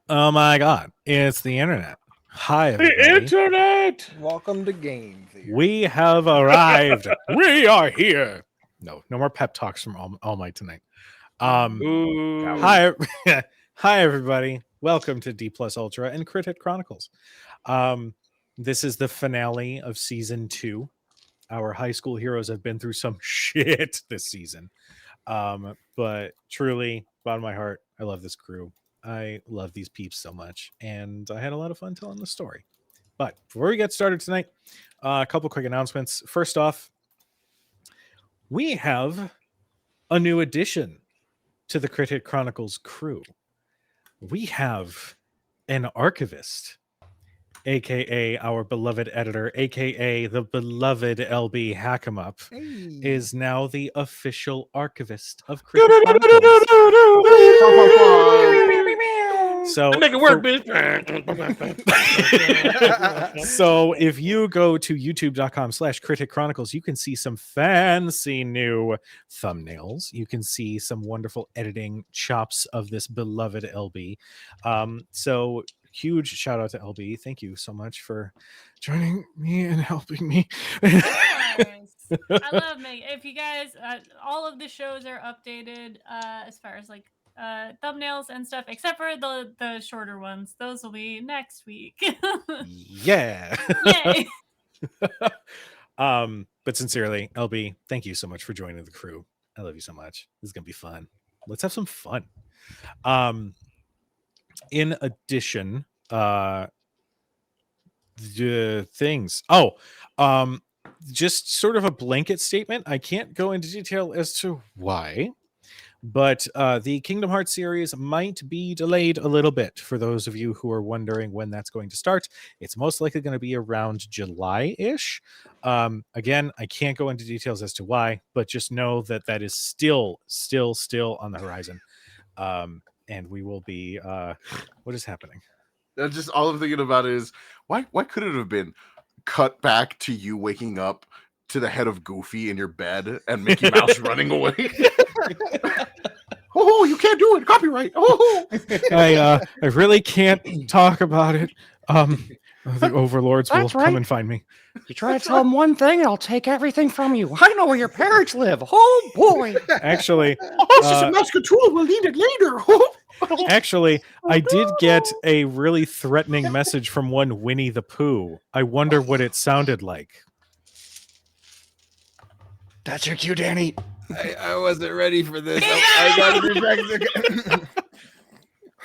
Oh my god, it's the internet. Hi, The everybody. internet! Welcome to Game Theory. We have arrived. We are here. No more pep talks from All Might tonight. Ooh. Hi, hi, everybody. Welcome to D Plus Ultra and Crit Hit Chronicles. This is the finale of season 2. Our high school heroes have been through some shit this season. But truly, bottom of my heart, I love this crew. I love these peeps so much, and I had a lot of fun telling the story. But before we get started tonight, a couple quick announcements. First off, we have a new addition to the Crit Hit Chronicles crew. We have an archivist, aka our beloved editor, aka the beloved LB Hackemup, is now the official archivist of Crit Hit Chronicles. So Make it work, bitch. So if you go to youtube.com/Crit Chronicles, you can see some fancy new thumbnails. You can see some wonderful editing chops of this beloved LB. So huge shout out to LB. Thank you so much for joining me and helping me. I love Meg. If you guys, all of the shows are updated as far as like thumbnails and stuff, except for the shorter ones. Those will be next week. Yeah. Yay. But sincerely, LB, thank you so much for joining the crew. I love you so much. This is gonna be fun. Let's have some fun. In addition, the things. Just sort of a blanket statement. I can't go into detail as to why, but the Kingdom Hearts series might be delayed a little bit. For those of you who are wondering when that's going to start, it's most likely going to be around July-ish. Again, I can't go into details as to why, but just know that that is still on the horizon. And we will be what is happening? That's just all I'm thinking about is why could it have been cut back to you waking up to the head of Goofy in your bed and Mickey Mouse running away? Oh, you can't do it. Copyright. Oh, I really can't talk about it. The overlords will come and find me. You try to tell them one thing, I'll take everything from you. I know where your parents live. Oh boy! Actually, it's just a Muscatool. We'll need it later. Actually, I did get a really threatening message from one Winnie the Pooh. I wonder what it sounded like. That's your cue, Danny. I wasn't ready for this. I got to be back again.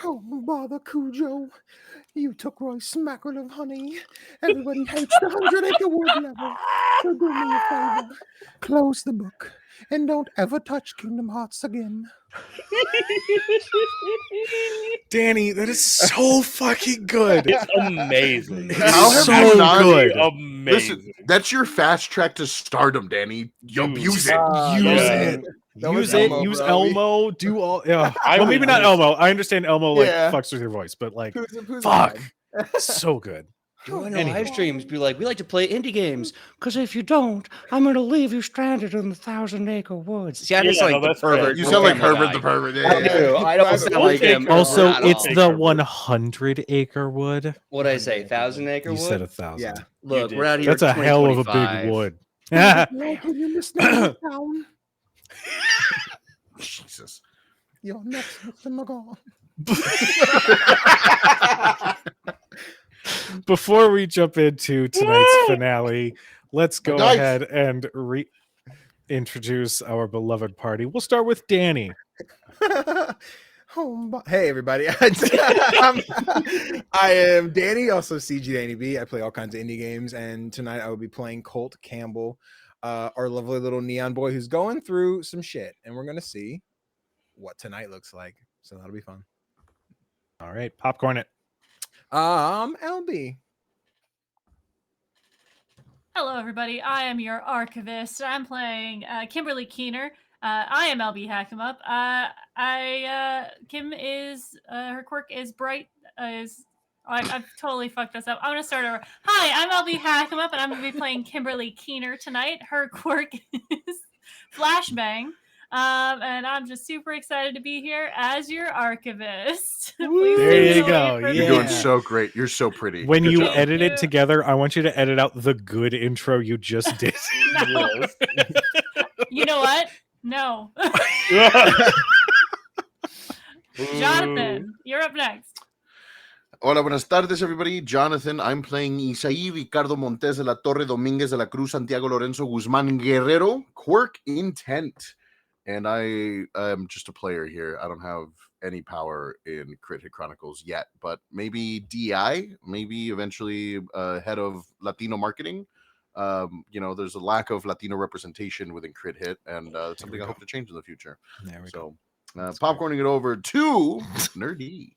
Oh, bother, Cujo. You took Roy's smackerel of honey. Everybody hates the 100-acre wood level. So do me a favor. Close the book and don't ever touch Kingdom Hearts again. Danny, that is so fucking good. It's amazing. How have so you not- good. Amazing. Listen, that's your fast track to stardom, Danny. You abuse it. Use it. Use Elmo. Do all. Yeah. I Well, maybe would not use- Elmo. I understand Elmo like Yeah. fucks with your voice, but like, Who's fuck, so good. Join Anyway. the live streams. Be like, we like to play indie games. Because if you don't, I'm going to leave you stranded in the 1,000-acre woods. See, I just Yeah, like no, the that's fair. pervert. You from sound like Family Herbert Guy. the pervert. I do. I don't sound like him. Also, at it's all. the 100-acre wood. What'd I say? 1,000-acre You wood? said 1,000. Yeah. Look, You we're did. out here. That's a hell of a big 2025. wood. Can you listen down? Jesus. You're next, Mr. McGaw. Before we jump into tonight's finale, let's go Nice. ahead and introduce our beloved party. We'll start with Danny. Hey, everybody. I am Danny, also CG Danny B. I play all kinds of indie games, and tonight I will be playing Colt Campbell, our lovely little neon boy who's going through some shit, and we're going to see what tonight looks like. So that'll be fun. All right, popcorn it. LB. Hello, everybody. I am your archivist. I'm playing Kimberly Keener. I am LB Hackemup. Kim is her quirk is bright. I've totally fucked this up. I'm gonna start over. Hi, I'm LB Hackemup, and I'm gonna be playing Kimberly Keener tonight. Her quirk is Flashbang. And I'm just super excited to be here as your archivist. There Please take it you away go, from You're yeah. doing me. so great. You're so pretty. When Good you job. edit Thank it you. together, I want you to edit out the good intro you just did. No. Yes. You know what? No. Jonathan, you're up next. Hola, buenas tardes, everybody. Jonathan. I'm playing Isaí Ricardo Montes de la Torre Domínguez de la Cruz Santiago Lorenzo Guzmán Guerrero, Quirk Intent. And I am just a player here. I don't have any power in Crit Hit Chronicles yet, but maybe DI, maybe eventually head of Latino marketing. There's a lack of Latino representation within Crit Hit, and it's something I hope to change in the future. There we go. So, That's popcorning it over to Nerdy.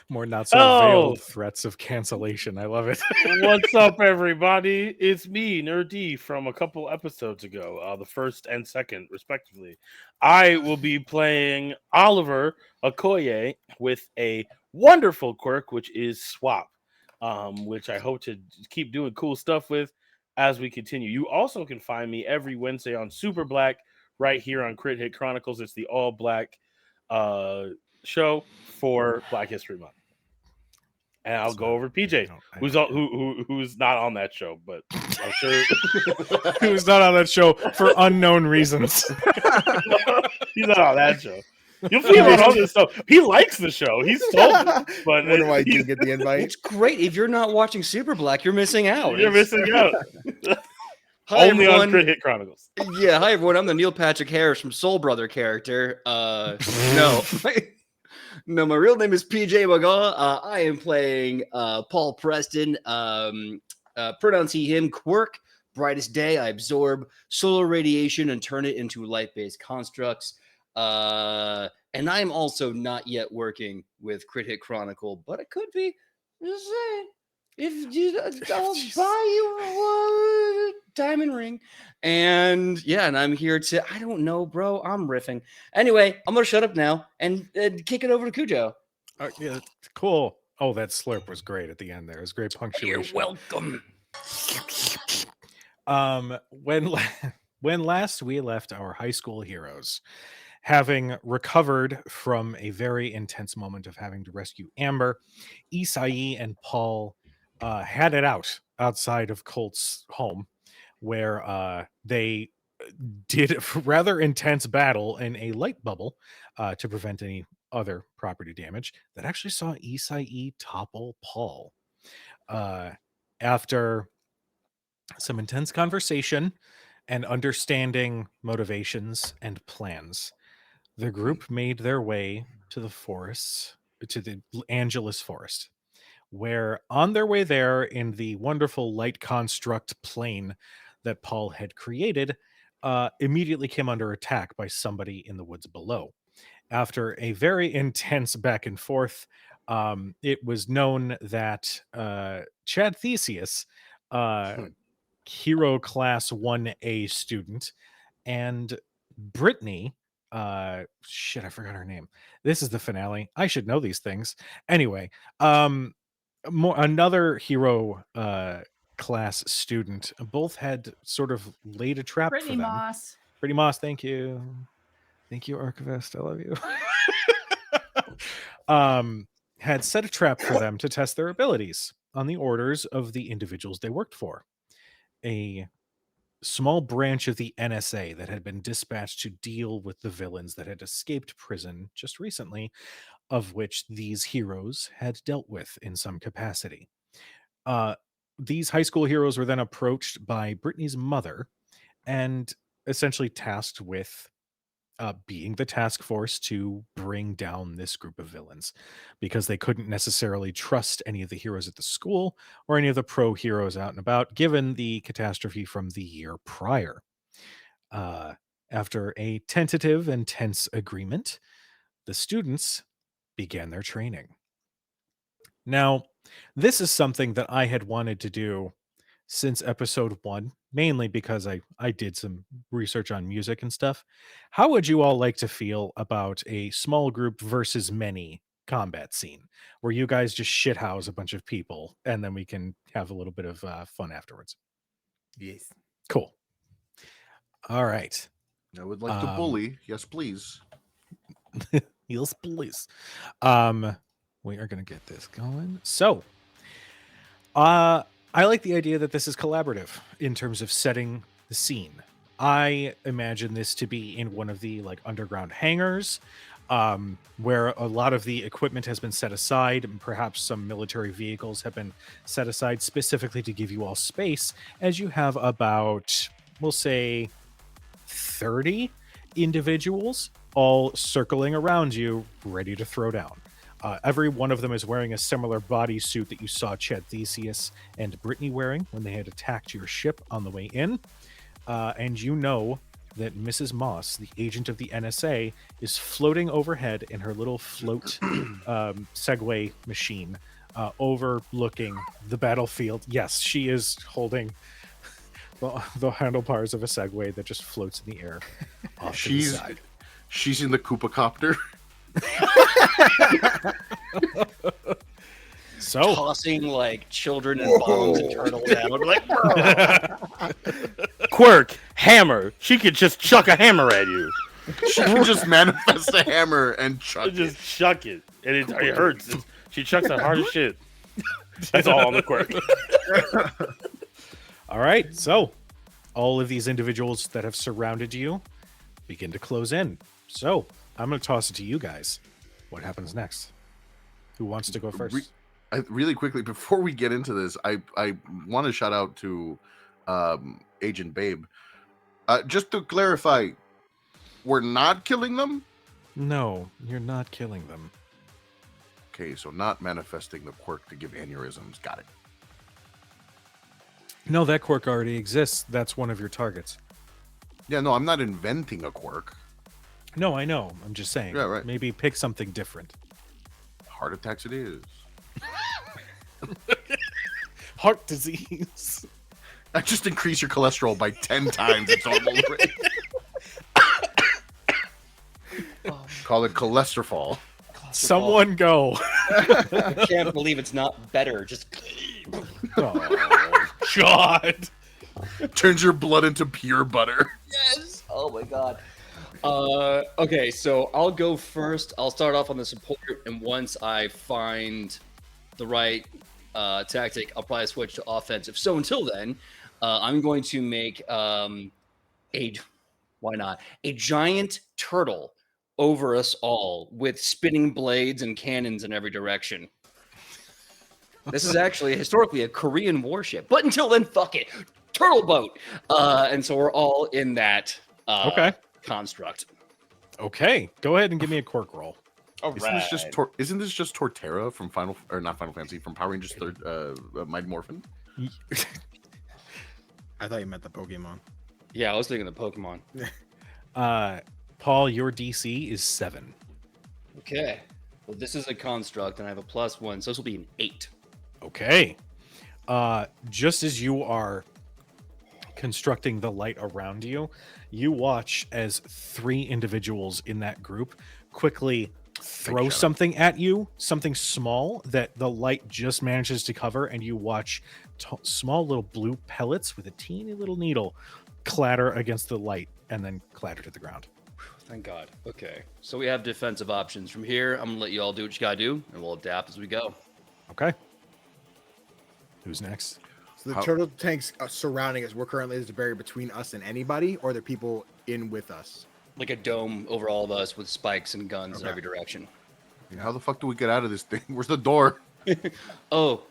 More not so Oh. veiled threats of cancellation. I love it. What's up, everybody? It's me, Nerdy, from a couple episodes ago, the first and second, respectively. I will be playing Oliver Okoye with a wonderful quirk, which is Swap, which I hope to keep doing cool stuff with as we continue. You also can find me every Wednesday on Super Black right here on Crit Hit Chronicles. It's the all-black show for Black History Month. And I'll go over PJ, who's not on that show, but I'm sure Who's not on that show for unknown reasons. he's not on that show. You'll see him on other stuff. He likes the show. He's told me, but Wonder why you didn't get the invite. It's great. If you're not watching Super Black, you're missing out. you're It's- missing out. Hi, Only on everyone. Crit Hit Chronicles. Yeah, hi everyone. I'm the Neil Patrick Harris from Soul Brother character. No. No, my real name is PJ Wagaw. I am playing Paul Preston. Pronounce he, him, Quirk. Brightest day, I absorb solar radiation and turn it into light-based constructs. And I'm also not yet working with Crit Hit Chronicle, but it could be. Just saying. If you, I'll buy you a diamond ring. And yeah, and I'm here to, I don't know, bro. I'm riffing. Anyway, I'm going to shut up now and kick it over to Cujo. Yeah, cool. Oh, that slurp was great at the end there. It was great punctuation. You're welcome. When last we left our high school heroes, having recovered from a very intense moment of having to rescue Amber, Isai and Paul had it out outside of Colt's home, where they did a rather intense battle in a light bubble to prevent any other property damage that actually saw Isai topple Paul. After some intense conversation and understanding motivations and plans, the group made their way to the forests, to the Angelus Forest, where on their way there in the wonderful light construct plane that Paul had created, immediately came under attack by somebody in the woods below. After a very intense back and forth, it was known that Chad Theseus, Hero Class 1A student, and Brittany, shit, I forgot her name. This is the finale. I should know these things. Anyway, another Hero class student, both had sort of laid a trap Brittany for them. Moss. Brittany Moss, thank you. Thank you, Archivist. I love you. Had set a trap for them to test their abilities on the orders of the individuals they worked for. A small branch of the NSA that had been dispatched to deal with the villains that had escaped prison just recently, of which these heroes had dealt with in some capacity. These high school heroes were then approached by Brittany's mother and essentially tasked with being the task force to bring down this group of villains, because they couldn't necessarily trust any of the heroes at the school or any of the pro heroes out and about, given the catastrophe from the year prior. After a tentative and tense agreement, the students began their training. Now, this is something that I had wanted to do since episode 1, mainly because I did some research on music and stuff. How would you all like to feel about a small group versus many combat scene where you guys just shithouse a bunch of people and then we can have a little bit of fun afterwards? Yes. Cool. All right. I would like to bully. Yes, please. Yes, please. We are gonna get this going. So, I like the idea that this is collaborative in terms of setting the scene. I imagine this to be in one of the like underground hangars, where a lot of the equipment has been set aside, and perhaps some military vehicles have been set aside specifically to give you all space, as you have about, we'll say, 30 individuals all circling around you, ready to throw down. Every one of them is wearing a similar bodysuit that you saw Chet Theseus and Brittany wearing when they had attacked your ship on the way in. And you know that Mrs. Moss, the agent of the NSA, is floating overhead in her little float Segway machine, overlooking the battlefield. Yes, she is holding the handlebars of a Segway that just floats in the air off to the side. She's in the Koopa copter. So tossing like children and bombs and turtles down. We're like, Quirk, hammer. She could just chuck a hammer at you. She can just manifest a hammer and chuck Just chuck it. And it hurts. She chucks the hardest shit. That's all on the Quirk. all right, so all of these individuals that have surrounded you begin to close in. So I'm going to toss it to you guys. What happens next? Who wants to go first? Really quickly, before we get into this, I want to shout out to Agent Babe. Just to clarify, we're not killing them? No, you're not killing them. Okay, so not manifesting the quirk to give aneurysms. Got it. No, that quirk already exists. That's one of your targets. Yeah, no, I'm not inventing a quirk. No, I know. I'm just saying. Yeah, right. Maybe pick something different. Heart attacks it is. Heart disease. I just increase your cholesterol by 10 times its normal rate. Call it cholesterol. Someone go. I can't believe it's not better. Just Oh, God. Turns your blood into pure butter. yes. Oh my god. Okay, so I'll go first. I'll start off on the support, and once I find the right tactic, I'll probably switch to offensive. So until then, I'm going to make a giant turtle over us all with spinning blades and cannons in every direction. This is actually historically a Korean warship, but until then, fuck it, turtle boat. And so we're all in that Okay. construct. Okay. Go ahead and give me a quirk roll. All Isn't this just Torterra from not Final Fantasy, from Power Rangers Third Mighty Morphin? I thought you meant the Pokemon. Yeah, I was thinking the Pokemon. Paul, your DC is 7. Okay. Well, this is a construct, and I have a +1, so this will be an 8. Okay. Just as you are constructing the light around you, you watch as 3 individuals in that group quickly throw something at you, something small that the light just manages to cover, and you watch small little blue pellets with a teeny little needle clatter against the light and then clatter to the ground. Thank God. Okay. So we have defensive options. From here, I'm going to let you all do what you got to do, and we'll adapt as we go. Okay. Who's next? So the turtle tanks surrounding us, we're currently, is the barrier between us and anybody, or the people in with us? Like a dome over all of us with spikes and guns in every direction. How the fuck do we get out of this thing? Where's the door? Oh,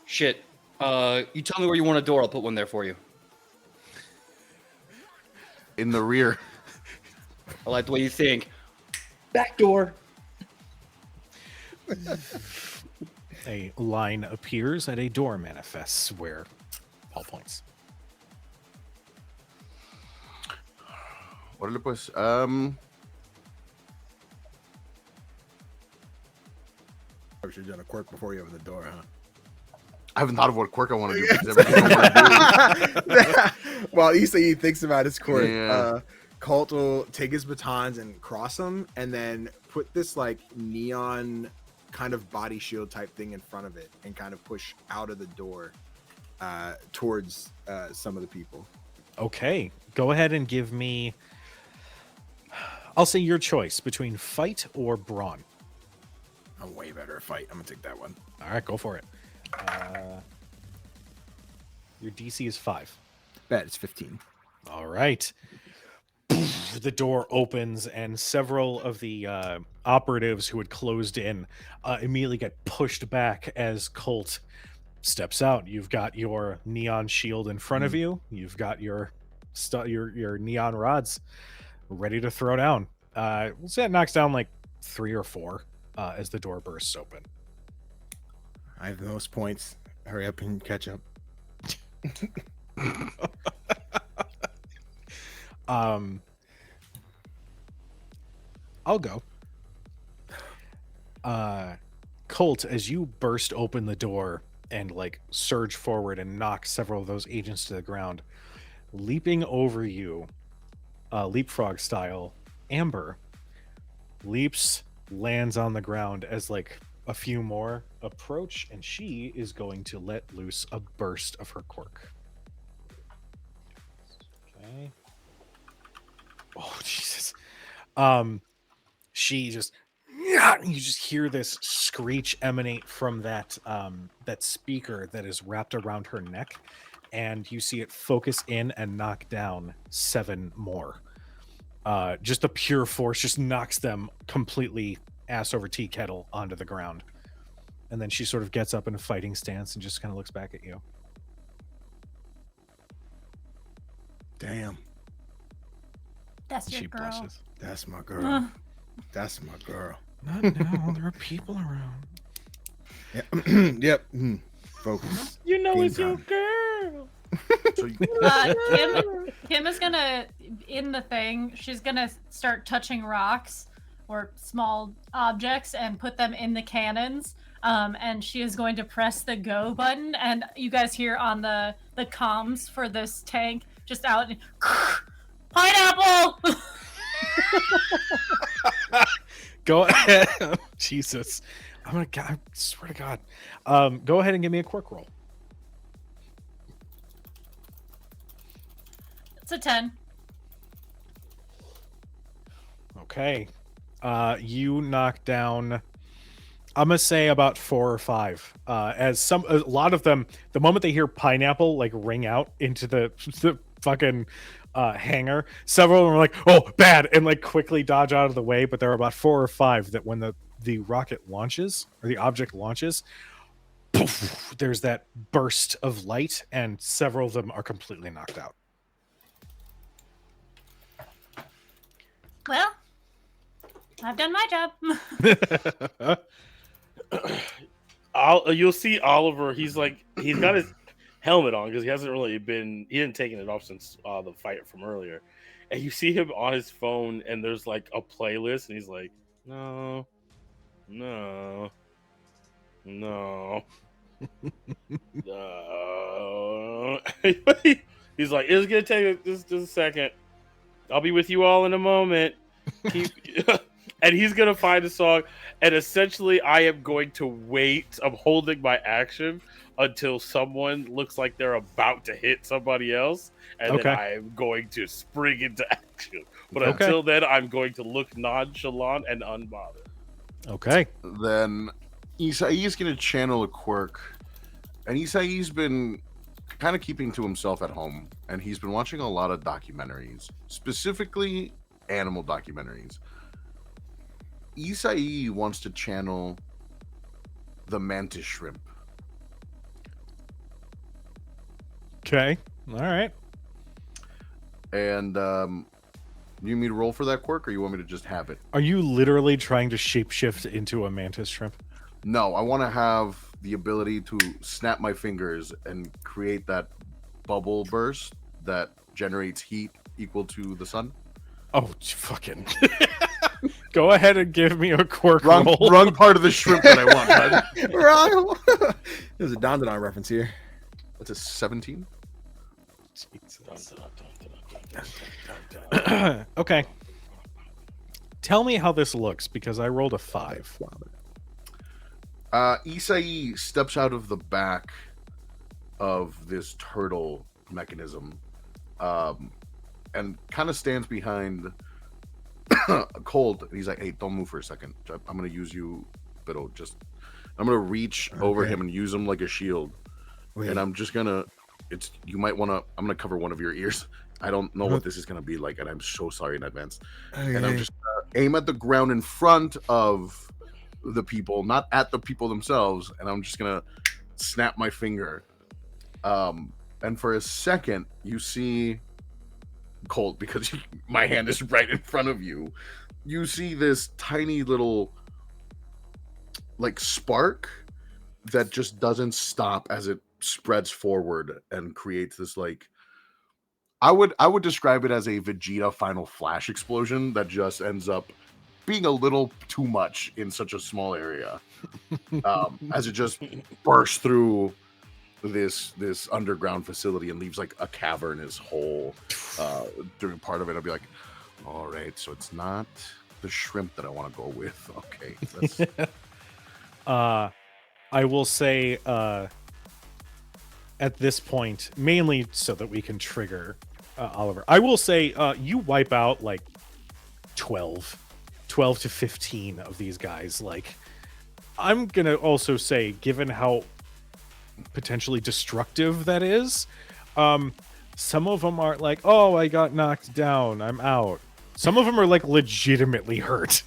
shit. You tell me where you want a door. I'll put one there for you. In the rear. I like the way you think. Back door. A line appears and a door manifests where Paul points. Órale pues. I should have done a quirk before you open the door, huh? I haven't thought of what quirk I want to do because everything I want to do. While Isai thinks about his quirk, Yeah. Colt will take his batons and cross them, and then put this like neon kind of body shield type thing in front of it, and kind of push out of the door towards some of the people. Okay. Go ahead and give me I'll say your choice between fight or brawn. I'm way better at fight. I'm gonna take that one. All right, go for it. Your DC is 5. Bet it's 15. All right. The door opens, and several of the operatives who had closed in immediately get pushed back as Colt steps out. You've got your neon shield in front of you. You've got your neon rods ready to throw down. We'll say it knocks down like 3 or 4 as the door bursts open. I have the most points. Hurry up and catch up. I'll go. Colt, as you burst open the door and like surge forward and knock several of those agents to the ground, leaping over you, leapfrog style, Amber leaps, lands on the ground as like a few more approach, and she is going to let loose a burst of her quirk. Okay. Oh Jesus. She just, you just hear this screech emanate from that that speaker that is wrapped around her neck, and you see it focus in and knock down 7 more. Just the pure force just knocks them completely ass over tea kettle onto the ground. And then she sort of gets up in a fighting stance and just kind of looks back at you. Damn, That's your She girl. blushes. that's my girl. That's my girl. Not now. There are people around. Yeah. Yep. Focus. You know Game it's your time. girl. So you, Kim is gonna, in the thing, she's gonna start touching rocks or small objects and put them in the cannons. And she is going to press the go button, and you guys hear on the comms for this tank just out, pineapple. Go ahead. Jesus. I swear to God. Go ahead and give me a quirk roll. It's a 10. Okay. You knock down, I'm gonna say about 4 or 5. As a lot of them, the moment they hear pineapple like ring out into the fucking hangar, several of them are like, "Oh, bad!" and like quickly dodge out of the way. But there are about 4 or 5 that when the rocket launches or the object launches, poof, there's that burst of light, and several of them are completely knocked out. Well, I've done my job. You'll see Oliver. He's got his helmet on because he didn't taken it off since the fight from earlier. And you see him on his phone, and there's like a playlist, and he's like, no. He's like, it's gonna take just a second. I'll be with you all in a moment. And he's gonna find a song, and essentially I am going to wait. I'm holding my action until someone looks like they're about to hit somebody else, and then I am going to spring into action. But until then, I'm going to look nonchalant and unbothered. Okay. then Isai is going to channel a quirk, and Isai's been kind of keeping to himself at home, and he's been watching a lot of documentaries, specifically animal documentaries. Isai wants to channel the mantis shrimp. Okay. All right. And you need me to roll for that quirk, or you want me to just have it? Are you literally trying to shapeshift into a mantis shrimp? No, I want to have the ability to snap my fingers and create that bubble burst that generates heat equal to the sun. Oh, fucking. Go ahead and give me a quirk roll. Wrong part of the shrimp that I want, bud. Right. There's a Don reference here. That's a 17. Okay. Tell me how this looks, because I rolled a 5. Isai steps out of the back of this turtle mechanism and kind of stands behind Cold. And he's like, "Hey, don't move for a second. I'm gonna use you, but I'm gonna reach over Okay. him and use him like a shield, Wait. and I'm just gonna. You might wanna. I'm gonna cover one of your ears. I don't know what this is gonna be like, and I'm so sorry in advance. And I'm Okay. just gonna aim at the ground in front of the people, not at the people themselves, and I'm just gonna snap my finger. And for a second, you see Colt, because my hand is right in front of you. You see this tiny little like spark that just doesn't stop as it spreads forward and creates this like I would describe it as a Vegeta Final Flash explosion that just ends up being a little too much in such a small area, as it just bursts through this underground facility and leaves like a cavernous hole during part of it. I'll be like, all right, so it's not the shrimp that I want to go with. Okay, that's... I will say at this point, mainly so that we can trigger Oliver, I will say you wipe out like 12 to 15 of these guys. Like, I'm gonna also say, given how potentially destructive that is, some of them aren't like, oh, I got knocked down, I'm out. Some of them are like legitimately hurt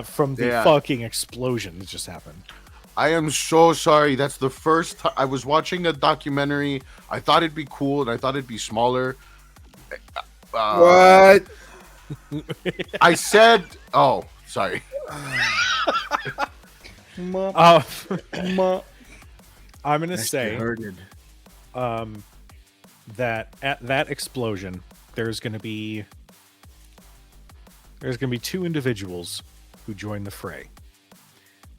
from the fucking explosion that just happened. I am so sorry. That's the first time I was watching a documentary. I thought it'd be cool and I thought it'd be smaller. What? I said, oh, sorry. I'm gonna say that at that explosion, there's gonna be two individuals who join the fray.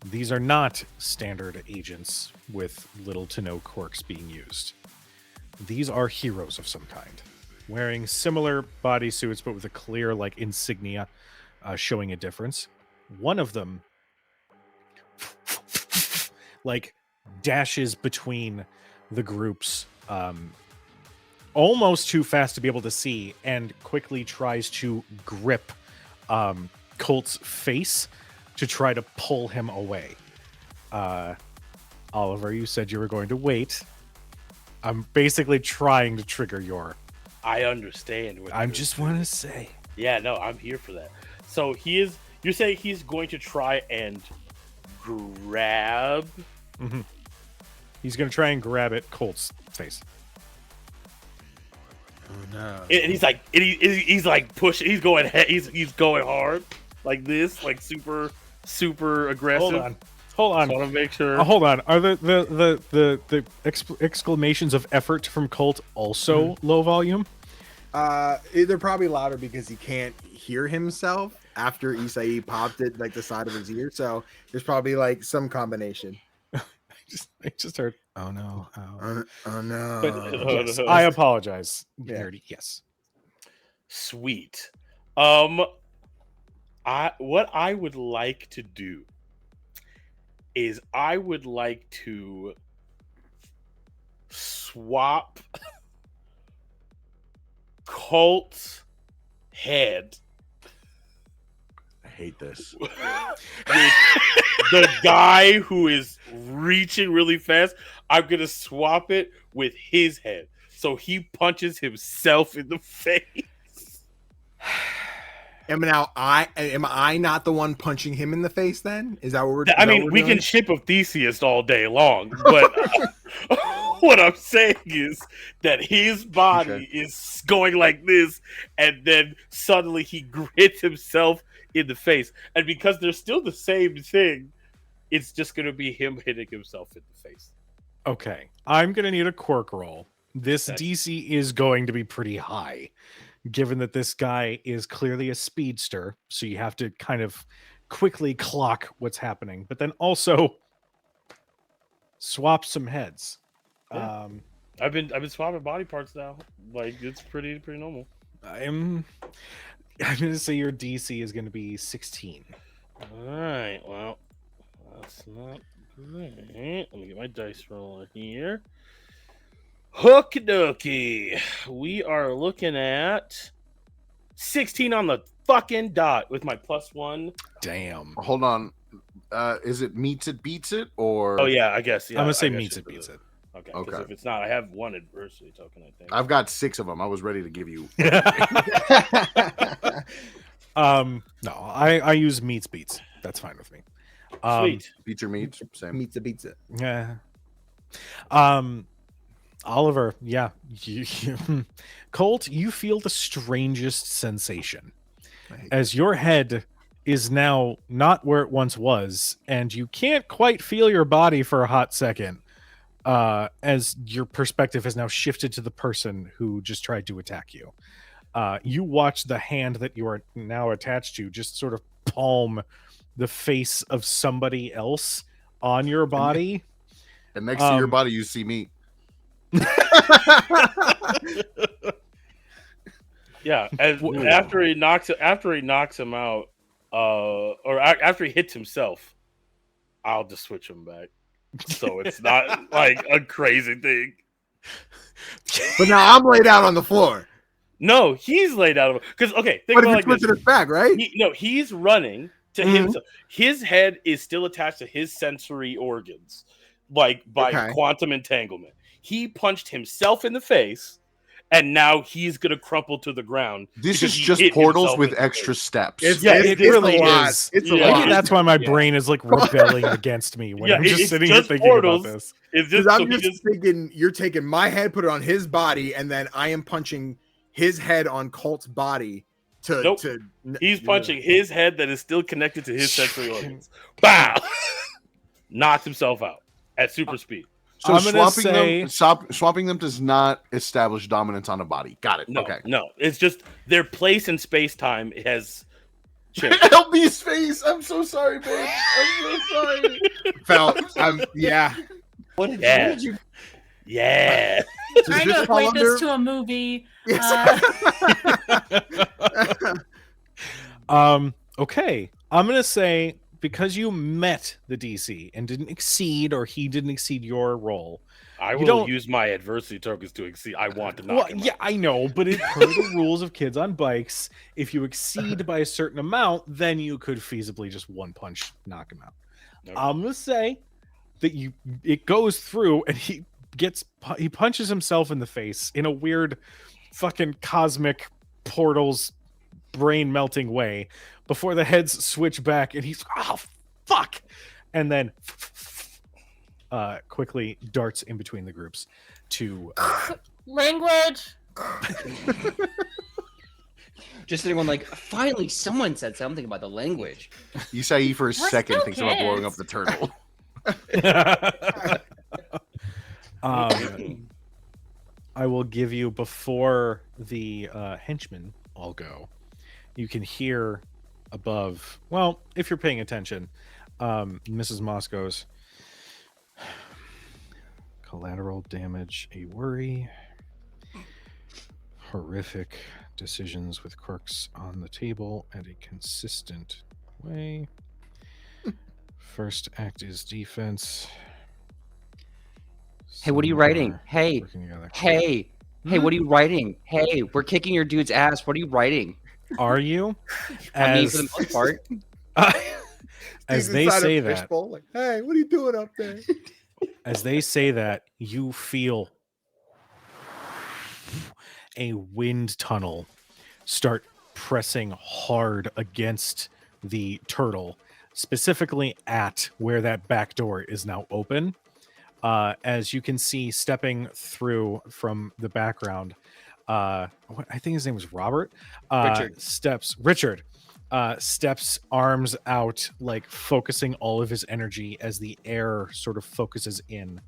These are not standard agents with little to no quirks being used. These are heroes of some kind, wearing similar bodysuits but with a clear like insignia showing a difference. One of them like dashes between the groups almost too fast to be able to see, and quickly tries to grip Colt's face to try to pull him away. Oliver, you said you were going to wait. I'm basically trying to trigger your... I understand. I just want to say. Yeah, no, I'm here for that. So you're saying he's going to try and grab... Mm-hmm. He's going to try and grab at Colt's face. Oh no! And he's like pushing. He's going hard like this, like super aggressive. Hold on. Just want to make sure. Hold on. Are the exclamations of effort from Colt also low volume? They're probably louder because he can't hear himself after Isai popped it like the side of his ear. So there's probably like some combination. I just heard. Oh no! Oh no! But yes, I apologize. Yeah. Yes. Sweet. What I would like to do is I would like to swap Colt's head I hate this. with the guy who is reaching really fast. I'm gonna swap it with his head, so he punches himself in the face. Am I not the one punching him in the face? Then is that what we're? I mean, we can ship of Theseus all day long, but what I'm saying is that his body is going like this, and then suddenly he hits himself in the face, and because they're still the same thing, it's just going to be him hitting himself in the face. Okay, I'm gonna need a quirk roll. This DC is going to be pretty high, given that this guy is clearly a speedster, so you have to kind of quickly clock what's happening, but then also swap some heads. Yeah. I've been swapping body parts now. Like, it's pretty normal. I'm gonna say your DC is gonna be 16. All right, well, that's not great. Let me get my dice roller here. Hooky dokey. We are looking at 16 on the fucking dot with my +1. Damn. Hold on. Is it meets it beats it or? Oh yeah, I guess. Yeah, I'm gonna say I guess meets you it put beats it. Okay. Okay. Because if it's not, I have one adversity token. I think. I've got 6 of them. I was ready to give you. No, I use meets beats. That's fine with me. Sweet. Beats or meets, same. Beats it. Yeah. Oliver, yeah. Colt, you feel the strangest sensation as your head is now not where it once was, and you can't quite feel your body for a hot second. As your perspective has now shifted to the person who just tried to attack you. You watch the hand that you are now attached to just sort of palm the face of somebody else on your body. And next to your body, you see me. Yeah, after he knocks him out, or after he hits himself, I'll just switch him back. So it's not like a crazy thing. But now I'm laid out on the floor. No, he's laid out because think But about if like you this. switch it back, right? He's running to himself. His head is still attached to his sensory organs, like by quantum entanglement. He punched himself in the face, and now he's gonna crumple to the ground. This because is he just hit portals himself with in the extra face. steps. It really a lot. is. It's a Yeah. lot. Maybe that's why my Yeah. brain is like rebelling against me when I'm just it's sitting here just thinking portals. about this. It's Because just I'm just thinking you're taking my head, put it on his body, and then I am punching his head on Colt's body to. Nope. He's punching his head that is still connected to his sensory organs. Bow! Knocks himself out at super speed. So I'm gonna say- swapping them does not establish dominance on a body. Got it. No, Okay. no. It's just their place in space time has changed. Help me, space. I'm so sorry, babe. I'm so sorry. Yeah. What Yeah. did you? Yeah. Trying this to fall equate under- this to a movie. Okay. I'm gonna say because you met the DC and didn't exceed, or he didn't exceed your role. I You will don't- use my adversity tokens to exceed. I want to knock Well, him yeah, out. I know, but it per the rules of Kids on Bikes, if you exceed by a certain amount, then you could feasibly just one punch knock him out. Okay. I'm gonna say that it goes through and he punches himself in the face in a weird fucking cosmic portals brain melting way before the heads switch back and he's fuck, and then quickly darts in between the groups to Language. Just anyone like, finally someone said something about the language. Isai for a second still thinks about blowing up kids. the turtle. I will give you, before the henchmen all go, you can hear above, well, if you're paying attention, Mrs. Moss goes, collateral damage, a worry, horrific decisions with Quirks on the table at a consistent way. First act is defense. Hey, what are you Some writing? are Hey, working together. hey, what are you writing? Hey, we're kicking your dude's ass. What are you writing? Are you? I mean, for the most part. As He's they inside a say that, fishbowl, like, hey, what are you doing up there? as they say that, you feel a wind tunnel start pressing hard against the turtle, specifically at where that back door is now open. As you can see, stepping through from the background, I think his name was Robert. Richard steps arms out, like focusing all of his energy as the air sort of focuses in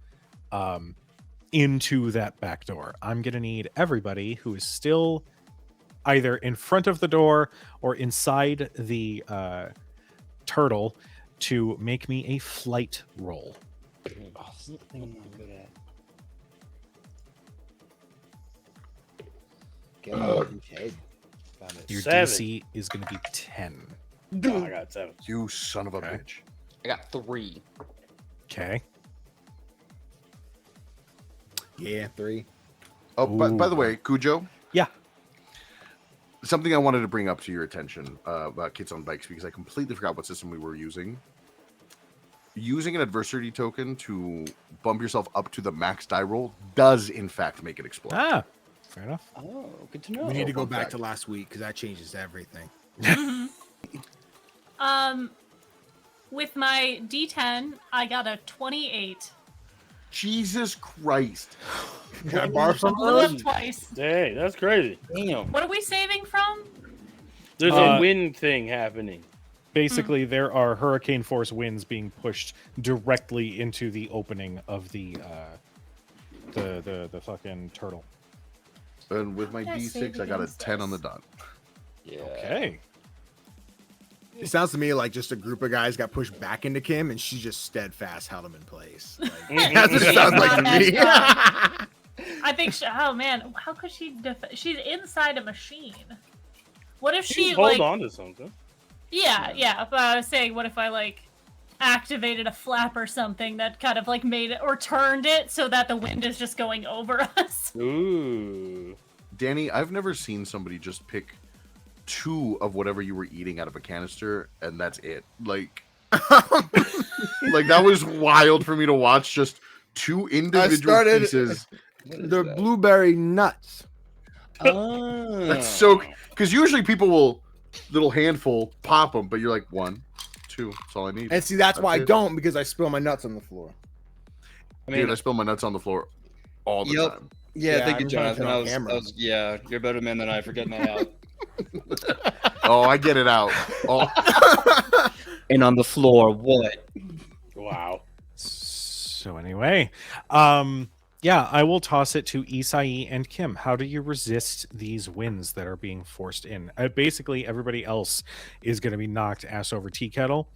into that back door. I'm gonna need everybody who is still either in front of the door or inside the turtle to make me a flight roll. Oh, this is the thing I'm not good at. Your 7. DC is going to be 10. Oh, I got 7. You son of a Okay. bitch. I got 3. Okay. Yeah, 3. Oh, by the way, Cujo. Yeah. something I wanted to bring up to your attention about Kids on Bikes, because I completely forgot what system we were using. Using an adversity token to bump yourself up to the max die roll does, in fact, make it explode. Ah, fair enough. Oh, good to know. We need to go fun back fact. to last week because that changes everything. With my D10, I got a 28. Jesus Christ. Can I borrow some Blew of up those? twice. Dang, that's crazy. Damn. What are we saving from? There's Uh, a wind thing happening. Basically, there are hurricane force winds being pushed directly into the opening of the fucking turtle. And with my How did I save D6, I got a against 10 on the this? dot. Yeah. Okay. It sounds to me like just a group of guys got pushed back into Kim, and she just steadfast held him in place. Like, that's what it sounds like to Not me. that I think. Oh man, how could she? She's inside a machine. What if she Hold like? on to something. Yeah. But I was saying, what if I like activated a flap or something that kind of like made it or turned it so that the wind is just going over us? Ooh. Danny, I've never seen somebody just pick 2 of whatever you were eating out of a canister, and that's it. Like, like that was wild for me to watch. Just 2 individual started- pieces. The blueberry nuts. That's so, because usually people will little handful pop them, but you're like 1, 2. That's all I need. And see, that's why I it. don't, because I spill my nuts on the floor. I mean, Dude, I spill my nuts on the floor all the Yep. time. yeah, Yeah, thank you, I'm trying to Jonathan. put on camera. Yeah, you're a better man than I for getting that out. Oh, I get it out. Oh, And on the floor, what? Wow. So anyway, yeah, I will toss it to Isai and Kim. How do you resist these winds that are being forced in? Basically, everybody else is going to be knocked ass over tea kettle.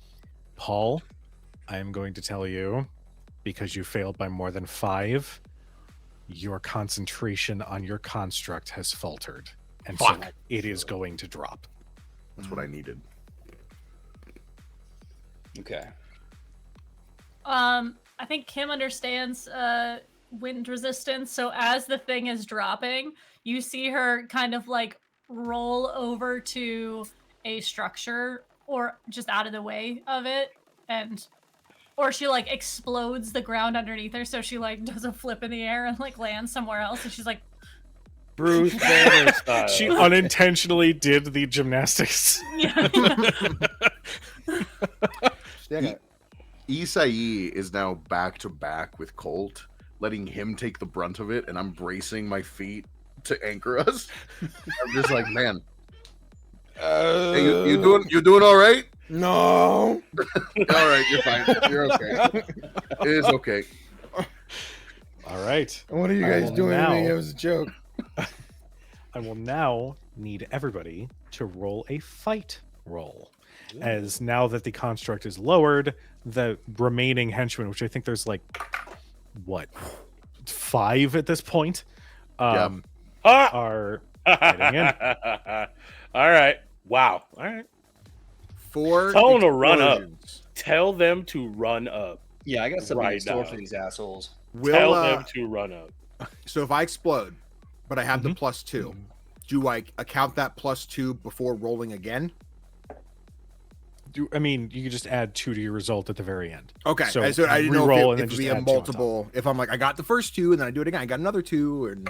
Paul, I am going to tell you, because you failed by more than 5, your concentration on your construct has faltered, and so Fuck. it is going to drop. that's what I needed. Okay. I think Kim understands wind resistance. So as the thing is dropping, you see her kind of like roll over to a structure or just out of the way of it, and or she like explodes the ground underneath her. So she like does a flip in the air and like lands somewhere else, and she's like, Bruce Banner style. She unintentionally did the gymnastics. yeah. Isai is now back to back with Colt, letting him take the brunt of it, and I'm bracing my feet to anchor us. I'm just like, man, hey, you doing all right? No. All right, you're fine. You're okay. It is okay. All right. What are you I guys will doing to me? now- It was a joke. I will now need everybody to roll a fight roll. As now that the construct is lowered, the remaining henchmen, which I think there's like, what, 5 at this point, Ah! are getting in. All right. Wow. All right. 4 Tell 'em to run up. explosions. Tell them to run up. Yeah, I got something in Right store now. for these assholes. Tell Will, them to run up. so if I explode, but I have the Mhm. +2, do I account that +2 before rolling again? I mean, you could just add 2 to your result at the very end. Okay, So so I didn't know re-roll if and then it would just be a add 2 on top. multiple. If I'm like, I got the first 2 and then I do it again, I got another 2, and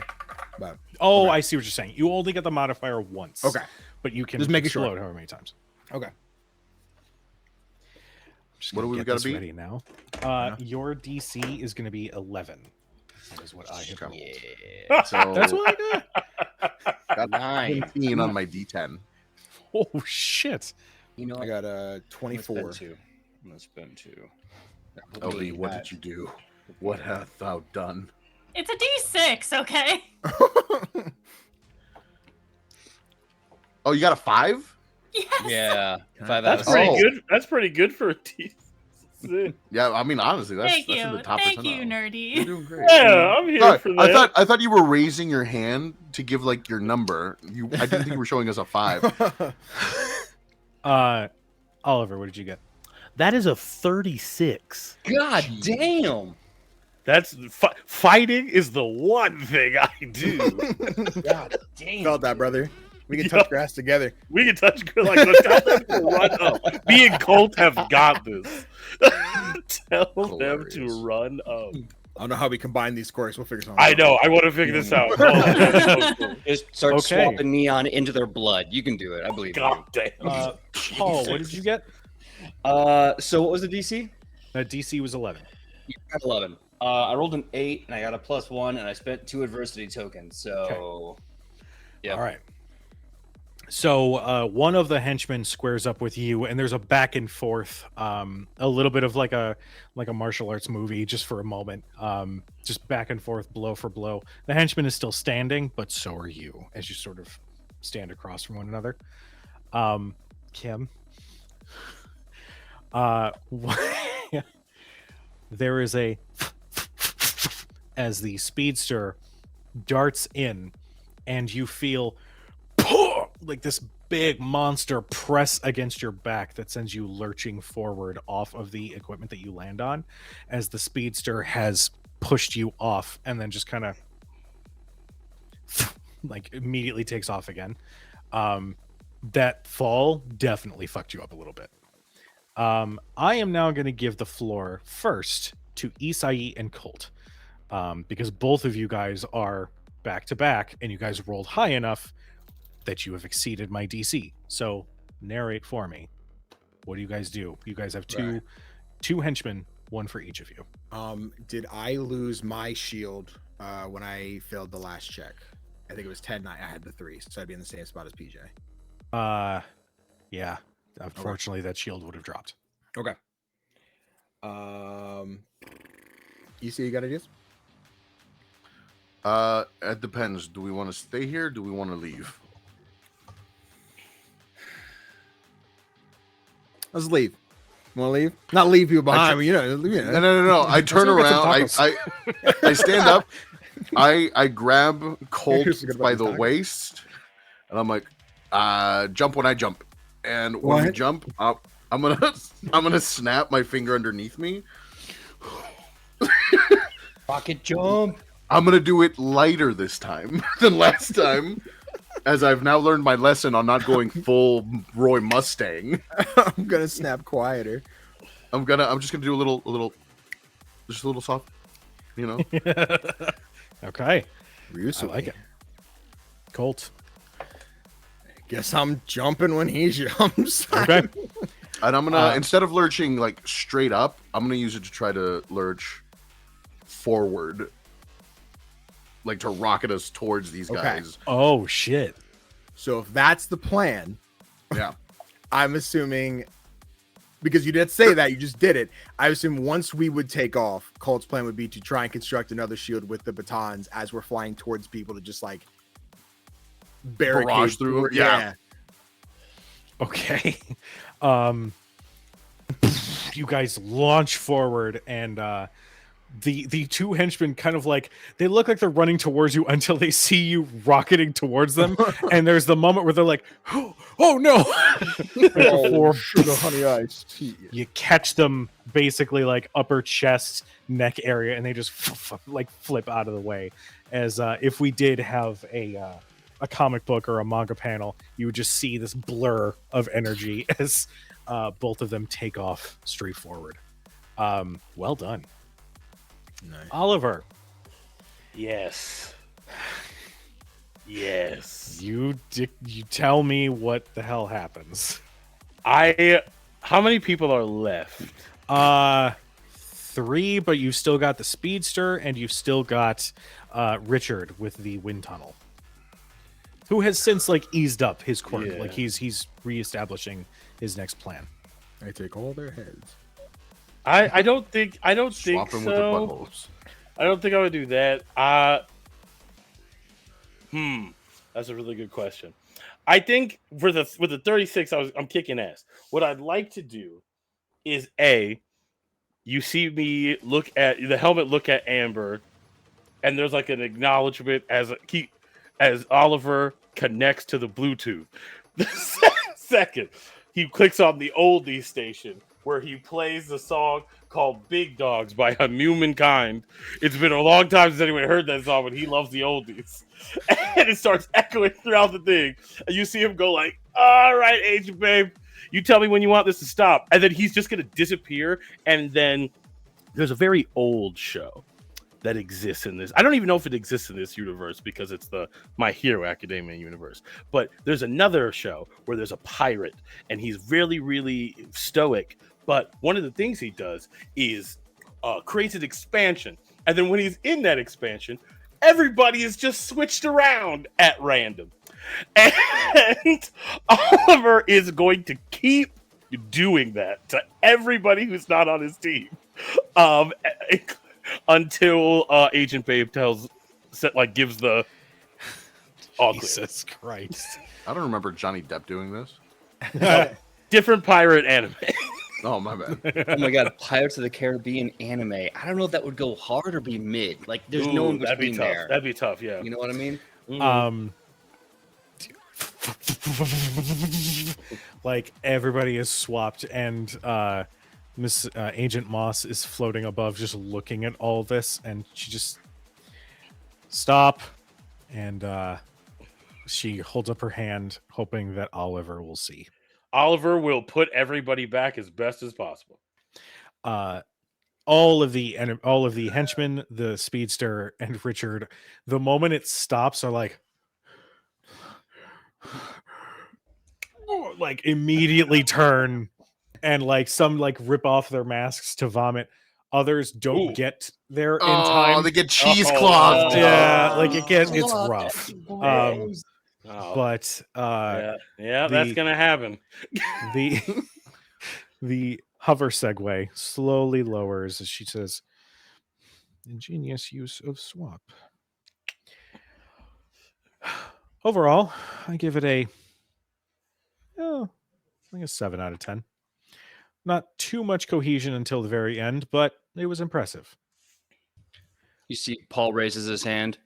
but Oh, Okay. I see what you're saying. You only get the modifier once. okay, But you can Just making sure. explode however many times. okay. What do we get gotta this be? ready now. Your DC is going to be 11. That is what I have rolled. Yeah. So That's what I got. got 9. 15 on my D10. Oh shit! You know I what? got I'm 24. gonna spend 2. Ellie, what did you do? What hast thou done? It's a D6, okay? Oh, you got a 5? Yes. Yeah. 5 out That's of pretty Oh. 6. good. That's pretty good for a D6. Yeah, I mean, honestly, that's Thank in you. the top Thank percentile. you, You're nerdy. doing great. Yeah, I'm here Sorry, for that. I thought you were raising your hand to give like your number. I didn't think you were showing us a 5. Oliver, what did you get? That is a 36. God damn. That's fighting is the one thing I do. God damn. Felt that, brother. We can Yo. touch grass together. We can touch like let's tell them to run up. Me and Colt have got this. Tell them to Hilarious. run up. I don't know how we combine these quirks. We'll figure something I out. know. I want to figure this out. Oh, that's so cool. Just start Okay. swapping neon into their blood. You can do it. I believe in you. God damn. Paul, what did you get? So what was the DC? DC was 11. You got 11. I rolled an 8 and I got a +1 and I spent 2 adversity tokens. So, yeah. All right. So one of the henchmen squares up with you, and there's a back and forth, a little bit of like a martial arts movie, just for a moment, just back and forth, blow for blow. The henchman is still standing, but so are you, as you sort of stand across from one another. Kim, there is a as the speedster darts in, and you feel like this big monster press against your back that sends you lurching forward off of the equipment that you land on, as the speedster has pushed you off and then just kind of like immediately takes off again. That fall definitely fucked you up a little bit. I am now going to give the floor first to Isai and Colt, because both of you guys are back to back and you guys rolled high enough that you have exceeded my DC. So narrate for me. What do you guys do? You guys have two henchmen, one for each of you. Did I lose my shield when I failed the last check? I think it was 10. I had the 3, so I'd be in the same spot as PJ. Yeah. Unfortunately, that shield would have dropped. Okay. You see, you got ideas? It depends. Do we want to stay here? Do we want to leave? Let's leave. Want to leave? Not leave you behind. But, No. I turn go get some around. tacos. I stand up. I grab Colt Here's a good by one, the tacos. waist, and I'm like, jump when I jump. And when we What? jump up, I'm gonna snap my finger underneath me. Rocket jump. I'm gonna do it lighter this time than last time, as I've now learned my lesson on not going full Roy Mustang. I'm gonna snap quieter. I'm just gonna do a little soft, you know. Okay. Ryusui. I like it. Colt. Guess I'm jumping when he jumps. Okay. And I'm gonna instead of lurching like straight up, I'm gonna use it to try to lurch forward, like to rocket us towards these Okay. guys. Oh, shit. So if that's the plan, Yeah. I'm assuming, because you did say that, you just did it. I assume once we would take off, Colt's plan would be to try and construct another shield with the batons as we're flying towards people to just like barricade Barrage through. Yeah. Okay. You guys launch forward, and the two henchmen kind of like, they look like they're running towards you until they see you rocketing towards them, and there's the moment where they're like, oh no. Before sugar honey iced tea. you catch them basically like upper chest, neck area, and they just like flip out of the way. As if we did have a comic book or a manga panel, you would just see this blur of energy as both of them take off straight forward. Well done. Nice. Oliver, Yes. Yes. you tell me what the hell happens. How many people are left? 3, but you've still got the speedster, and you've still got Richard with the wind tunnel, who has since like eased up his quirk. Yeah. Like he's reestablishing his next plan. I take all their heads. I don't think Swap them with the so. buttholes. I don't think I would do that. That's a really good question. I think with the 36, I'm kicking ass. What I'd like to do is you see me look at the helmet, look at Amber, and there's like an acknowledgement as Oliver connects to the Bluetooth. The second, he clicks on the oldie station where he plays the song called Big Dogs by Humankind. It's been a long time since anyone heard that song, but he loves the oldies. And it starts echoing throughout the thing. And you see him go like, all right, Agent Babe, you tell me when you want this to stop. And then he's just going to disappear. And then there's a very old show that exists in this. I don't even know if it exists in this universe because it's the My Hero Academia universe. But there's another show where there's a pirate and he's really, really stoic. But one of the things he does is creates an expansion. And then when he's in that expansion, everybody is just switched around at random. And Oliver is going to keep doing that to everybody who's not on his team. Until Agent Babe gives the all clear. Jesus Christ. I don't remember Johnny Depp doing this. Different pirate anime. Oh, my bad. Oh my god, Pirates of the Caribbean anime. I don't know if that would go hard or be mid. Like, there's no in that'd be between tough. there. That'd be tough, yeah. You know what I mean? Like everybody is swapped, and Miss Agent Moss is floating above, just looking at all this, and she just stop, and she holds up her hand, hoping that Oliver will see. Oliver will put everybody back as best as possible. All of the henchmen, the speedster, and Richard, the moment it stops, are like immediately turn and some rip off their masks to vomit. Others don't get there in time. They get cheesecloth. Yeah, it's rough. But that's gonna happen. the hover Segway slowly lowers as she says, "Ingenious use of swap." Overall, I give it a 7 out of 10. Not too much cohesion until the very end, but it was impressive. You see Paul raises his hand.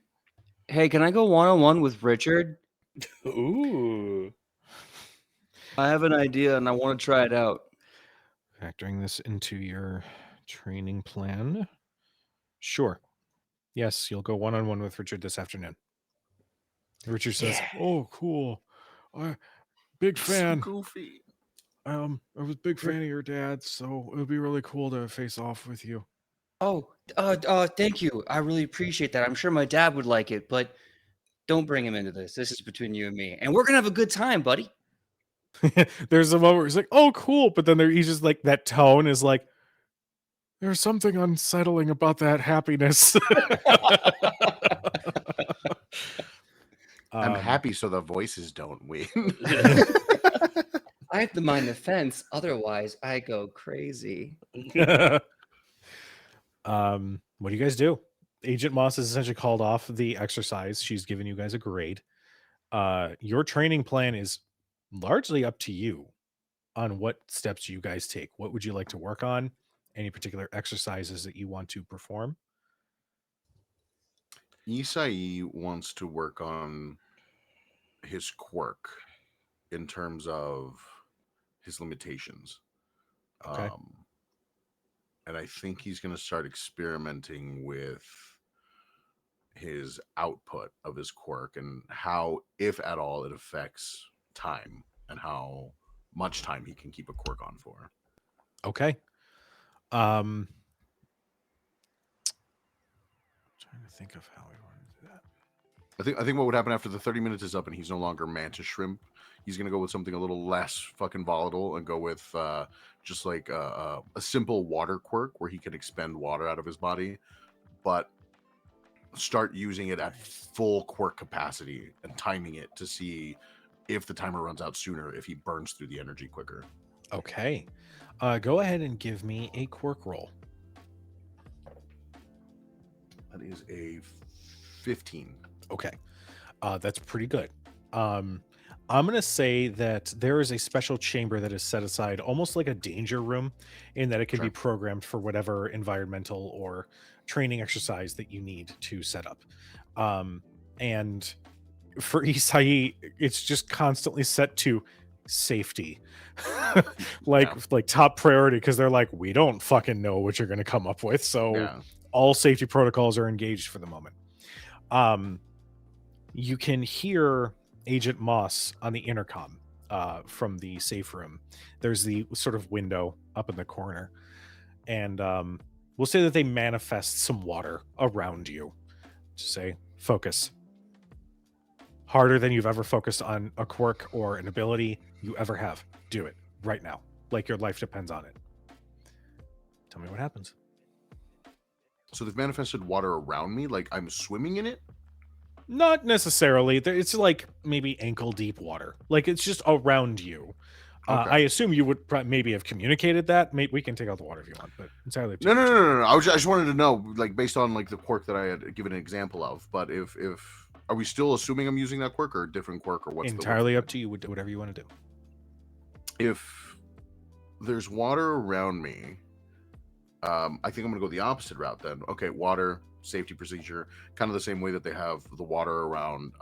Hey, can I go one-on-one with Richard? Ooh. I have an idea and I want to try it out. Factoring this into your training plan. Sure. Yes, you'll go one-on-one with Richard this afternoon. Richard says, "Oh, cool. Big fan. Goofy. I was a big fan of your dad, so it would be really cool to face off with you." Oh, thank you. I really appreciate that. I'm sure my dad would like it, but don't bring him into this. This is between you and me. And we're going to have a good time, buddy. There's a moment where he's like, "Oh, cool." But then he's just like, that tone is like, there's something unsettling about that happiness. I'm happy so the voices don't win. I have to mind the fence. Otherwise, I go crazy. What do you guys do? Agent Moss has essentially called off the exercise. She's given you guys a grade. Your training plan is largely up to you on what steps you guys take. What would you like to work on? Any particular exercises that you want to perform? Isai wants to work on his quirk in terms of his limitations. Okay. And I think he's going to start experimenting with his output of his quirk and how, if at all, it affects time and how much time he can keep a quirk on for. Okay. Trying to think of how I want to do that. I think what would happen after the 30 minutes is up and he's no longer mantis shrimp, he's going to go with something a little less fucking volatile and go with just like a simple water quirk where he can expend water out of his body, but start using it at full quirk capacity and timing it to see if the timer runs out sooner, if he burns through the energy quicker. Okay. Go ahead and give me a quirk roll. That is a 15. Okay. That's pretty good. I'm going to say that there is a special chamber that is set aside almost like a danger room in that it can be programmed for whatever environmental or training exercise that you need to set up. And for Isai, it's just constantly set to safety like top priority, because they're like, we don't fucking know what you're going to come up with, so Yeah. all safety protocols are engaged for the moment. You can hear Agent Moss on the intercom from the safe room. There's the sort of window up in the corner, and we'll say that they manifest some water around you to say, focus. Harder than you've ever focused on a quirk or an ability you ever have. Do it right now, like your life depends on it. Tell me what happens. So they've manifested water around me, like I'm swimming in it? Not necessarily. It's like maybe ankle deep water. Like it's just around you. Okay. I assume you would maybe have communicated that. Maybe we can take out the water if you want, but entirely up to No, you. no, no, no, no. I just wanted to know, like, based on like the quirk that I had given an example of. But if are we still assuming I'm using that quirk or a different quirk, or what's Entirely up to you. Whatever you want to do. If there's water around me, I think I'm gonna go the opposite route then. Okay, water safety procedure, kind of the same way that they have the water around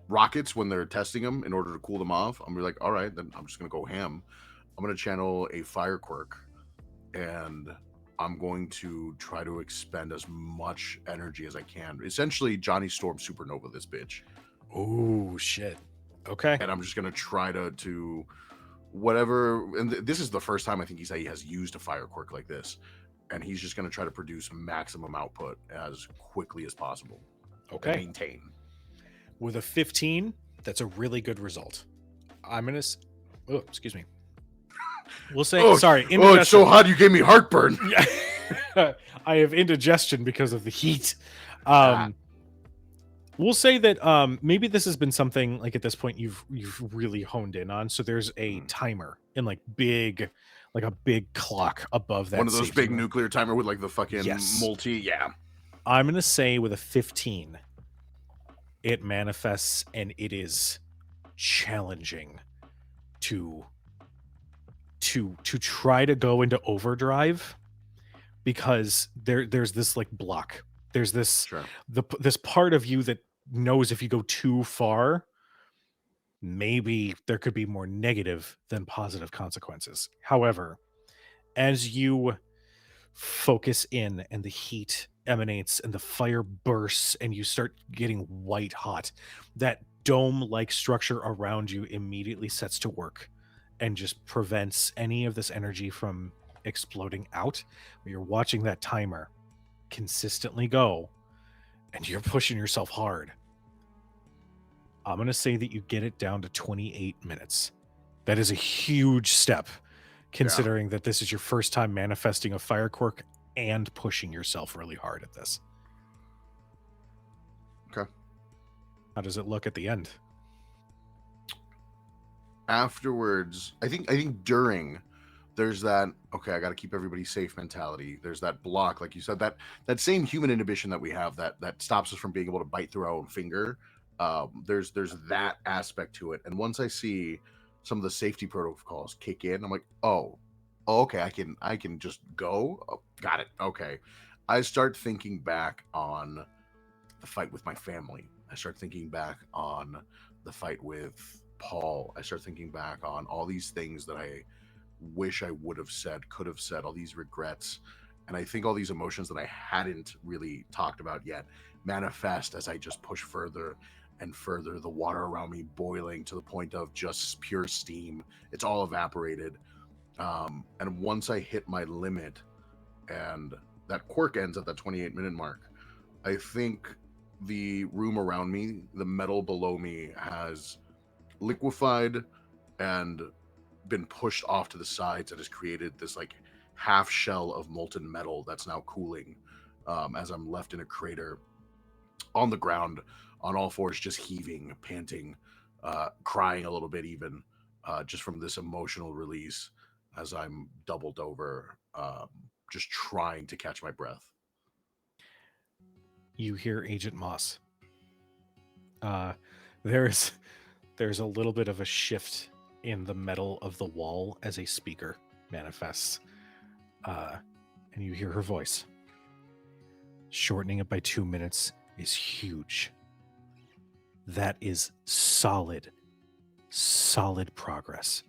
rockets when they're testing them in order to cool them off. I'm gonna be like, all right, then I'm just gonna go ham. I'm gonna channel a fire quirk, and I'm going to try to expend as much energy as I can. Essentially, Johnny Storm Supernova this bitch. Oh shit. Okay. And I'm just gonna try to whatever. And this is the first time I think he has used a fire quirk like this, and he's just gonna try to produce maximum output as quickly as possible. Okay. Maintain. With a 15, that's a really good result. I'm gonna. Oh, excuse me. We'll say sorry. Oh, it's so hot you gave me heartburn. Yeah. I have indigestion because of the heat. We'll say that maybe this has been something like at this point you've really honed in on. So there's a timer in like a big clock above that. One of those big room. nuclear timer with like the fucking multi. Yeah. I'm gonna say with a 15, it manifests and it is challenging to try to go into overdrive, because there's this like block. There's this this part of you that knows if you go too far, maybe there could be more negative than positive consequences. However, as you focus in and the heat emanates and the fire bursts and you start getting white hot, that dome-like structure around you immediately sets to work and just prevents any of this energy from exploding out. You're watching that timer consistently go and you're pushing yourself hard. I'm going to say that you get it down to 28 minutes. That is a huge step, considering that this is your first time manifesting a fire quirk and pushing yourself really hard at this. Okay. How does it look at the end? Afterwards, I think during, there's that, okay, I got to keep everybody safe mentality. There's that block, like you said, that same human inhibition that we have that stops us from being able to bite through our own finger. There's that aspect to it. And once I see some of the safety protocols kick in, I'm like, oh okay, I can just go. Oh, got it. Okay. I start thinking back on the fight with my family. I start thinking back on the fight with Paul. I start thinking back on all these things that I wish I would have said, could have said, all these regrets. And I think all these emotions that I hadn't really talked about yet manifest as I just push further and further, the water around me boiling to the point of just pure steam. It's all evaporated. And once I hit my limit and that quirk ends at that 28-minute mark, I think the room around me, the metal below me, has liquefied and been pushed off to the sides and has created this like half shell of molten metal that's now cooling as I'm left in a crater on the ground on all fours, just heaving, panting, crying a little bit even, just from this emotional release as I'm doubled over, just trying to catch my breath. You hear Agent Moss. There's a little bit of a shift in the metal of the wall as a speaker manifests. And you hear her voice. Shortening it by 2 minutes is huge. That is solid progress.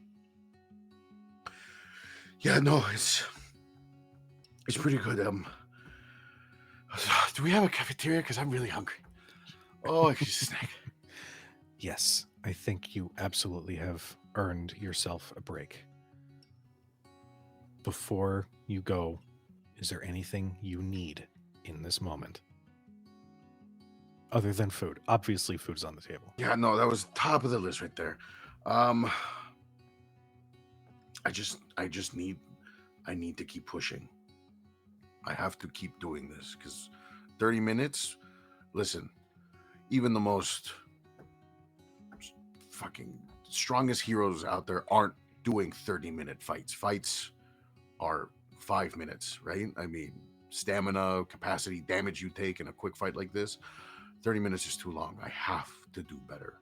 Yeah, no, it's pretty good. Do we have a cafeteria? Because I'm really hungry. Oh, I could just snack. Yes, I think you absolutely have earned yourself a break. Before you go, is there anything you need in this moment? Other than food. Obviously, food's on the table. Yeah, no, that was top of the list right there. I need to keep pushing. I have to keep doing this because 30 minutes, listen, even the most fucking strongest heroes out there aren't doing 30-minute fights. Fights are 5 minutes, right? I mean, stamina, capacity, damage you take in a quick fight like this, 30 minutes is too long. I have to do better.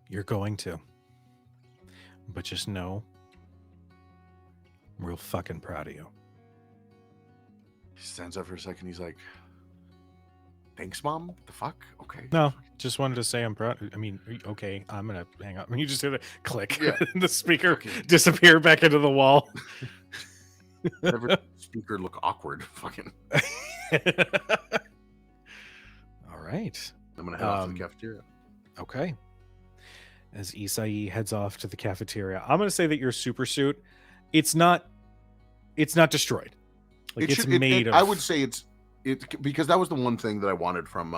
You're going to. But just know, I'm real fucking proud of you. He stands up for a second. He's like, thanks, Mom? The fuck? Okay. No, just wanted to say I'm proud. I mean, okay, I'm going to hang up. You just hear the click. Yeah. The speaker Okay. disappear back into the wall. Never speaker look awkward. Fucking. All right. I'm going to head off to the cafeteria. Okay. As Isai heads off to the cafeteria, I'm going to say that your super suit, it's not destroyed. Like it's made of. I would say it's because that was the one thing that I wanted from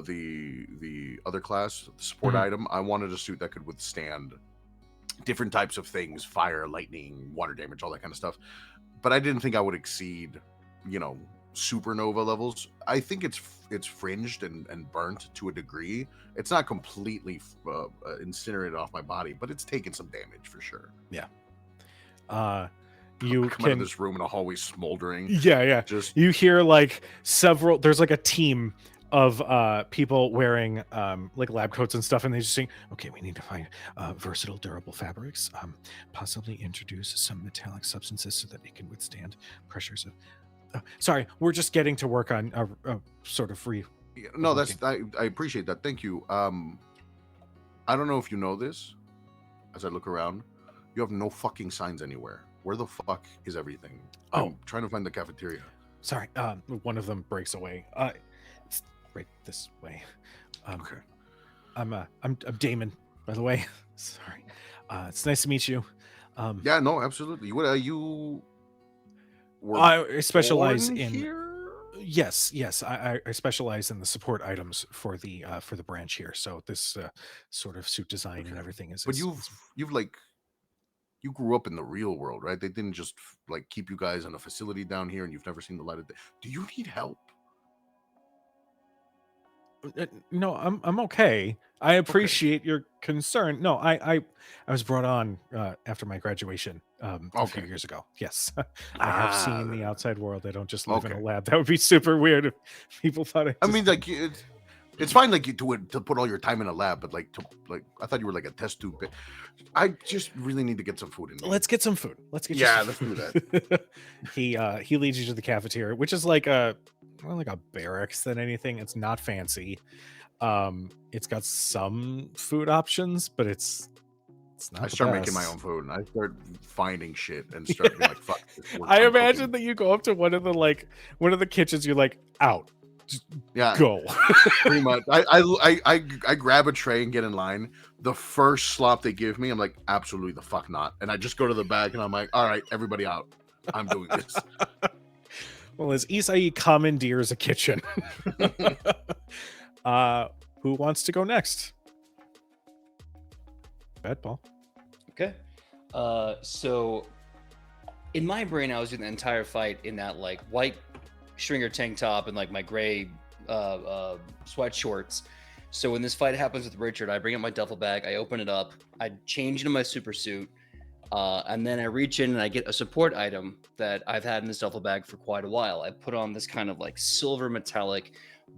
the other class, the support item. I wanted a suit that could withstand different types of things: fire, lightning, water damage, all that kind of stuff. But I didn't think I would exceed, supernova levels. I think it's fringed and burnt to a degree. It's not completely incinerated off my body, but it's taken some damage for sure. Yeah. You come out of this room in a hallway smoldering. Yeah. Just you hear like several. There's like a team of people wearing like lab coats and stuff, and they just saying, "Okay, we need to find versatile, durable fabrics. Possibly introduce some metallic substances so that it can withstand pressures of." Sorry, we're just getting to work on a sort of free. No, I appreciate that. Thank you. I don't know if you know this. As I look around, you have no fucking signs anywhere. Where the fuck is everything? I'm trying to find the cafeteria. Sorry, one of them breaks away. It's right this way. Okay. I'm Damon, by the way. Sorry. It's nice to meet you. Yeah, no, absolutely. What are you? I specialize born in. here? Yes. I specialize in the support items for the branch here. So this sort of suit design and everything is. But you've like, you grew up in the real world, right? They didn't just like keep you guys in a facility down here, and you've never seen the light of day. Do you need help? No, I'm okay. I appreciate your concern. No, I was brought on after my graduation a few years ago. Yes, I have seen the outside world. I don't just live in a lab. That would be super weird if people thought I mean, like it's fine, like to put all your time in a lab, but like I thought you were like a test tube. I just really need to get some food in me. Let's get some food. Let's do that. He leads you to the cafeteria, which is like more like a barracks than anything. It's not fancy. It's got some food options, but it's not. I start making my own food, and I start finding shit and start being like, "Fuck." I imagine that you go up to one of the kitchens. You're like, out. Just go. Pretty much. I grab a tray and get in line. The first slop they give me, I'm like, absolutely the fuck not. And I just go to the back and I'm like, all right, everybody out. I'm doing this. Well, as Isai commandeers a kitchen, who wants to go next? Bet, Paul. Okay. So in my brain, I was doing the entire fight in that like white stringer tank top and like my gray sweat shorts. So when this fight happens with Richard, I bring up my duffel bag, I open it up, I change into my super suit, and then I reach in and I get a support item that I've had in this duffel bag for quite a while. I put on this kind of like silver metallic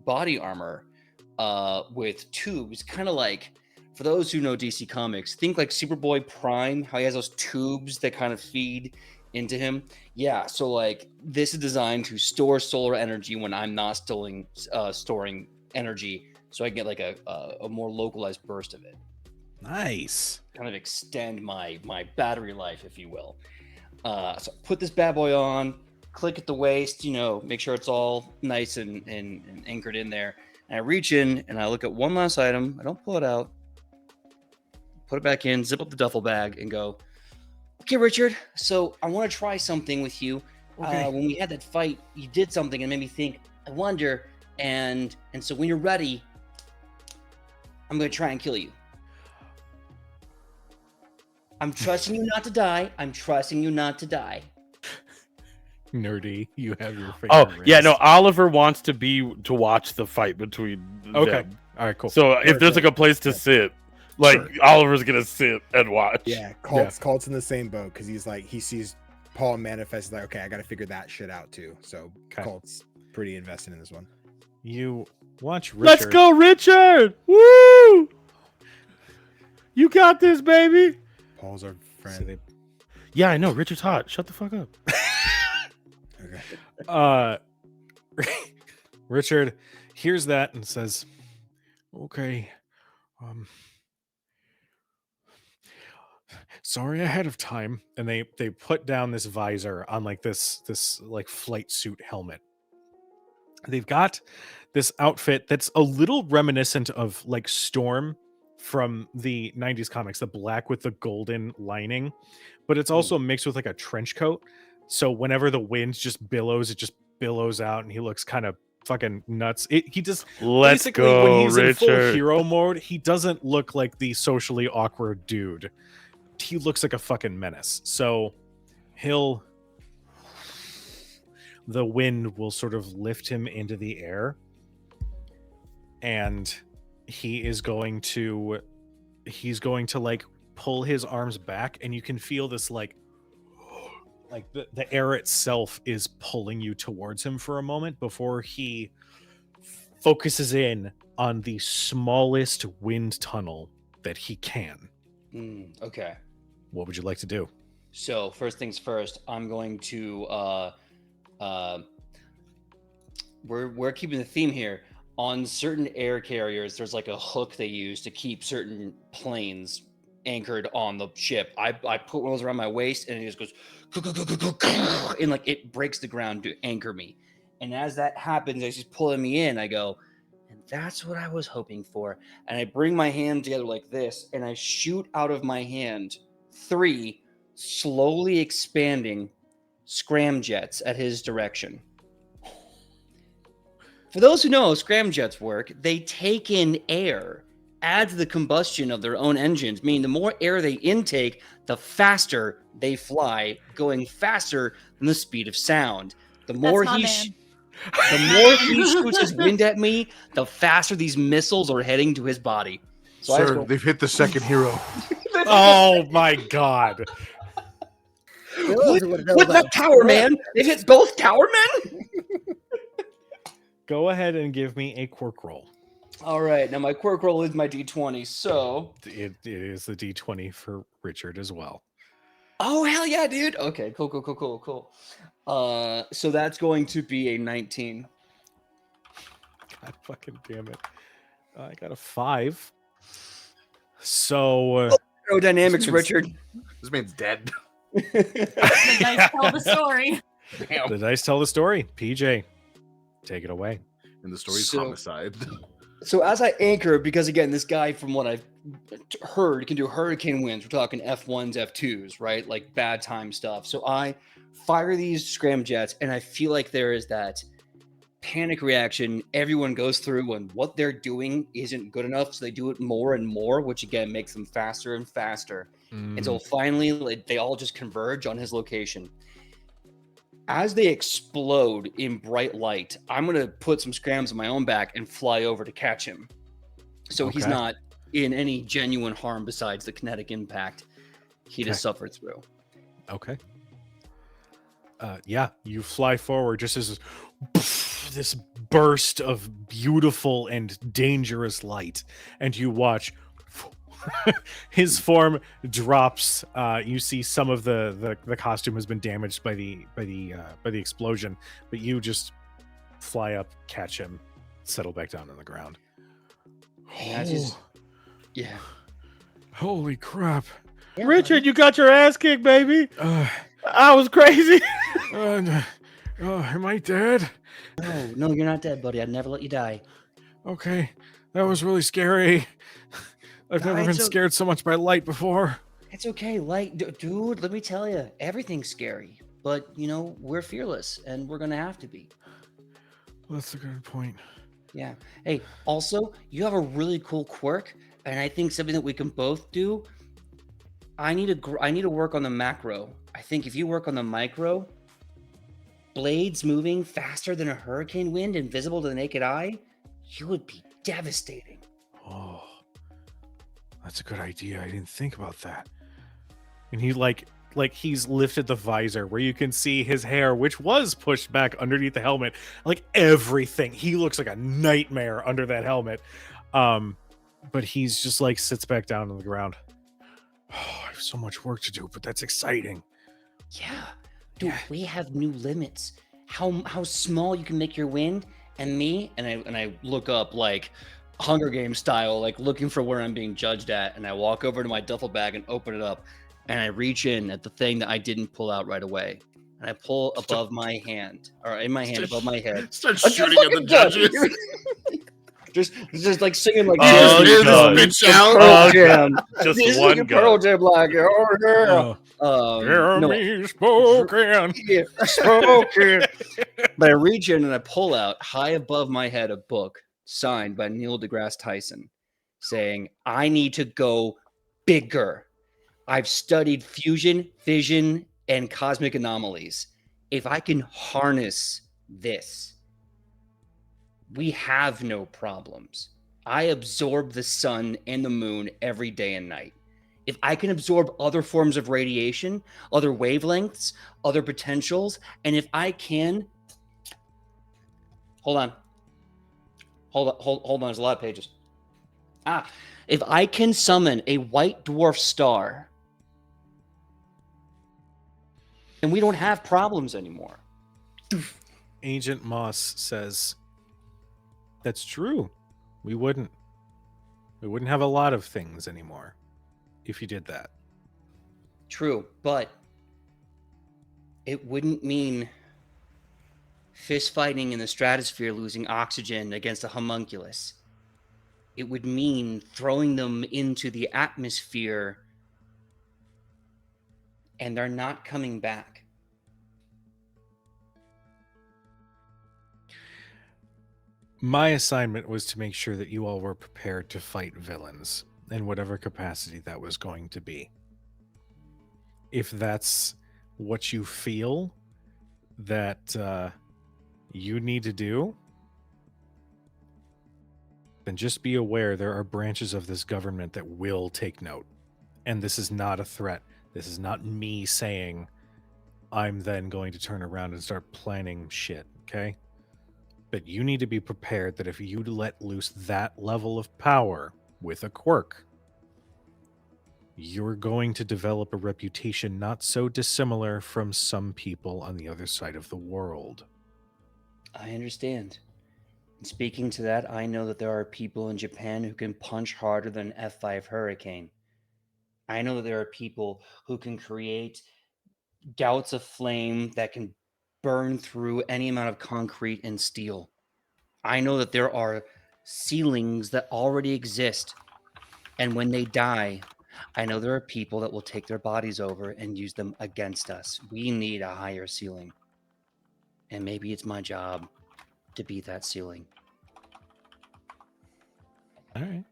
body armor with tubes, kind of like, for those who know DC Comics, think like Superboy Prime, how he has those tubes that kind of feed into him. Yeah, so like this is designed to store solar energy when I'm not storing energy, so I get like a more localized burst of it. Nice. Kind of extend my battery life, if you will. So put this bad boy on, click at the waist, make sure it's all nice and anchored in there. And I reach in and I look at one last item. I don't pull it out. Put it back in, zip up the duffel bag, and go, okay, Richard, so I want to try something with you. Okay. When we had that fight, you did something and made me think, I wonder, and so when you're ready, I'm going to try and kill you. I'm trusting you not to die. I'm trusting you not to die. Nerdy, you have your favorite. Oh yeah, race. no. Oliver wants to watch the fight between. Okay. them. All right. Cool. So if there's like a place to sit, like Oliver's gonna sit and watch. Yeah, Colt's in the same boat because he's like he sees Paul manifest like, okay, I got to figure that shit out too. So Okay. Colt's pretty invested in this one. You watch Richard. Let's go, Richard! Woo! You got this, baby. Paul's our So friend. they- Yeah, I know. Richard's hot. Shut the fuck up. Okay. Richard hears that and says, okay, sorry ahead of time. And they put down this visor on like this like flight suit helmet. They've got this outfit that's a little reminiscent of like Storm from the 90s comics, the black with the golden lining, but it's also mixed with like a trench coat. So whenever the wind just billows, it just billows out and he looks kind of fucking nuts. He just Let's basically go, when he's in full Richard. hero mode, he doesn't look like the socially awkward dude. He looks like a fucking menace. So the wind will sort of lift him into the air, and he's going to like pull his arms back, and you can feel this like the air itself is pulling you towards him for a moment before he focuses in on the smallest wind tunnel that he can. Okay. What would you like to do? So first things first, I'm going to we're keeping the theme here. On certain air carriers, there's like a hook they use to keep certain planes anchored on the ship. I put one of those around my waist and it just goes and like it breaks the ground to anchor me. And as that happens, as he's pulling me in, I go, and that's what I was hoping for. And I bring my hand together like this and I shoot out of my hand 3 slowly expanding scramjets at his direction. For those who know how scramjets work, they take in air, add to the combustion of their own engines, meaning the more air they intake, the faster they fly, going faster than the speed of sound. The more my he man. the more he shoots his wind at me, the faster these missiles are heading to his body. So I just Sir, go, they've hit the second hero. Oh my god. What that tower, man? They've hit both tower men? Go ahead and give me a quirk roll. All right, now my quirk roll is my d20, so... It is the d20 for Richard as well. Oh, hell yeah, dude. Okay, cool. So that's going to be a 19. God fucking damn it. I got a 5. So Aerodynamics, Richard. This man's dead. The dice tell the story. Damn. the dice tell the story. PJ, take it away. And the story's So- homicide. So as I anchor, because again, this guy, from what I've heard, can do hurricane winds. We're talking F1s, F2s, right? Like bad time stuff. So I fire these scramjets, and I feel like there is that panic reaction everyone goes through when what they're doing isn't good enough. So they do it more and more, which again makes them faster and faster. Until finally like, they all just converge on his location. As they explode in bright light, I'm going to put some scrams on my own back and fly over to catch him. So he's Okay. not in any genuine harm besides the kinetic impact he just suffered through. Okay. Yeah, you fly forward just as this burst of beautiful and dangerous light, and you watch his form drops. You see some of the costume has been damaged by the explosion, but you just fly up, catch him, settle back down on the ground. Yeah, it's just- yeah. Holy crap! Yeah, Richard, you got your ass kicked, baby. Uh, I was crazy. am I dead? No, you're not dead, buddy. I'd never let you die. Okay, that was really scary. I've never been It's scared so much by light before. It's okay, dude. Let me tell you, everything's scary, but we're fearless, and we're gonna have to be. That's a good point. Yeah. Hey, also, you have a really cool quirk, and I think something that we can both do. I need to work on the macro. I think if you work on the micro, blades moving faster than a hurricane wind, invisible to the naked eye, you would be devastating. Oh, that's a good idea. I didn't think about that. And he like he's lifted the visor where you can see his hair, which was pushed back underneath the helmet. Like everything, he looks like a nightmare under that helmet. But he's just like sits back down on the ground. Oh, I have so much work to do, but that's exciting. Yeah, dude, we have new limits. How small you can make your wind, and I look up like Hunger Games style, like looking for where I'm being judged at, and I walk over to my duffel bag and open it up, and I reach in at the thing that I didn't pull out right away, and I pull above my hand, or in my hand above my head. Start shooting at the judges. just like singing like Oh, This is God. bitch out. Pearl Jam. Just This is one like a Pearl gun. Jam, like oh yeah. Jeremy spoken. Yeah, spoken. But I reach in and I pull out high above my head a book signed by Neil deGrasse Tyson saying, I need to go bigger. I've studied fusion, fission, and cosmic anomalies. If I can harness this, we have no problems. I absorb the sun and the moon every day and night. If I can absorb other forms of radiation, other wavelengths, other potentials, and if I can... Hold on. There's a lot of pages. If I can summon a white dwarf star, then we don't have problems anymore. Agent Moss says, that's true. We wouldn't have a lot of things anymore if you did that. True, but it wouldn't mean fist fighting in the stratosphere losing oxygen against a homunculus. It would mean throwing them into the atmosphere and they're not coming back. My assignment was to make sure that you all were prepared to fight villains in whatever capacity that was going to be. If that's what you feel that you need to do, then just be aware there are branches of this government that will take note. And this is not a threat. This is not me saying I'm then going to turn around and start planning shit, okay? But you need to be prepared that if you let loose that level of power with a quirk, you're going to develop a reputation not so dissimilar from some people on the other side of the world. I understand. Speaking to that, I know that there are people in Japan who can punch harder than an F5 hurricane. I know that there are people who can create gouts of flame that can burn through any amount of concrete and steel. I know that there are ceilings that already exist, and when they die, I know there are people that will take their bodies over and use them against us. We need a higher ceiling, and maybe it's my job to be that ceiling. All right.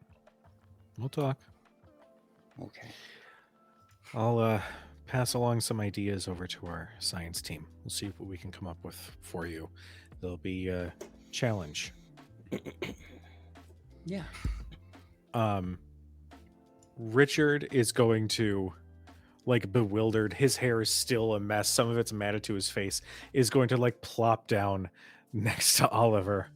We'll talk. Okay. I'll pass along some ideas over to our science team. We'll see what we can come up with for you. There'll be a challenge. Yeah. Richard is going to, like, bewildered. His hair is still a mess. Some of it's matted to his face. Is going to, like, plop down next to Oliver.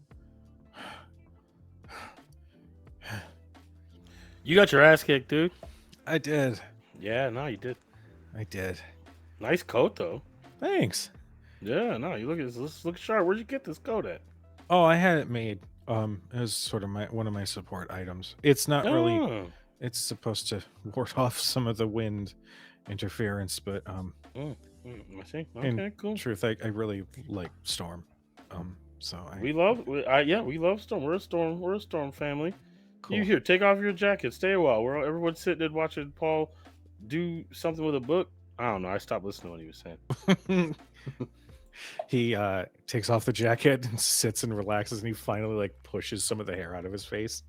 You got your ass kicked, dude. I did. Yeah, no, you did. I did. Nice coat though. Thanks. Yeah, no, you look sharp. Where'd you get this coat at? Oh, I had it made. It was sort of one of my support items. It's not really. Oh. It's supposed to ward off some of the wind interference, but I see. in Okay, cool. truth, I really like Storm. So We love Storm. We're a Storm family. cool. You here? Take off your jacket. Stay a while. Everyone's sitting and watching Paul do something with a book. I don't know. I stopped listening to what he was saying. He takes off the jacket and sits and relaxes, and he finally like pushes some of the hair out of his face.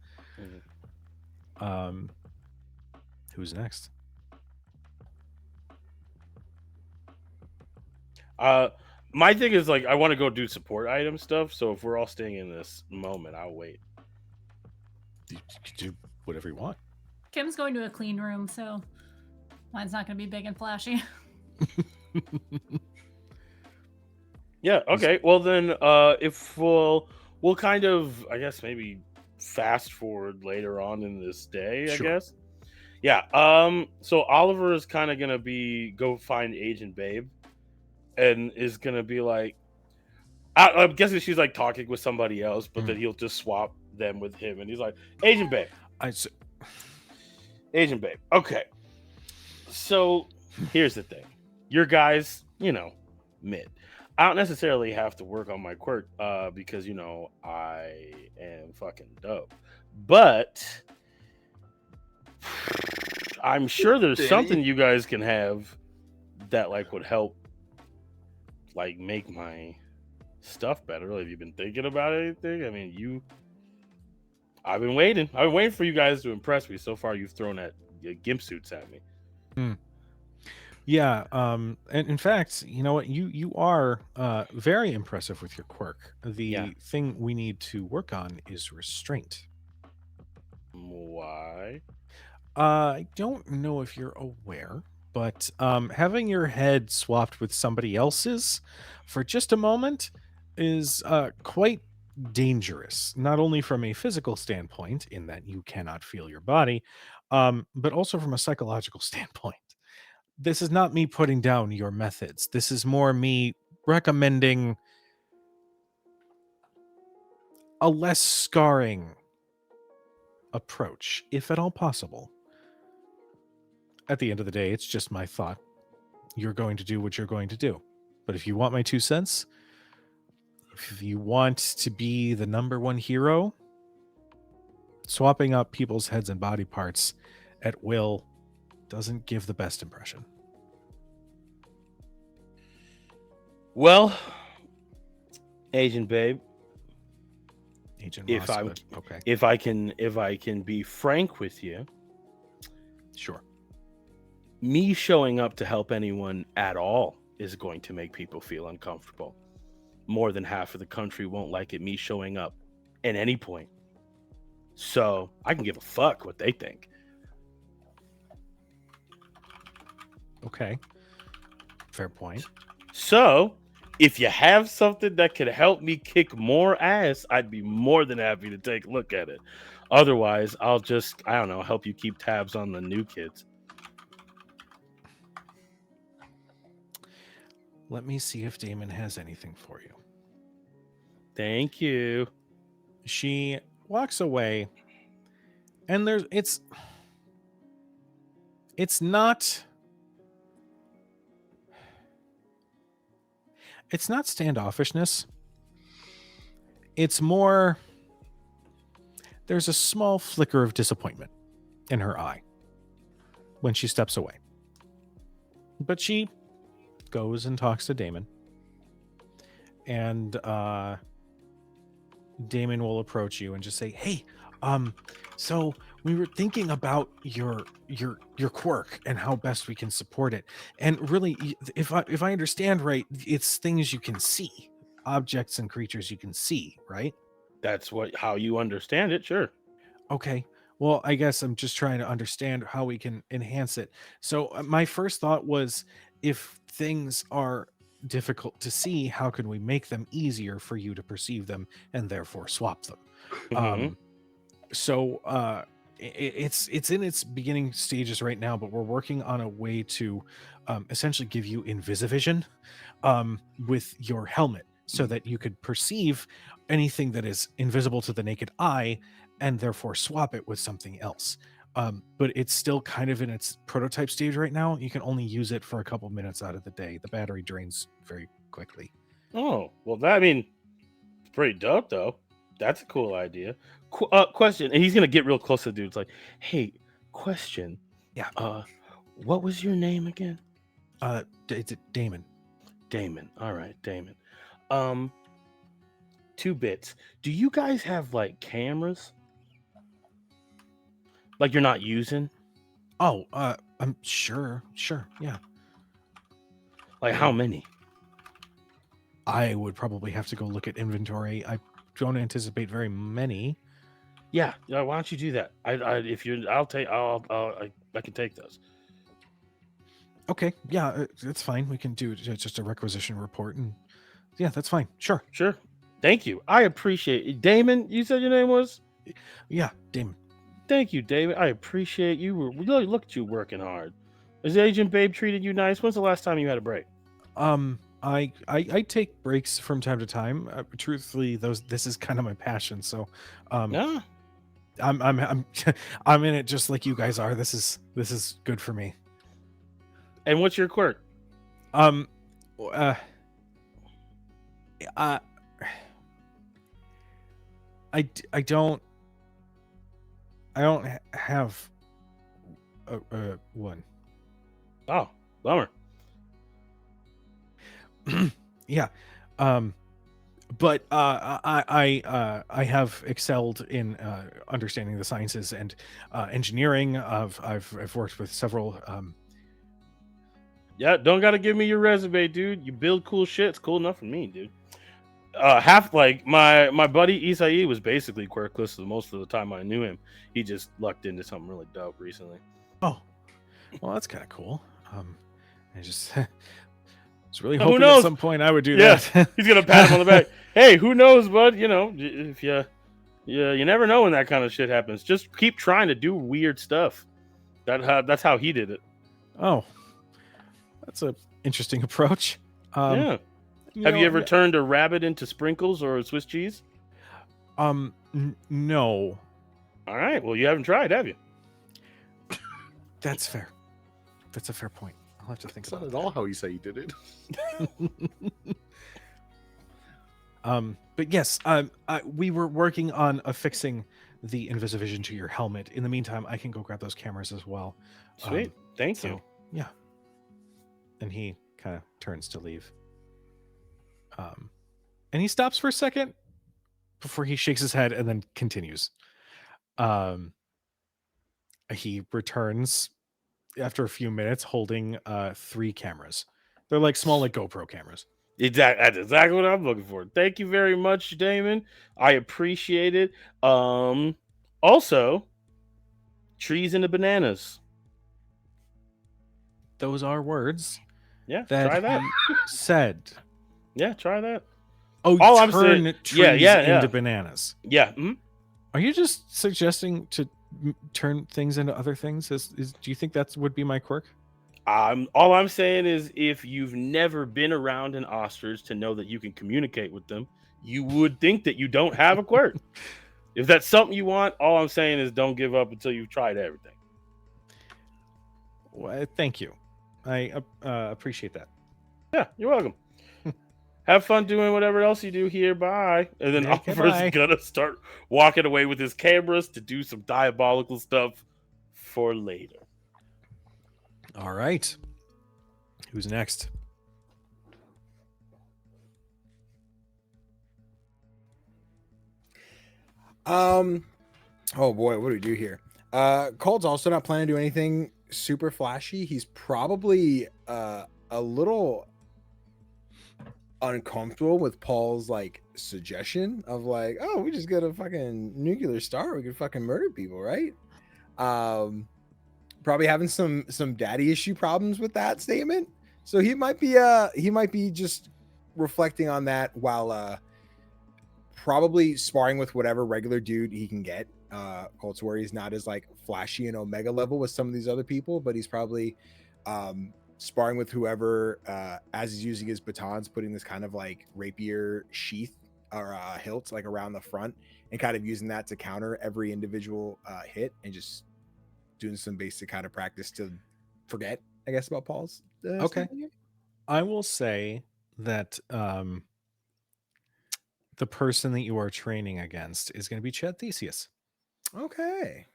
Who's next? My thing is like I want to go do support item stuff. So if we're all staying in this moment, I'll wait. You do whatever you want. Kim's going to a clean room, so mine's not going to be big and flashy. Yeah. Okay. Well then, if we'll kind of, I guess maybe fast forward later on in this day. Sure. I guess. Yeah. So Oliver is kind of gonna go find Agent Babe, and is gonna be like, I'm guessing she's like talking with somebody else, but then he'll just swap them with him, and he's like, Agent Babe, Agent Babe. Okay. So here's the thing, your guys, mid. I don't necessarily have to work on my quirk because I am fucking dope. But I'm sure there's Danny? something you guys can have that like would help like make my stuff better. Have you been thinking about anything? I mean, I've been waiting. I've been waiting for you guys to impress me. So far you've thrown that gimp suits at me. Yeah, and in fact, you know what? You are very impressive with your quirk. The thing we need to work on is restraint. Why? I don't know if you're aware, but having your head swapped with somebody else's for just a moment is quite dangerous, not only from a physical standpoint, in that you cannot feel your body, but also from a psychological standpoint. This is not me putting down your methods. This is more me recommending a less scarring approach, if at all possible. At the end of the day, it's just my thought. You're going to do what you're going to do. But if you want my 2 cents, if you want to be the number one hero, swapping up people's heads and body parts at will doesn't give the best impression. Well, Agent Babe, Agent if Ross, I'm but okay, if I can be frank with you, sure. me showing up to help anyone at all is going to make people feel uncomfortable. More than half of the country won't like it me showing up at any point. So I can give a fuck what they think. Okay. Fair point. So if you have something that could help me kick more ass, I'd be more than happy to take a look at it. Otherwise, I'll just, I don't know, help you keep tabs on the new kids. Let me see if Damon has anything for you. Thank you. She walks away, and it's not standoffishness. It's more, there's a small flicker of disappointment in her eye when she steps away. But she goes and talks to Damon. And Damon will approach you and just say, "Hey, so we were thinking about your quirk and how best we can support it. And really, if I understand right, it's things you can see, objects and creatures you can see, right?" That's how you understand it, sure. Okay. Well, I guess I'm just trying to understand how we can enhance it. So my first thought was, if things are difficult to see, how can we make them easier for you to perceive them and therefore swap them? Mhm. So it's in its beginning stages right now, but we're working on a way to essentially give you invisivision with your helmet, so that you could perceive anything that is invisible to the naked eye and therefore swap it with something else. But it's still kind of in its prototype stage right now. You can only use it for a couple minutes out of the day. The battery drains very quickly. Oh, well, it's pretty dope, though. That's a cool idea. Question, and he's gonna get real close to the dude. It's like, hey, question. Yeah. What was your name again? It's Damon. Damon. All right, Damon. 2 bits. Do you guys have like cameras? Like you're not using? Oh, I'm sure. Yeah. Like how many? I would probably have to go look at inventory. I don't anticipate very many. Yeah. Why don't you do that? If you, I can take those. Okay, yeah, it's fine. We can do just a requisition report, and yeah, that's fine. Sure. Sure. Thank you. I appreciate it. Damon, you said your name was? Yeah, Damon. Thank you, David. I appreciate you. Really look at you working hard. Has Agent Babe treated you nice? When's the last time you had a break? I take breaks from time to time. Truthfully, this is kind of my passion. So, No. I'm I'm in it just like you guys are. This is good for me. And what's your quirk? I don't have one. Oh, bummer. Yeah. But I have excelled in understanding the sciences and engineering. I've worked with several. Yeah, don't gotta give me your resume, dude. You build cool shit. It's cool enough for me, dude. Half like my buddy Isai was basically quirkless most of the time I knew him. He just lucked into something really dope recently. Oh, well, that's kind of cool. I just was really Who hoping knows? at some point I would do Yeah. that. He's gonna pat him on the back. Hey, who knows, bud? You know, if you never know when that kind of shit happens. Just keep trying to do weird stuff. That's how he did it. Oh, that's a interesting approach. Yeah. Have you ever turned a rabbit into sprinkles or Swiss cheese? No. All right. Well, you haven't tried, have you? That's fair. That's a fair point. I'll have to think That's not about at all how you say you did it. that. But yes, we were working on affixing the Invisivision to your helmet. In the meantime, I can go grab those cameras as well. Sweet. Thank you. So, yeah. And he kind of turns to leave. And he stops for a second before he shakes his head and then continues. He returns after a few minutes holding 3 cameras. They're like small, like GoPro cameras. That's exactly what I'm looking for. Thank you very much, Damon. I appreciate it. Also, trees into bananas. Those are words Yeah, that try that. he said. Yeah, try that. Oh, All I'm turn saying- trees yeah. into bananas. Yeah. Are you just suggesting to turn things into other things? Do you think that would be my quirk? All I'm saying is, if you've never been around an ostrich to know that you can communicate with them, you would think that you don't have a quirk. If that's something you want, all I'm saying is don't give up until you've tried everything. Well, thank you. I appreciate that. Yeah, you're welcome. Have fun doing whatever else you do here. Bye. And then Okay, Oliver's bye. gonna start walking away with his cameras to do some diabolical stuff for later. All right. Who's next? Oh boy, what do we do here? Cold's also not planning to do anything super flashy. He's probably a little uncomfortable with Paul's like suggestion of like, oh, we just got a fucking nuclear star, we can fucking murder people, right? Probably having some daddy issue problems with that statement. So he might be just reflecting on that while probably sparring with whatever regular dude he can get Colt's where he's not as like flashy and Omega level with some of these other people, but he's probably sparring with whoever as he's using his batons, putting this kind of like rapier sheath or hilt like around the front, and kind of using that to counter every individual hit, and just doing some basic kind of practice to forget, I guess, about Paul's. Okay. stuff here. I will say that the person that you are training against is going to be Chad Theseus, Okay.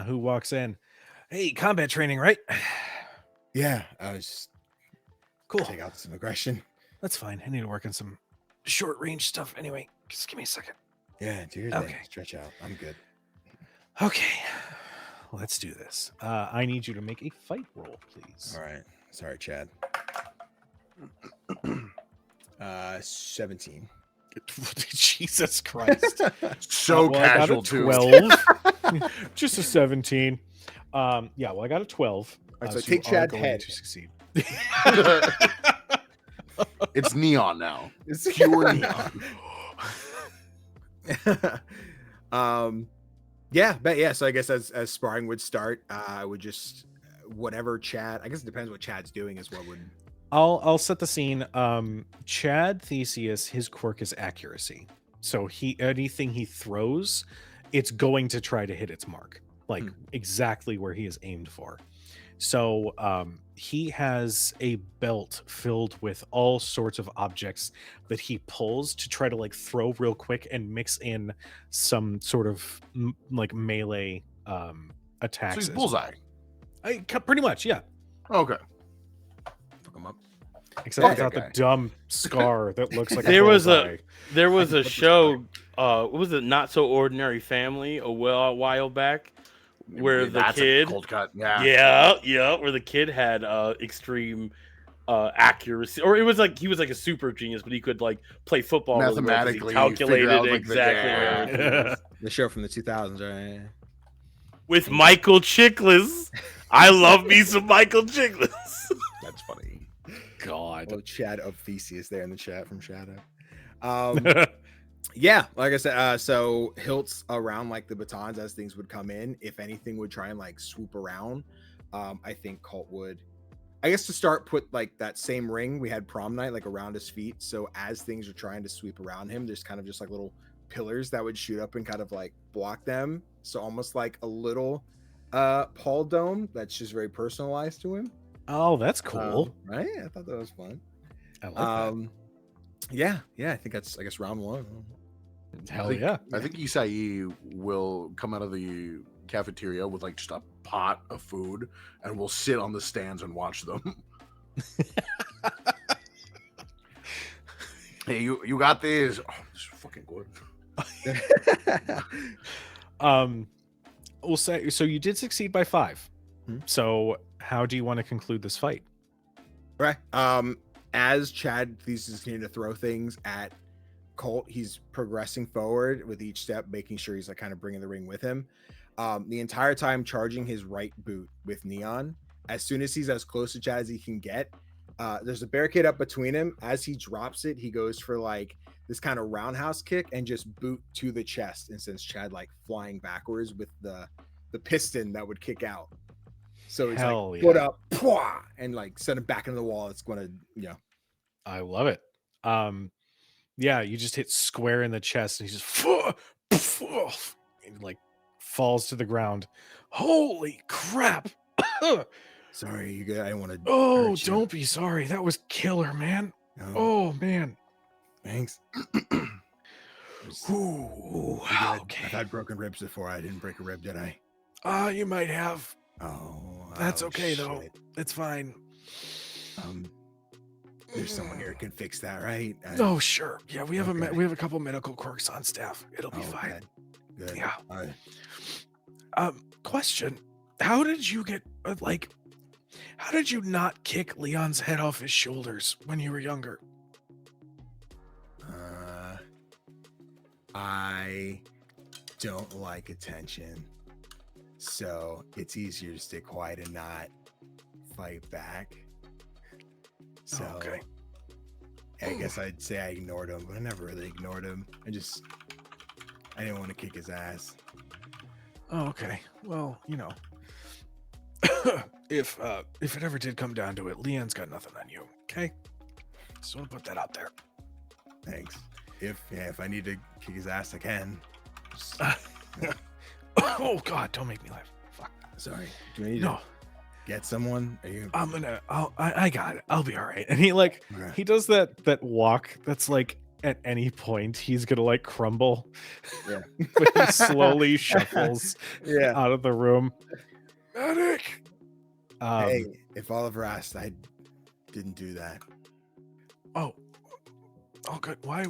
who walks in. Hey, combat training, right? Yeah, I was just Cool. take out some aggression. That's fine. I need to work on some short range stuff anyway. Just give me a second. Yeah, do your Okay. thing. Stretch out. I'm good. Okay. Let's do this. I need you to make a fight roll, please. All right. Sorry, Chad. 17. Jesus Christ. So Well, I got casual a too. 12. Just a 17. Yeah, well, I got a 12. Alright, so you take are Chad's going head. to succeed. It's neon now. It's Pure neon. Yeah, but yeah, so I guess as sparring would start, I would just whatever Chad, I guess it depends what Chad's doing is what would. I'll set the scene. Chad Theseus, his quirk is accuracy. So anything he throws, it's going to try to hit its mark, like exactly where he is aimed for. So he has a belt filled with all sorts of objects that he pulls to try to like throw real quick and mix in some sort of like melee attacks. So he's as bullseye. well. Pretty much, yeah. Okay. Fuck him up. Except Okay, without guy. the dumb scar that looks like There a was bullseye. There was a put this show. What was it? Not So Ordinary Family a while back, where the That's a kid. cold cut. Yeah. Yeah, where the kid had extreme accuracy, or it was like he was like a super genius, but he could like play football really well 'cause he Mathematically calculated figure out, like, the- exactly where yeah. everything was. The show from the 2000s, right? With Michael Chiklis. I love me some Michael Chiklis. That's funny. God. Well, Chad of Theseus there in the chat from Shadow. Yeah, like I said, so hilts around like the batons as things would come in. If anything would try and like swoop around, I think Colt would, I guess to start, put like that same ring we had prom night like around his feet. So as things are trying to sweep around him, there's kind of just like little pillars that would shoot up and kind of like block them. So almost like a little Paul dome that's just very personalized to him. Oh, that's cool. Right? I thought that was fun. I like that. Yeah, I think that's, I guess, round one. Hell yeah. I think Isai will come out of the cafeteria with like just a pot of food, and we'll sit on the stands and watch them. Hey, you got this. Oh, this is fucking good. We'll say so. You did succeed by 5. Hmm. So how do you want to conclude this fight? Right. As Chad Theseus continuing to throw things at Colt, he's progressing forward with each step, making sure he's like kind of bringing the ring with him. The entire time charging his right boot with Neon. As soon as he's as close to Chad as he can get, there's a barricade up between him. As he drops it, he goes for like this kind of roundhouse kick and just boot to the chest, and sends Chad like flying backwards with the piston that would kick out. So he's Hell like yeah. put up, pwah, and like send him back into the wall. It's gonna, I love it. Yeah, you just hit square in the chest, and he just and like falls to the ground. Holy crap! sorry, you good. I don't want to. Oh, don't be sorry. That was killer, man. Oh man. Thanks. Ooh, I've okay. had broken ribs before. I didn't break a rib, did I? You might have. Oh, That's okay though. shit. It's fine. There's someone here who can fix that, right? Oh, sure. Yeah, we have Okay. we have a couple medical quirks on staff. It'll be Oh, fine. Good. Yeah. All right. Question: how did you get how did you not kick Leon's head off his shoulders when you were younger? I don't like attention, so it's easier to stay quiet and not fight back. So Okay. I guess I'd say I ignored him, but I never really ignored him. I didn't want to kick his ass. Oh, okay. Well, if it ever did come down to it, Leon's got nothing on you. Okay. Just want to put that out there. Thanks. If I need to kick his ass, I can. Just- Oh God! Don't make me laugh. Fuck. sorry. Do I need No. to get someone? Are you? I got it. I'll be all right. And he Okay. he does that walk that's like at any point he's gonna like crumble. Yeah. But he slowly shuffles Yeah. out of the room. Medic. Hey, if Oliver asked, I didn't do that. Oh good. Why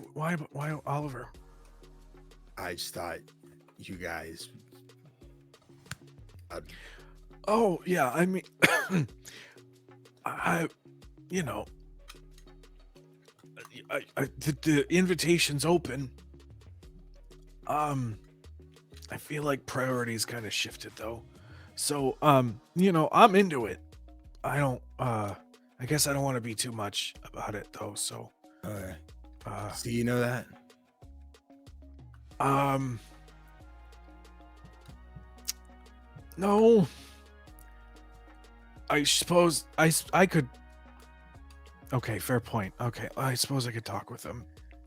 Oliver? I just thought you guys. Oh yeah, I mean, I the invitation's open. I feel like priorities kind of shifted though, so I'm into it. I guess I don't want to be too much about it though. So Okay. So you know that? No. I suppose I could. Okay, fair point. Okay, I suppose I could talk with him.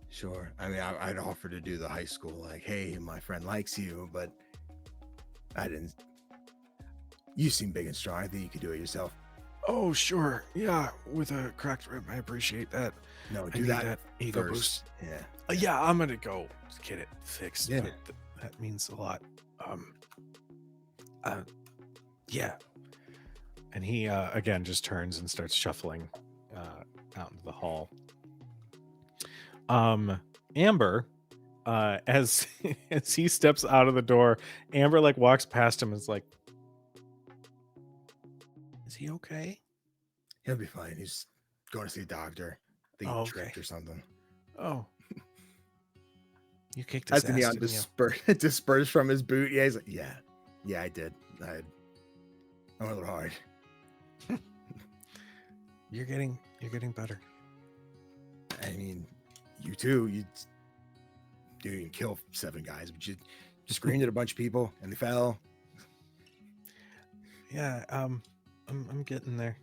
Sure. I mean, I'd offer to do the high school, like, hey, my friend likes you, but I didn't. You seem big and strong. I think you could do it yourself. Oh, sure. Yeah, with a cracked rib. I appreciate that. No, I do need that ego first. boost. Yeah. Yeah, I'm gonna go get it fixed. Yeah. but that means a lot. Yeah. And he again just turns and starts shuffling out into the hall. Amber, as as he steps out of the door, Amber like walks past him and is like, "Is he okay?" He'll be fine. He's going to see a doctor. I think Oh, he okay. tripped or something. Oh, you kicked his As the ass, neon didn't you? dispersed from his boot. Yeah, he's like, yeah, I did. I went a little hard. You're getting better. I mean, you too. You didn't kill 7 guys, but you just screamed at a bunch of people and they fell. Yeah, I'm getting there.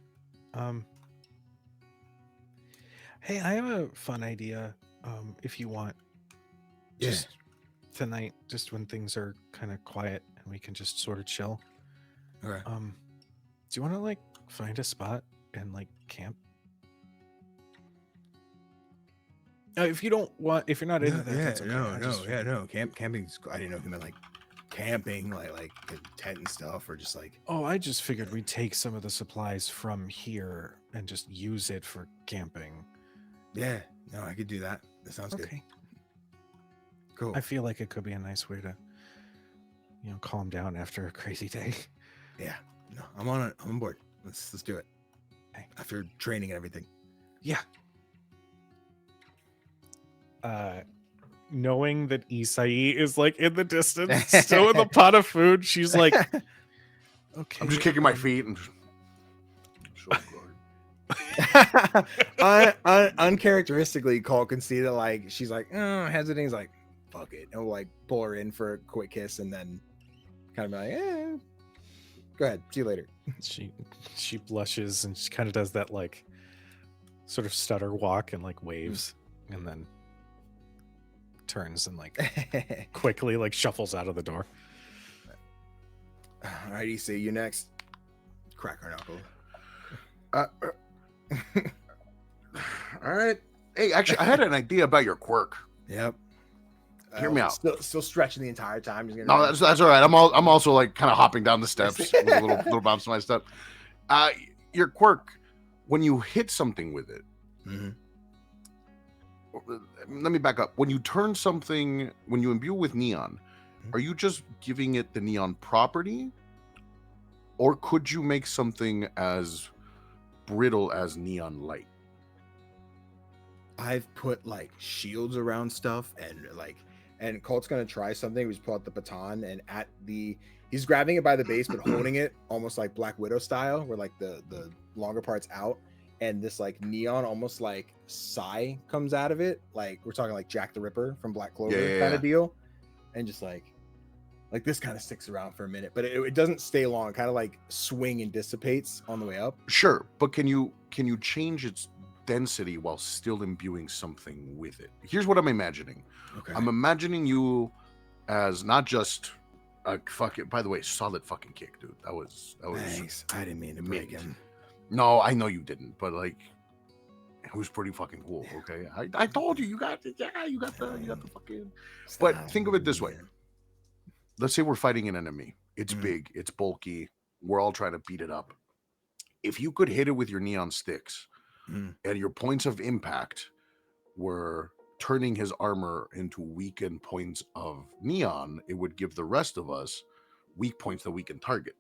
Hey, I have a fun idea. If you want, Yeah. just tonight, just when things are kind of quiet and we can just sort of chill. Okay. Do you want to like find a spot and like camp? If you don't want, if you're not into that, that's okay. No. Camping's cool. I didn't know if you meant like camping, like a tent and stuff, or just like. Oh, I just figured we'd take some of the supplies from here and just use it for camping. Yeah, no, I could do that. That sounds good. Okay. Cool. I feel like it could be a nice way to, calm down after a crazy day. Yeah, no, I'm on it. I'm on board. Let's do it. Okay. After training and everything. Yeah. Knowing that Isai is like in the distance, still with a pot of food, she's like, okay. I'm just kicking my feet and just. So good. Uncharacteristically, Cole can see that like she's like hesitating. He's like, fuck it, and we'll like pull her in for a quick kiss, and then kind of be like, go ahead, see you later. She blushes and she kind of does that like sort of stutter walk and like waves, and then turns and like quickly like shuffles out of the door. Alrighty, see you next. Crack her knuckle. All right. Hey, actually, I had an idea about your quirk. Yep. Hear me out. Still stretching the entire time. Just No, that's all right. I'm also like kind of hopping down the steps with a little bumps in my step. Your quirk, when you hit something with it. Mhm. Let me back up. When you turn something, when you imbue with neon, are you just giving it the neon property, or could you make something as brittle as neon light? I've put like shields around stuff and Colt's gonna try something. We just pull out the baton and he's grabbing it by the base but holding it almost like Black Widow style, where like the longer part's out, and this like neon almost like sigh comes out of it, like we're talking like Jack the Ripper from Black Clover kind of deal, and just like Like this kind of sticks around for a minute, but it doesn't stay long. Kind of like swing and dissipates on the way up. Sure, but can you change its density while still imbuing something with it? Here's what I'm imagining. Okay. I'm imagining you as not just a fucking. By the way, solid fucking kick, dude. That was. Thanks. I didn't mean to break mint. him. No, I know you didn't, but like, it was pretty fucking cool. Okay, I told you, you got the fucking. But think of it this way. Let's say we're fighting an enemy. It's big, it's bulky. We're all trying to beat it up. If you could hit it with your neon sticks, and your points of impact were turning his armor into weakened points of neon, it would give the rest of us weak points that we can target.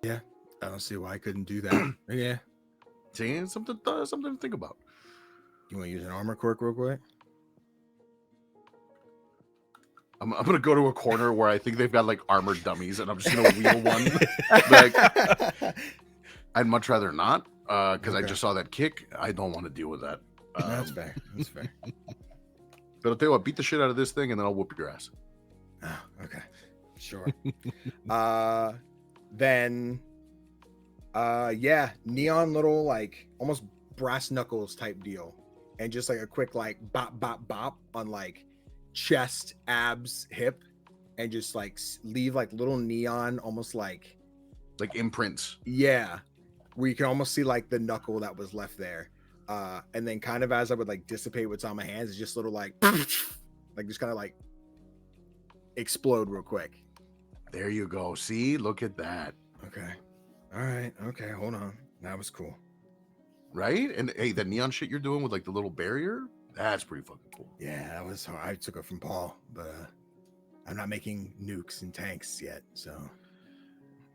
Yeah, I don't see why I couldn't do that. Yeah. See, something to think about. You want to use an armor quirk real quick? I'm gonna go to a corner where I think they've got like armored dummies, and I'm just gonna wheel one. Like, I'd much rather not, because I just saw that kick. I don't want to deal with that. That's fair. That's fair. But I'll tell you what, beat the shit out of this thing, and then I'll whoop your ass. Oh, okay, sure. Then, yeah, neon little like almost brass knuckles type deal, and just like a quick like bop bop bop on like chest, abs, hip, and just like leave like little neon almost like imprints. Yeah, where you can almost see like the knuckle that was left there. And then kind of as I would like dissipate what's on my hands, it's just little like just kind of like explode real quick. There you go. See, look at that. Okay. All right. Okay. Hold on. That was cool. Right? And hey, the neon shit you're doing with like the little barrier, that's pretty fucking cool. Yeah, that was hard. I took it from Paul, but I'm not making nukes and tanks yet. So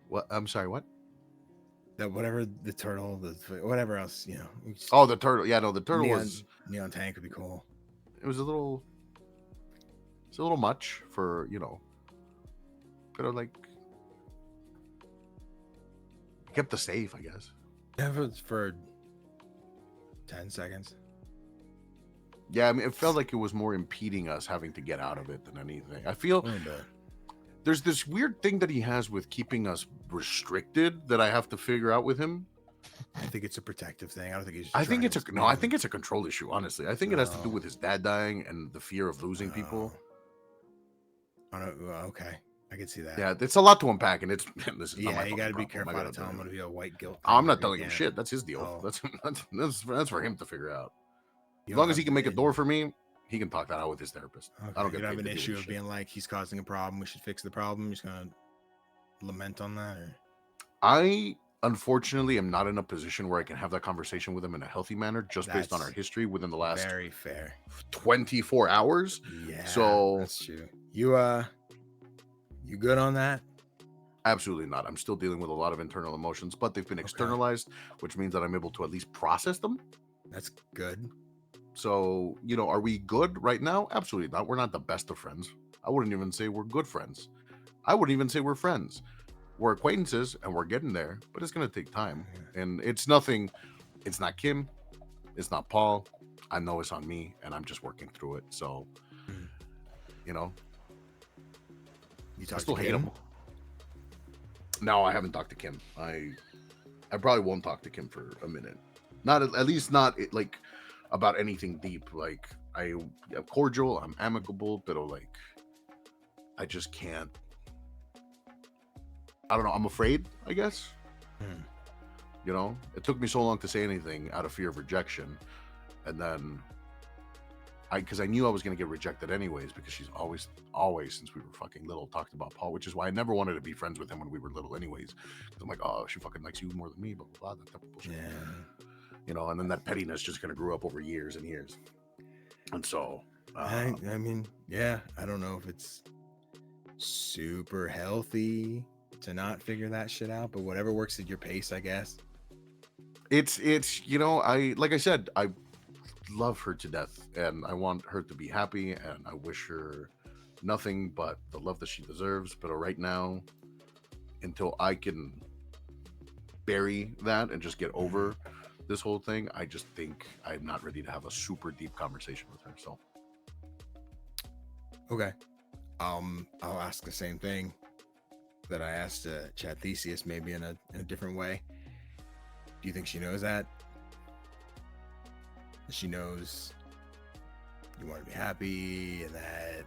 what? I'm sorry, what? That whatever the turtle, whatever else, Oh, the turtle. Yeah, no, the turtle was neon tank would be cool. It was a little much for, could have like kept the safe, I guess. Yeah, for 10 seconds. Yeah, I mean, it felt like it was more impeding us having to get out of it than anything. I feel there's this weird thing that he has with keeping us restricted that I have to figure out with him. I think it's a protective thing. I don't think he's. I think it's a control issue. Honestly, I think it has to do with his dad dying and the fear of losing people. Okay, I can see that. Yeah, it's a lot to unpack, and listen. Yeah, you got to be careful not to tell him to be a white guilt. I'm not telling him shit. That's his deal. That's for him to figure out. As long as he can make a door for me, he can talk that out with his therapist. Okay. I don't get you have an issue of being like he's causing a problem. We should fix the problem. You're just gonna lament on that, or I unfortunately am not in a position where I can have that conversation with him in a healthy manner, just based on our history within the last very fair 24 hours. Yeah, so that's true. You good on that? Absolutely not. I'm still dealing with a lot of internal emotions, but they've been externalized, which means that I'm able to at least process them. That's good. So, are we good right now? Absolutely not. We're not the best of friends. I wouldn't even say we're good friends. I wouldn't even say we're friends. We're acquaintances, and we're getting there, but it's going to take time. And it's nothing. It's not Kim. It's not Paul. I know it's on me, and I'm just working through it. So, You I still hate him. No, I haven't talked to Kim. I probably won't talk to Kim for a minute. Not at least not like about anything deep. Like I'm cordial, I'm amicable, but like I just can't. I don't know. I'm afraid, I guess. It took me so long to say anything out of fear of rejection, and then because I knew I was going to get rejected anyways, because she's always since we were fucking little talked about Paul, which is why I never wanted to be friends with him when we were little anyways. Because I'm like, oh, she fucking likes you more than me, blah blah blah, that type of bullshit. Yeah. And then that pettiness just kind of grew up over years and years. And so I mean, yeah, I don't know if it's super healthy to not figure that shit out, but whatever works at your pace, I guess. It's I like I said, I love her to death, and I want her to be happy, and I wish her nothing but the love that she deserves. But right now, until I can bury that and just get over this whole thing, I just think I'm not ready to have a super deep conversation with her. So okay, I'll ask the same thing that I asked Chad Theseus, maybe in a different way. Do you think she knows that? She knows you want to be happy, and that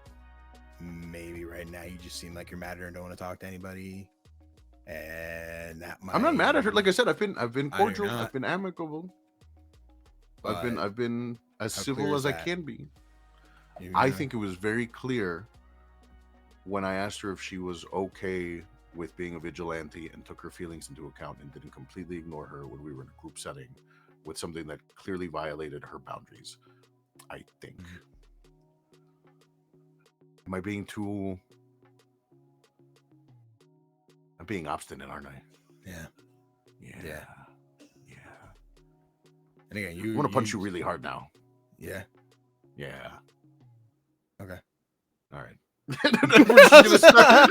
maybe right now you just seem like you're mad at her and don't want to talk to anybody. And that might... I'm not mad at her. Like I said, I've been cordial. not. I've been amicable. But I've been as how civil clear as is I that? can be. You I know? think it was very clear when I asked her if she was okay with being a vigilante and took her feelings into account and didn't completely ignore her when we were in a group setting with something that clearly violated her boundaries. I think. Am I being too... I'm being obstinate, aren't I? Yeah. Yeah. And again, I want to punch you really hard now. Yeah. Yeah. Okay. All right. We're just gonna start.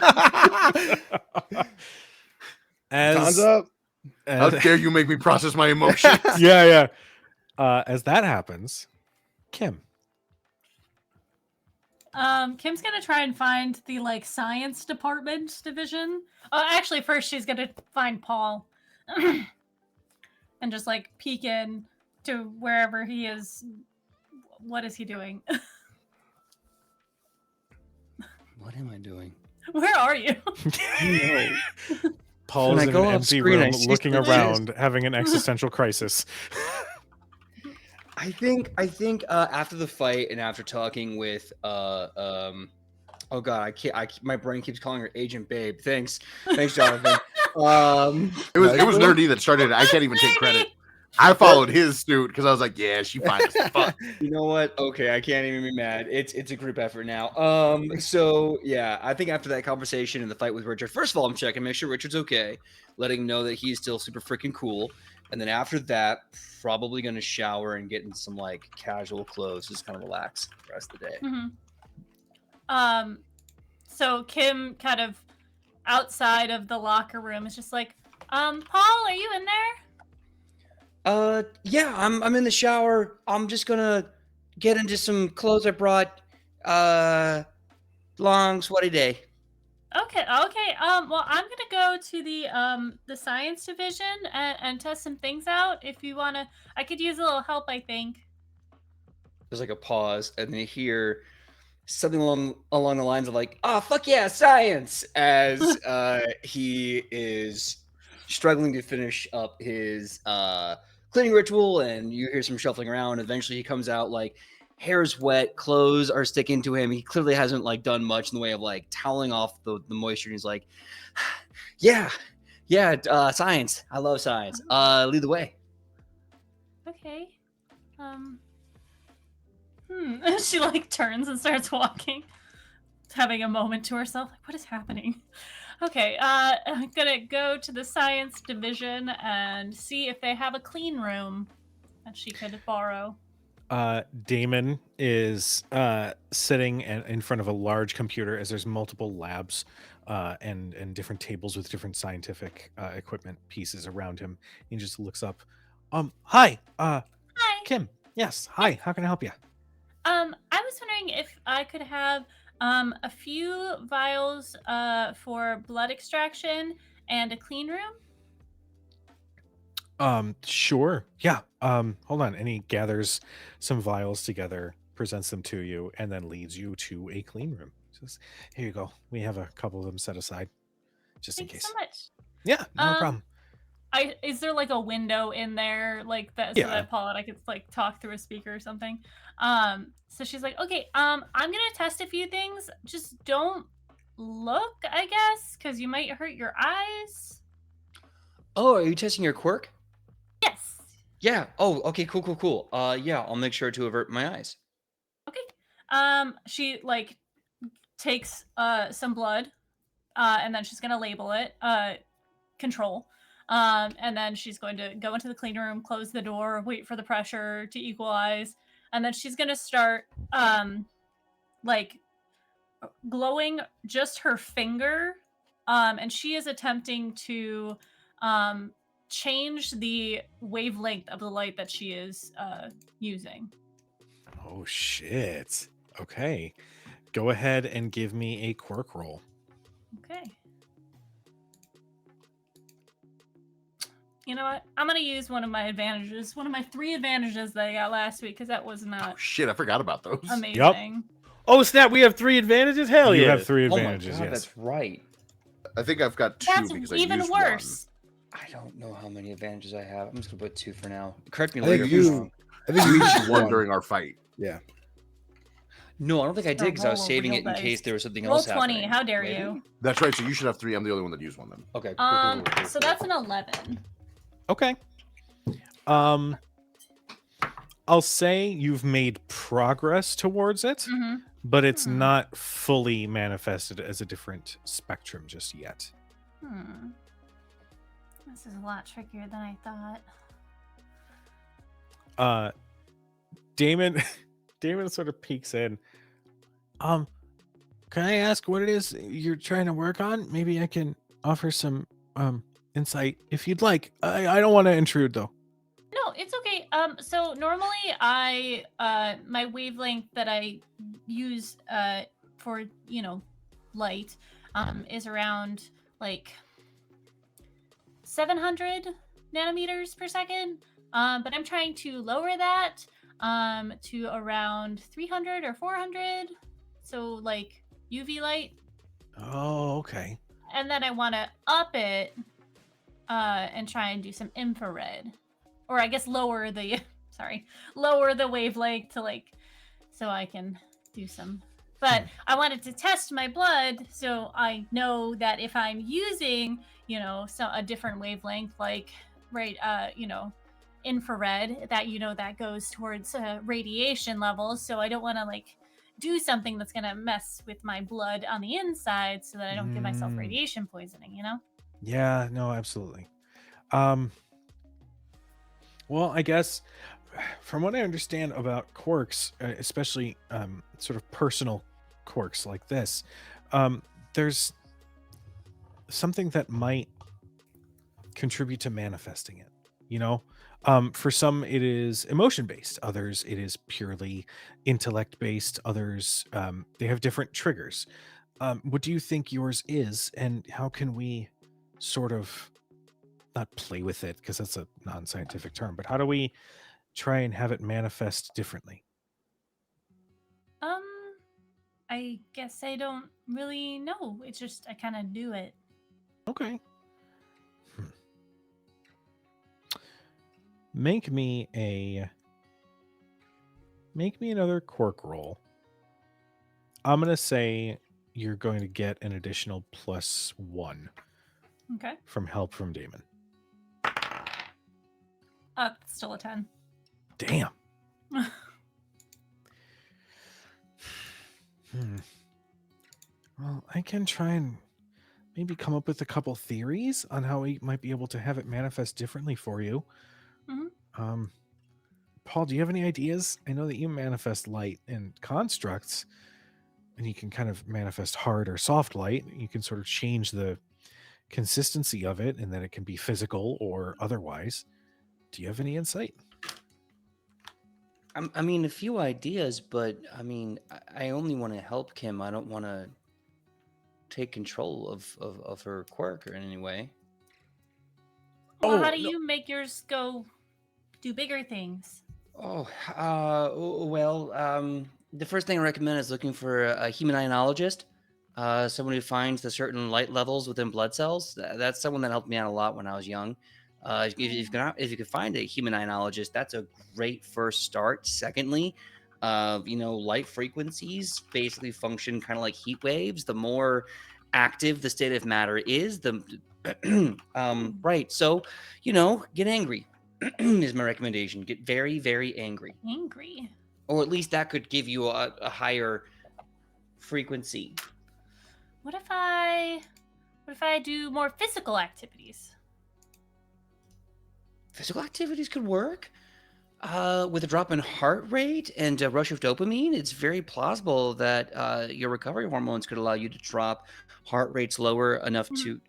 Time's up. How dare you make me process my emotions? Yeah. As that happens, Kim. Kim's gonna try and find the like science department division. Oh, actually, first she's gonna find Paul, and just like peek in to wherever he is. What is he doing? What am I doing? Where are you? Paul When is I in go an off empty screen, I room see looking some around, having an existential crisis. I think after the fight and after talking with oh god, my brain keeps calling her Agent Babe. Thanks, Jonathan. It was Nerdy that started it. I can't even take credit. I followed his suit because I was like, yeah, she fine as fuck. You know what? Okay, I can't even be mad. It's a group effort now. So yeah, I think after that conversation and the fight with Richard, first of all, I'm checking, make sure Richard's okay, letting him know that he's still super freaking cool. And then after that, probably gonna shower and get in some like casual clothes, just kind of relax the rest of the day. Mm-hmm. So Kim kind of outside of the locker room is just like, Paul, are you in there? Yeah, I'm in the shower. I'm just gonna get into some clothes I brought. Long sweaty day. Okay. Well, I'm gonna go to the science division and test some things out. If you wanna, I could use a little help. I think. There's like a pause, and then you hear something along the lines of like, "Oh fuck yeah, science!" As he is struggling to finish up his cleaning ritual, and you hear some shuffling around. Eventually, he comes out like hair's wet, clothes are sticking to him. He clearly hasn't like done much in the way of like toweling off the moisture. And he's like, "Yeah, science. I love science. Lead the way." Okay. She like turns and starts walking, having a moment to herself. Like, what is happening? Okay. I'm gonna go to the science division and see if they have a clean room that she could borrow. Damon is sitting in front of a large computer as there's multiple labs and different tables with different scientific equipment pieces around him. He just looks up. Hi, Hi. Kim. Yes, hi. How can I help you? I was wondering if I could have a few vials for blood extraction and a clean room. Sure. Yeah. Hold on. And he gathers some vials together, presents them to you, and then leads you to a clean room. Says, "Here you go. We have a couple of them set aside, just in Thanks case." so much. Yeah, no problem. Is there like a window in there like that so that Paul and I could like talk through a speaker or something? So she's like, okay, I'm gonna test a few things. Just don't look, I guess, because you might hurt your eyes. Oh, are you testing your quirk? Yes. Yeah. Oh, okay. Cool. Yeah, I'll make sure to avert my eyes. Okay. She like takes some blood, and then she's gonna label it control. And then she's going to go into the clean room, close the door, wait for the pressure to equalize, and then she's gonna start like glowing just her finger, and she is attempting to change the wavelength of the light that she is using. Oh shit. Okay. go ahead and give me a quirk roll. Okay. You know what? I'm gonna use one of my advantages, one of my 3 advantages that I got last week, because that was Oh, not shit, I forgot about those. amazing. Oh snap! We have 3 advantages. Hell You yeah! have 3 Oh my advantages, god, yes. that's right. I think I've got 2 That's because I even used worse. I don't know how many advantages I have. I'm just gonna put 2 for now. Correct me I later think if I'm you- wrong. I think one. you You each used one during our fight. Yeah. No, I don't think I did because I was roll a saving real it in dice. case there was something Roll else 20. happening. How dare Maybe? you? That's right. So you should have 3. I'm the only one that used one then. Okay. Cool. So that's an 11. Okay. I'll say you've made progress towards it, Mm-hmm. but it's Hmm. not fully manifested as a different spectrum just yet. This is a lot trickier than I thought. Damon Damon sort of peeks in. Can I ask what it is you're trying to work on? Maybe I can offer some insight if you'd like. I don't want to intrude though. No, it's okay. So normally I my wavelength that I use for light is around like 700 nanometers per second. But I'm trying to lower that to around 300 or 400. So like UV light, Oh, okay. and then I want to up it and try and do some infrared, or I guess lower the lower the wavelength to like so I can do some. But I wanted to test my blood so I know that if I'm using a different wavelength like infrared, that that goes towards radiation levels. So I don't want to like do something that's gonna mess with my blood on the inside so that I don't give myself radiation poisoning. Yeah, no, absolutely. Well, I guess from what I understand about quirks, especially sort of personal quirks like this, there's something that might contribute to manifesting it. For some it is emotion based, others it is purely intellect based, others they have different triggers. What do you think yours is, and how can we sort of not play with it because that's a non-scientific term, but how do we try and have it manifest differently? I guess I don't really know. It's just I kind of do it. Okay. Make me another quirk roll. I'm gonna say you're going to get an additional +1 Okay. from help from Damon. Still a 10. Damn. Well, I can try and maybe come up with a couple theories on how we might be able to have it manifest differently for you. Paul, do you have any ideas? I know that you manifest light in constructs, and you can kind of manifest hard or soft light. You can sort of change the consistency of it, and that it can be physical or otherwise. Do you have any insight? I mean, a few ideas, but I mean, I only want to help Kim. I don't want to take control of her quirk or in any way. Well, how do you make yours go do bigger things? The first thing I recommend is looking for a human ionologist, someone who finds the certain light levels within blood cells. That's someone that helped me out a lot when I was young. If you can find a human ionologist, that's a great first start. Secondly, light frequencies basically function kind of like heat waves. The more active the state of matter is, the right. So, get angry is my recommendation. Get very, very angry. Angry. Or at least that could give you a higher frequency. What if I do more physical activities? Physical activities could work. With a drop in heart rate and a rush of dopamine, it's very plausible that your recovery hormones could allow you to drop heart rates lower enough to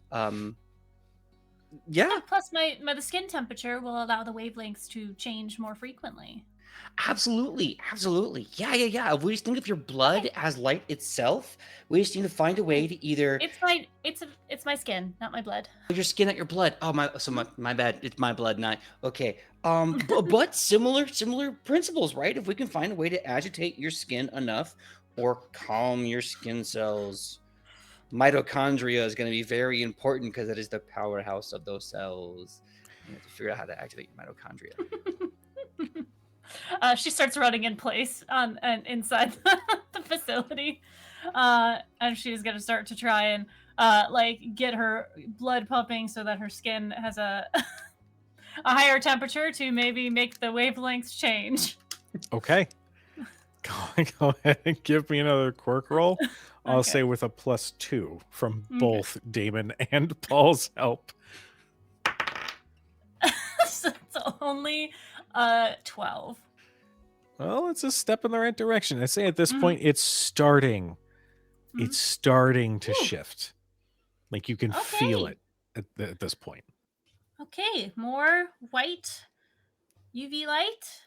Yeah, Plus, the skin temperature will allow the wavelengths to change more frequently. absolutely. Yeah. We just think of your blood as light itself. We just need to find a way to either It's my skin, not my blood. your skin at your blood. Oh my bad. It's my blood, not okay. But similar principles, right? If we can find a way to agitate your skin enough or calm your skin cells, mitochondria is going to be very important because it is the powerhouse of those cells. You have to figure out how to activate your mitochondria. She starts running in place and inside the facility, and she's gonna start to try and get her blood pumping so that her skin has a a higher temperature to maybe make the wavelengths change. Okay. Go ahead and give me another quirk roll. I'll Okay. say with a +2 from Okay. both Damon and Paul's help. So it's only 12. Well, it's a step in the right direction. I say at this Mhm. point, it's starting. Mhm. It's starting to Ooh. shift. Like you can feel Okay. it at this point. Okay, more white UV light.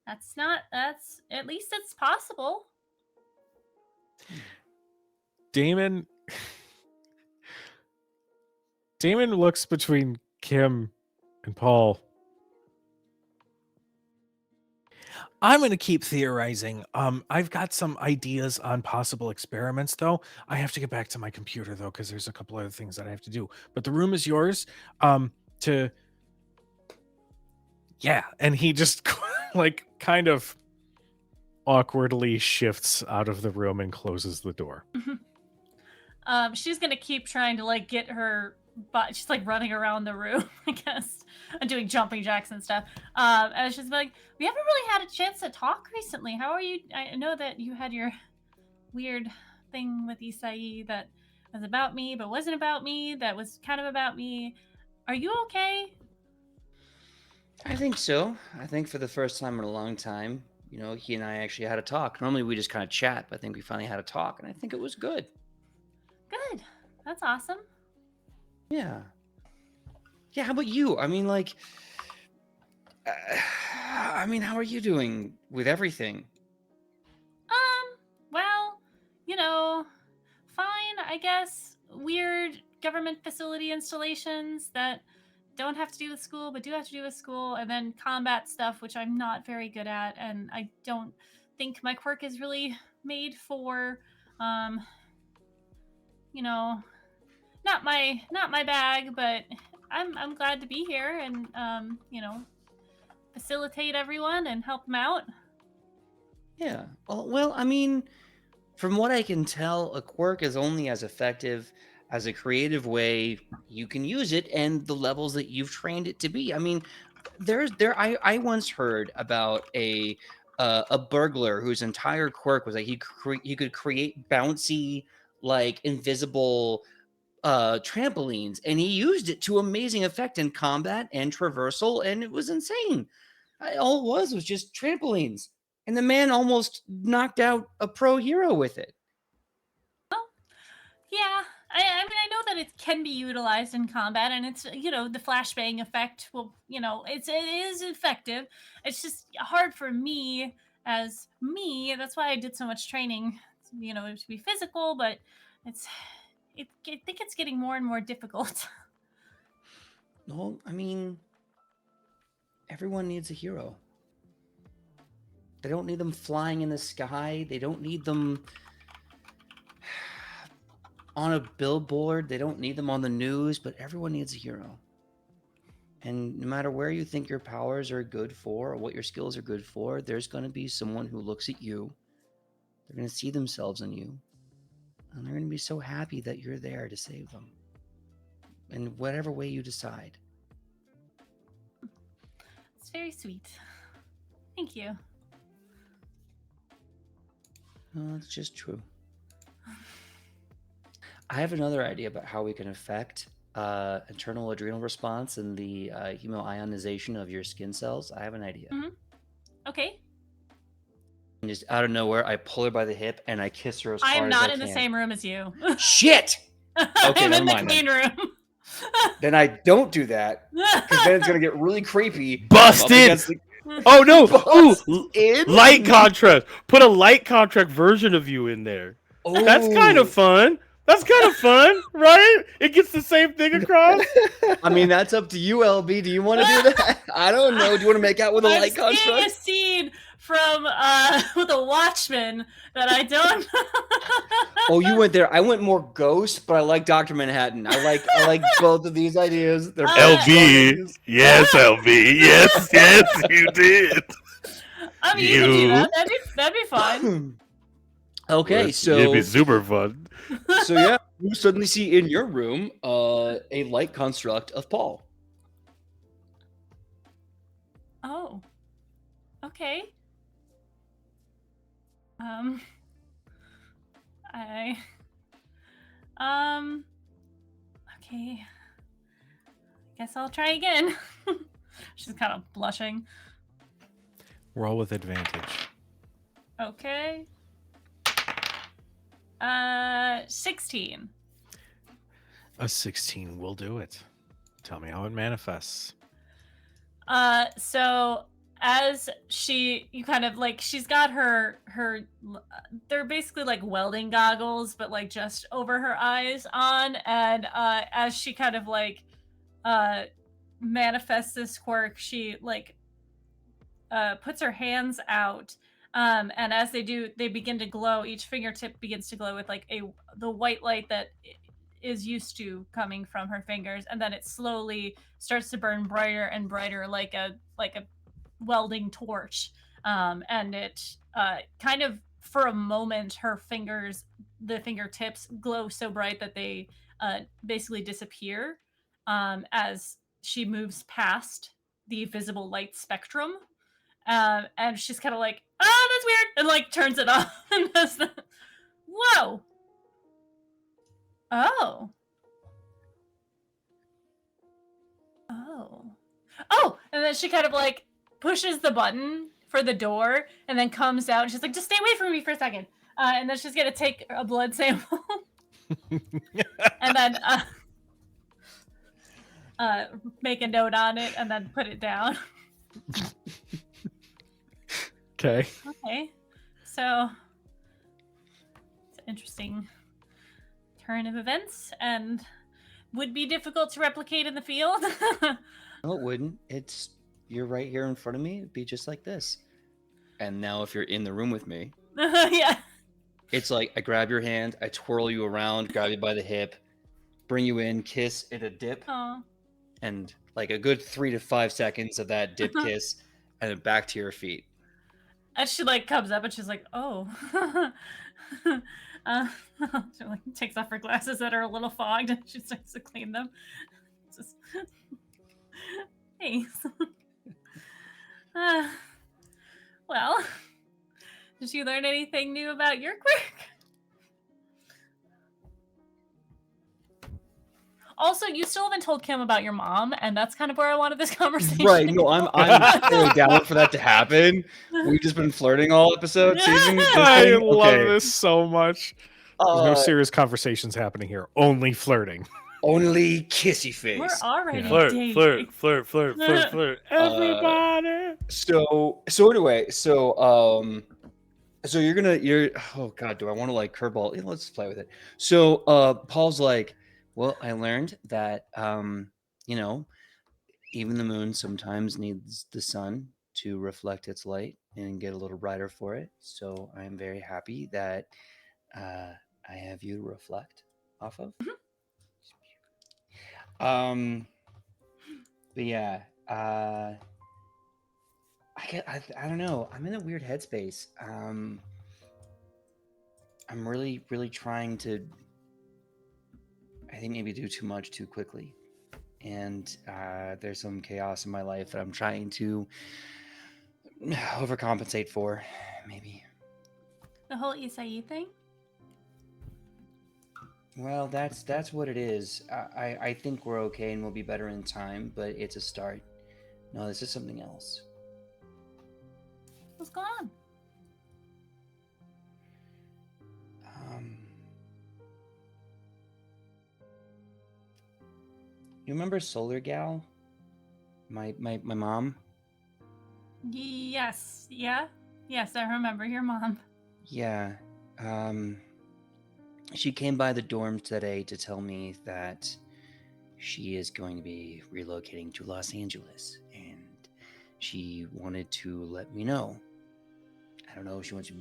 That's at least it's possible. Damon looks between Kim and Paul. I'm going to keep theorizing. I've got some ideas on possible experiments, though. I have to get back to my computer, though, because there's a couple other things that I have to do. But the room is yours. And he just like kind of awkwardly shifts out of the room and closes the door. She's gonna keep trying to get her, but she's running around the room, I guess, and doing jumping jacks and stuff. And she's like, "We haven't really had a chance to talk recently. How are you? I know that you had your weird thing with Isai that was about me, but wasn't about me. That was kind of about me. Are you okay?" I think so. I think for the first time in a long time, he and I actually had a talk. Normally we just kind of chat, but I think we finally had a talk, and I think it was good. Good. That's awesome. Yeah. Yeah, how about you? I mean, how are you doing with everything? Well, fine, I guess. Weird government facility installations that don't have to do with school, but do have to do with school, and then combat stuff, which I'm not very good at, and I don't think my quirk is really made for, not my bag, but I'm glad to be here and facilitate everyone and help them out. Yeah. Well, I mean, from what I can tell, a quirk is only as effective as a creative way you can use it and the levels that you've trained it to be. I mean, I once heard about a burglar whose entire quirk was he could create bouncy, invisible trampolines, and he used it to amazing effect in combat and traversal, and it was insane. All it was just trampolines, and the man almost knocked out a pro hero with it. Yeah, I mean, I know that it can be utilized in combat, and it's the flashbang effect will it is effective. It's just hard for me as me. That's why I did so much training, to be physical. But I think it's getting more and more difficult. Well, I mean, everyone needs a hero. They don't need them flying in the sky. They don't need them on a billboard. They don't need them on the news, but everyone needs a hero. And no matter where you think your powers are good for or what your skills are good for, there's going to be someone who looks at you. They're going to see themselves in you. And they're going to be so happy that you're there to save them. In whatever way you decide. It's very sweet. Thank you. No, it's just true. I have another idea about how we can affect internal adrenal response and the hemoionization of your skin cells. I have an idea. Mm-hmm. Okay. And just out of nowhere, I pull her by the hip and I kiss her as hard I am as not I in the can. same room as you. Shit! Okay, I'm never in the mind clean room. then I don't do that because then it's gonna get really creepy. Busted! I'm up against the- Oh no! Ooh, in? light contrast. Put a light contrast version of you in there. That's kind of Ooh. fun. That's kind of fun, right? It gets the same thing across. I mean, that's up to you, LB. Do you want to do that? I don't know. Do you want to make out with a I'm light seeing a construct? scene from with a Watchman that I don't. Oh, you went there. I went more ghost, but I like Dr. Manhattan. I like both of these ideas. They're both strong ideas. Yes, LB, yes, you did. I mean, you can do that. That'd be fun. Okay, it'd so be super fun. yeah, you suddenly see in your room a light construct of Paul. Oh. Okay. Okay. Guess I'll try again. She's kind of blushing. Roll with advantage. Okay. 16. A 16 will do it. Tell me how it manifests. So as you kind of like, she's got her, they're basically like welding goggles, but like just over her eyes on. And as she kind of like manifests this quirk, she like puts her hands out. And as they do, they begin to glow. Each fingertip begins to glow with like the white light that is used to coming from her fingers, and then it slowly starts to burn brighter and brighter, like a welding torch. And it kind of, for a moment, her fingers, the fingertips, glow so bright that they basically disappear as she moves past the visible light spectrum. And she's kind of like, "Oh, that's weird," and like turns it off. And does the, whoa, oh, and then she kind of like pushes the button for the door, and then comes out. And she's like, "Just stay away from me for a second." And then she's gonna take a blood sample, and then make a note on it, and then put it down. Okay. Okay, so it's an interesting turn of events, and would be difficult to replicate in the field. No, it wouldn't. You're right here in front of me. It'd be just like this. And now if you're in the room with me, Yeah. it's like I grab your hand, I twirl you around, grab you by the hip, bring you in, kiss at a dip, Aw. and like a good 3 to 5 seconds of that dip kiss, and then back to your feet. And she like comes up and she's like, "Oh." She like takes off her glasses that are a little fogged, and she starts to clean them. Just, thanks. Well, did you learn anything new about your quirk? Also, you still haven't told Kim about your mom, and that's kind of where I wanted this conversation. Right? No, I'm totally down for that to happen. We've just been flirting all episode season. I love this so much. There's no Uh, serious conversations happening here. Only flirting. Only kissy face. We're already dating. Flirt. Everybody. So anyway, so you're oh god, do I want to like curveball? Yeah, let's play with it. So Paul's like, well, I learned that you know, even the moon sometimes needs the sun to reflect its light and get a little brighter for it. So I'm very happy that I have you to reflect off of. But yeah, I don't know. I'm in a weird headspace. I'm really trying to, I think, maybe do too much too quickly, and there's some chaos in my life that I'm trying to overcompensate for, maybe. The whole Isai thing? Well, that's what it is. I think we're okay and we'll be better in time, but it's a start. No, this is something else. What's going on? You remember Solar Gal? My mom? Yes. Yeah. Yes, I remember your mom. Yeah. She came by the dorm today to tell me that she is going to be relocating to Los Angeles, and she wanted to let me know. I don't know if she wants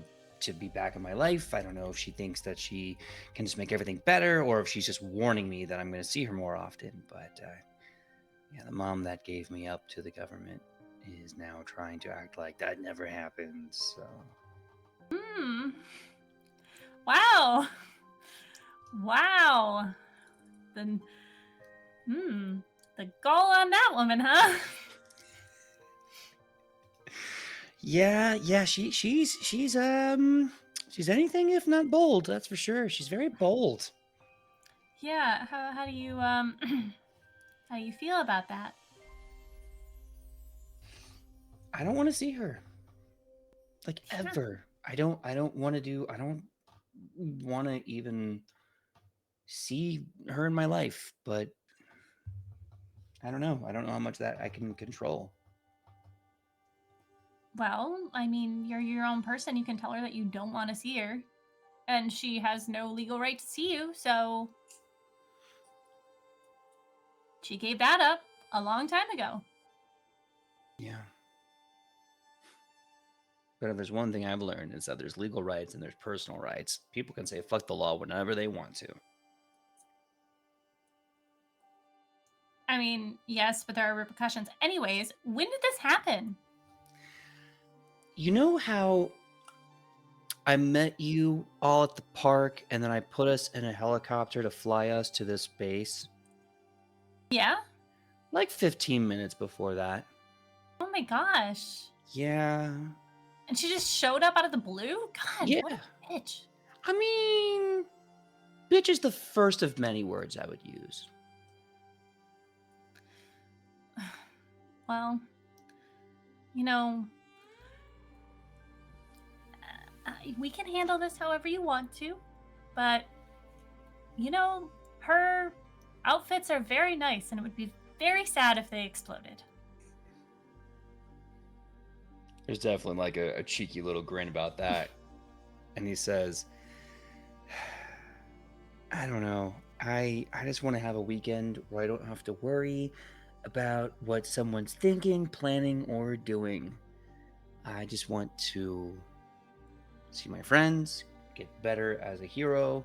to be back in my life. I don't know if she thinks that she can just make everything better, or if she's just warning me that I'm going to see her more often. But yeah, the mom that gave me up to the government is now trying to act like that never happened. So Hmm. Wow. Wow. Then, the gall on that woman, huh? yeah, she's anything if not bold. That's for sure. She's very bold. Yeah. How do you how do you feel about that? I don't want to see her. Like Sure. ever. I don't want to even see her in my life, but I don't know. I don't know how much that I can control. Well, I mean, you're your own person. You can tell her that you don't want to see her, and she has no legal right to see you. So she gave that up a long time ago. Yeah. But if there's one thing I've learned, is that there's legal rights and there's personal rights. People can say fuck the law whenever they want to. I mean, yes, but there are repercussions. Anyways, when did this happen? You know how I met you all at the park and then I put us in a helicopter to fly us to this base? Yeah? Like 15 minutes before that. Oh my gosh. Yeah. And she just showed up out of the blue? God, Yeah. what a bitch. I mean, bitch is the first of many words I would use. Well, you know, we can handle this however you want to, but, you know, her outfits are very nice, and it would be very sad if they exploded. There's definitely like a cheeky little grin about that. And he says, I don't know. I just want to have a weekend where I don't have to worry about what someone's thinking, planning, or doing. I just want to see my friends, get better as a hero,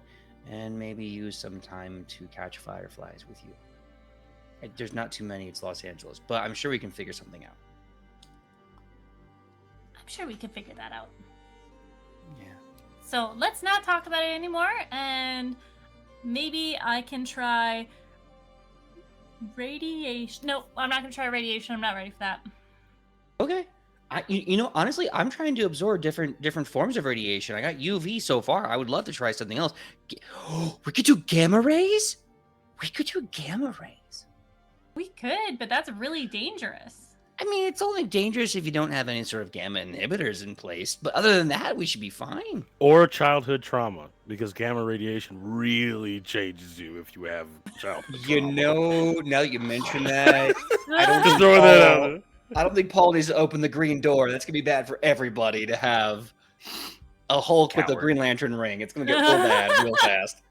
and maybe use some time to catch fireflies with you. There's not too many, it's Los Angeles, but I'm sure we can figure something out. I'm sure we can figure that out. Yeah. So let's not talk about it anymore, and maybe I can try radiation. No, I'm not going to try radiation. I'm not ready for that. Okay. You know, honestly, I'm trying to absorb different forms of radiation. I got UV so far. I would love to try something else. We could do gamma rays? We could do gamma rays. We could, but that's really dangerous. I mean, it's only dangerous if you don't have any sort of gamma inhibitors in place. But other than that, we should be fine. Or childhood trauma, because gamma radiation really changes you if you have childhood You trauma. know, now that you mention that, Just throwing that out there. I don't think Paul needs to open the green door. That's gonna be bad for everybody to have a Hulk with a Coward. Green Lantern ring. It's gonna get real bad real fast.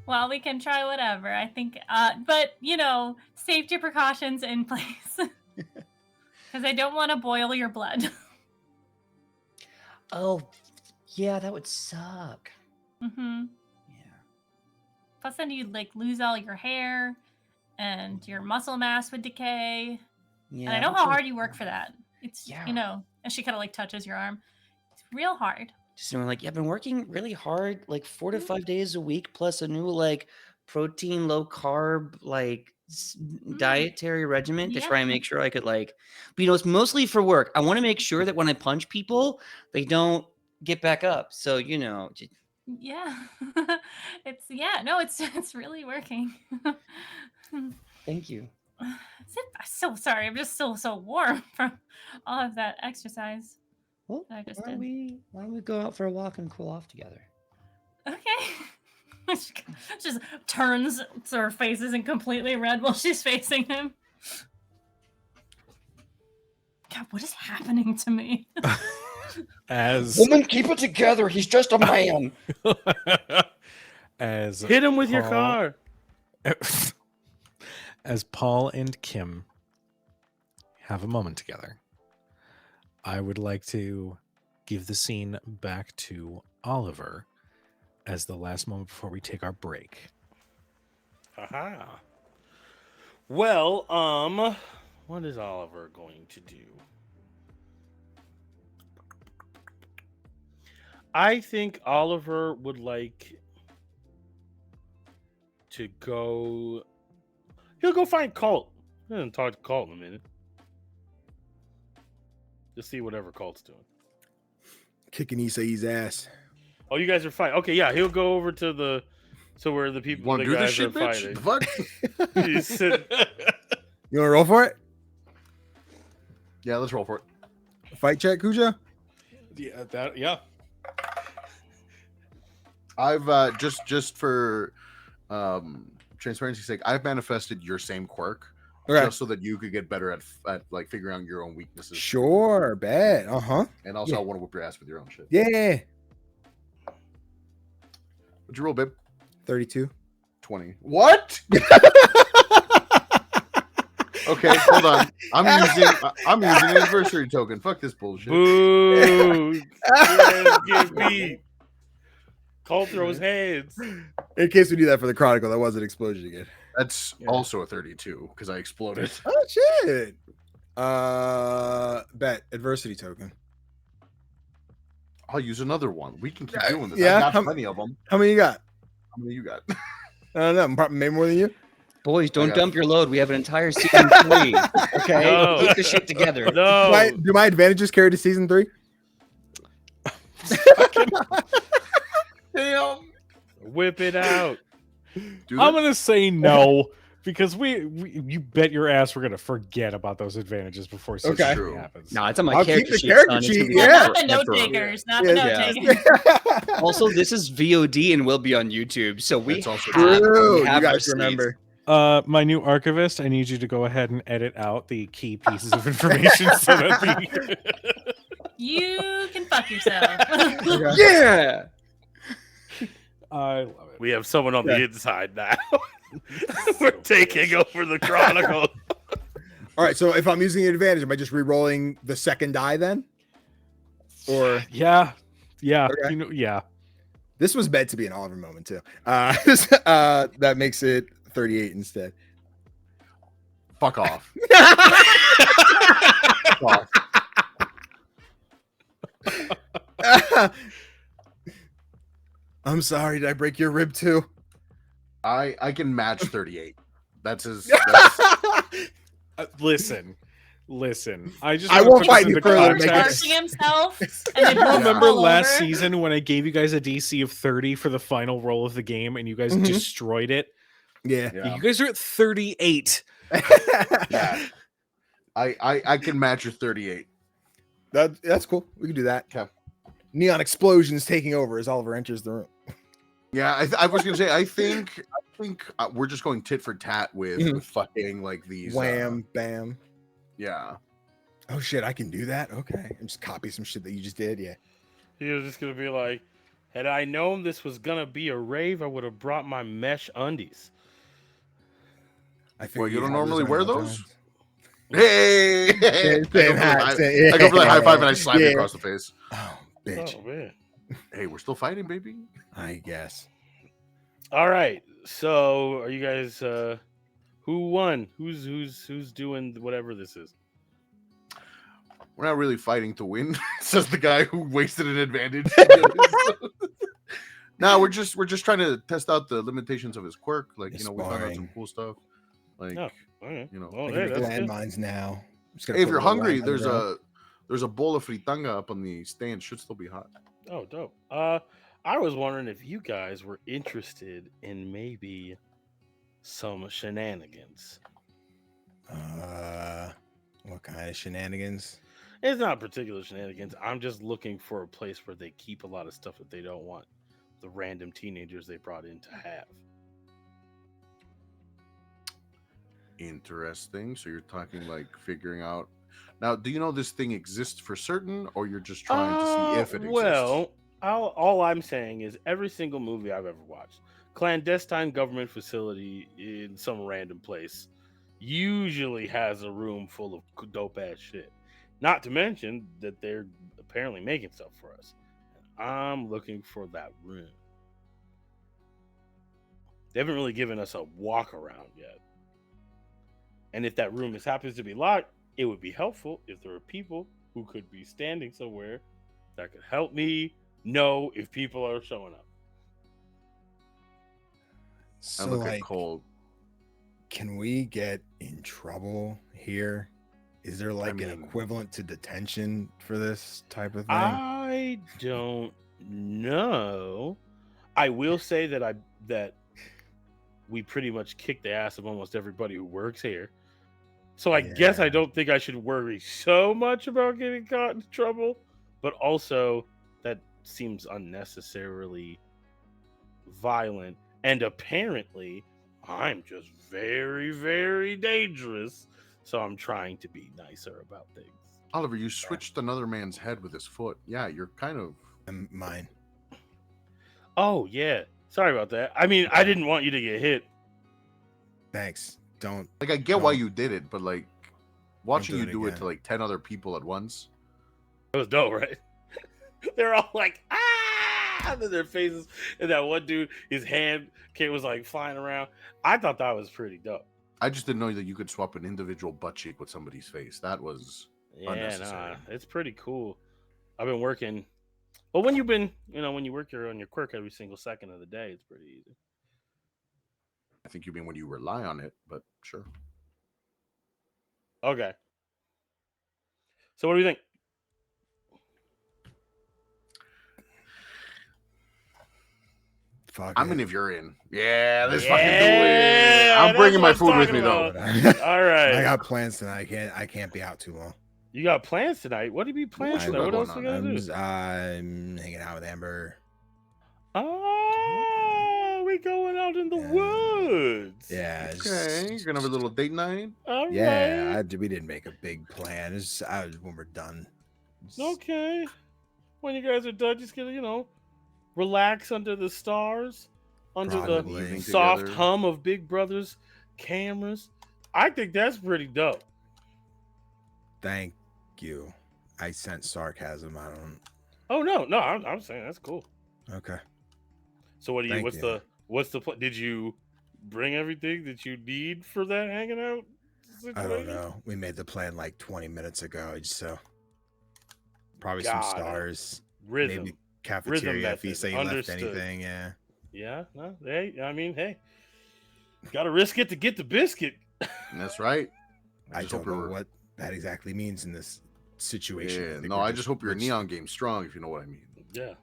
Well, we can try whatever. I think, but you know, safety precautions in place because I don't want to boil your blood. Oh, yeah, that would suck. Mm-hmm. Yeah. Plus, then you'd like lose all your hair, and your muscle mass would decay. Yeah. And I know how hard you work for that. It's Yeah. you know, and she kind of like touches your arm. It's real hard. Just knowing, like, yeah, I've been working really hard, like 4 to 5 days a week, plus a new like protein, low carb, like dietary regimen to try and Yeah. make sure I could like. But you know, it's mostly for work. I want to make sure that when I punch people, they don't get back up. So you know, Yeah. It's really working. thank you. I'm so sorry. I'm just so warm from all of that exercise Well, that I just why did. don't we go out for a walk and cool off together? Okay. Just turns so her face isn't completely red while she's facing him. God, what is happening to me? As Woman, keep it together. He's just a man. as Hit him with your Paul- car. As Paul and Kim have a moment together, I would like to give the scene back to Oliver as the last moment before we take our break. Aha. Well, what is Oliver going to do? I think Oliver would like to go. He'll go find Colt. I'm gonna talk to Colt in a minute. Just see whatever Colt's doing. Kicking Isai's ass. Oh, you guys are fighting. Okay, yeah, he'll go over to the where the You people, want the to do this guys shit, are bitch? fighting. The fuck? He's sitting. You want to roll for it? Yeah, let's roll for it. Fight check, Cujo? Yeah. I've just for transparency's sake, I've manifested your same quirk Okay. just so that you could get better at like figuring out your own weaknesses. Sure, bet. Uh-huh. And also, Yeah. I want to whip your ass with your own shit. Yeah. What'd you roll, babe? 32. 20. What? Okay, hold on. I'm using an anniversary token. Fuck this bullshit. Boo! Yes, get beat. Colt throws hands. In case we do that for the Chronicle, that was an explosion again. That's also a 32 because I exploded. Oh shit. Bet adversity token. I'll use another one. We can keep Yeah, doing this. yeah, I got how- plenty of them. How many you got? How many you got? I don't know. Probably maybe more than you. Boys, don't got- dump your load. We have an entire season 3. Okay, No. keep the shit together. No. Do my advantages carry to season 3? Damn. Whip it out. Dude, I'm gonna say no because we you bet your ass we're gonna forget about those advantages before season Okay. 3 True. happens. No, it's on my I'll keep character the sheet. character son. It's sheet, gonna be yeah. there Not the note forever. takers. Not the note Yeah. takers. Also, this is VOD and will be on YouTube, so we That's also have, True. we You have guys receipts. remember. My new archivist, I need you to go ahead and edit out the key pieces of information so that the You can fuck yourself. Okay. Yeah. I love it. We have someone on Yeah. the inside now. We're taking over the Chronicle. All right, so if I'm using an advantage, am I just re-rolling the second die then? Or Yeah. Okay. You know, yeah. this was meant to be an Oliver moment too. That makes it 38 instead. fuck off. Fuck off. I'm sorry, did I break your rib too? I can match 38. That's his. That's, Listen. I just I wanna won't put this fight you into further to He's make context. it- charging himself. And then Yeah. Remember all last over. season when I gave you guys a DC of 30 for the final roll of the game and you guys Mhm. destroyed it? Yeah. yeah. You guys are at 38. Yeah. I can match your 38. That's cool. We can do that. Okay. Neon explosions taking over as Oliver enters the room. Yeah, I was gonna say I think we're just going tit for tat with, Mhm. with fucking like these. Wham, bam. Yeah. Oh shit, I can do that. Okay, and just copy some shit that you just did. Yeah. He was just gonna be like, had I known this was gonna be a rave, I would have brought my mesh undies. I Well, figured you you'd don't have normally on wear all those? times. Hey! Same I go for the hat, high- same- I go for that high five and I yeah. slap you Yeah. across the face. Oh, bitch. Oh man. Hey, we're still fighting, baby. I guess. All right. So are you guys who won? Who's doing whatever this is? We're not really fighting to win, says the guy who wasted an advantage. No, we're just trying to test out the limitations of his quirk. Like, It's you know, we found out some sparring. cool stuff. Like, Oh, okay. you know, Well, I hey, can make that's good. landmines now. I'm just gonna hey, if put you're a little hungry, line on the ground. there's a bowl of fritanga up on the stand. Should still be hot. Oh, dope. I was wondering if you guys were interested in maybe some shenanigans. What kind of shenanigans? It's not particular shenanigans. I'm just looking for a place where they keep a lot of stuff that they don't want. the random teenagers they brought in to have. Interesting. So you're talking like figuring out. Now, do you know this thing exists for certain, or you're just trying to see if it exists? Well, all I'm saying is every single movie I've ever watched, clandestine government facility in some random place, usually has a room full of dope ass shit. Not to mention that they're apparently making stuff for us. I'm looking for that room. They haven't really given us a walk around yet. And if that room happens to be locked, it would be helpful if there were people who could be standing somewhere that could help me know if people are showing up. So, I look like, at Cole. can we get in trouble here? Is there like mean- an equivalent to detention for this type of thing? I don't know. I will say that we pretty much kicked the ass of almost everybody who works here. So I guess I Yeah. don't think I should worry so much about getting caught in trouble, but also that seems unnecessarily violent. And apparently, I'm just very, very dangerous. So I'm trying to be nicer about things. Oliver, you switched another man's head with his foot. Yeah, you're kind of. Mine. Oh, yeah. Sorry about that. I mean, I didn't want you to get hit. Thanks. Don't. Like, I get why Don't- you did it, but like, watching do you it do it again. to like 10 other people at once. It was dope, right? They're all like, ah! And then their faces, and that one dude, his hand was like flying around. I thought that was pretty dope. I just didn't know that you could swap an individual butt cheek with somebody's face. That was Yeah, unnecessary. it's pretty cool. I've been working. Well, when you work on your quirk every single second of the day, it's pretty easy. I think you mean when you rely on it, but sure. Okay. So what do you think? Fuck. I mean, it. if you're in, yeah, let's Yeah, fucking do it. I'm that's bringing what my I'm food with talking me though. about. All right. I got plans tonight. I can't be out too long. You got plans tonight? What do you be planning What you tonight? got What going else we on? gotta I'm, do? I'm hanging out with Amber. Oh, we going out in the Yeah. woods. Yeah. Okay, you're gonna have a little date night. All right. Yeah. We didn't make a big plan. When we're done. Okay. When you guys are done, just gonna, relax under the stars, under Probably. the Evening soft together. hum of Big Brother's cameras. I think that's pretty dope. Thank you. I sense sarcasm. I don't. Oh no, I'm saying that's cool. Okay. So what do you? Thank What's the plan? Did you bring everything that you need for that hanging out situation? I don't know. We made the plan like 20 minutes ago. So probably some Got it. stars. Rhythm. Maybe cafeteria if you method. say you Understood. left anything. Yeah. Yeah. No. Hey. Got to risk it to get the biscuit. That's right. I just don't hope know you're- what that exactly means in this situation. Yeah, think no, we're I just hope your rich- neon game's strong, if you know what I mean. Yeah.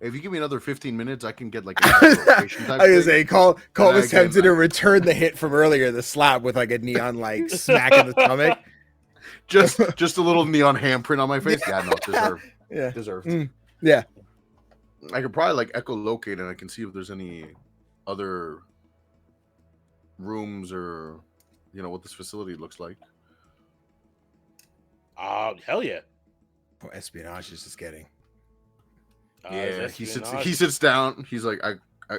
If you give me another 15 minutes, I can get like I a was location type gonna thing. say, Cole And I was can, tempted to return the hit from earlier, the slap with like a neon like smack in the stomach. just a little neon handprint on my face. Yeah, no, Yeah. deserved. Yeah. I could probably like echolocate and I can see if there's any other rooms or what this facility looks like. Hell yeah. Oh, espionage is just getting. Yeah, it's he espionage. sits down. He's like, I tell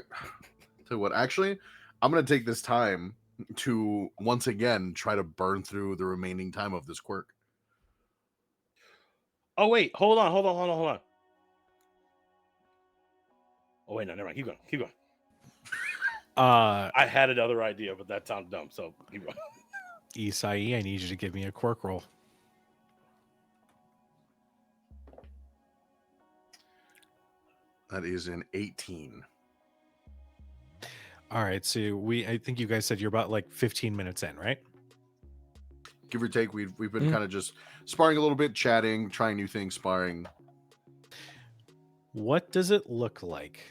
you what, actually, I'm gonna take this time to once again try to burn through the remaining time of this quirk. Oh wait, hold on. Oh wait, no, never mind. Keep going. I had another idea, but that sounds dumb. So keep going. Isai, I need you to give me a quirk roll. That is an 18. All right, so I think you guys said you're about like 15 minutes in, right? Give or take, we've been kind of just sparring a little bit, chatting, trying new things, sparring. What does it look like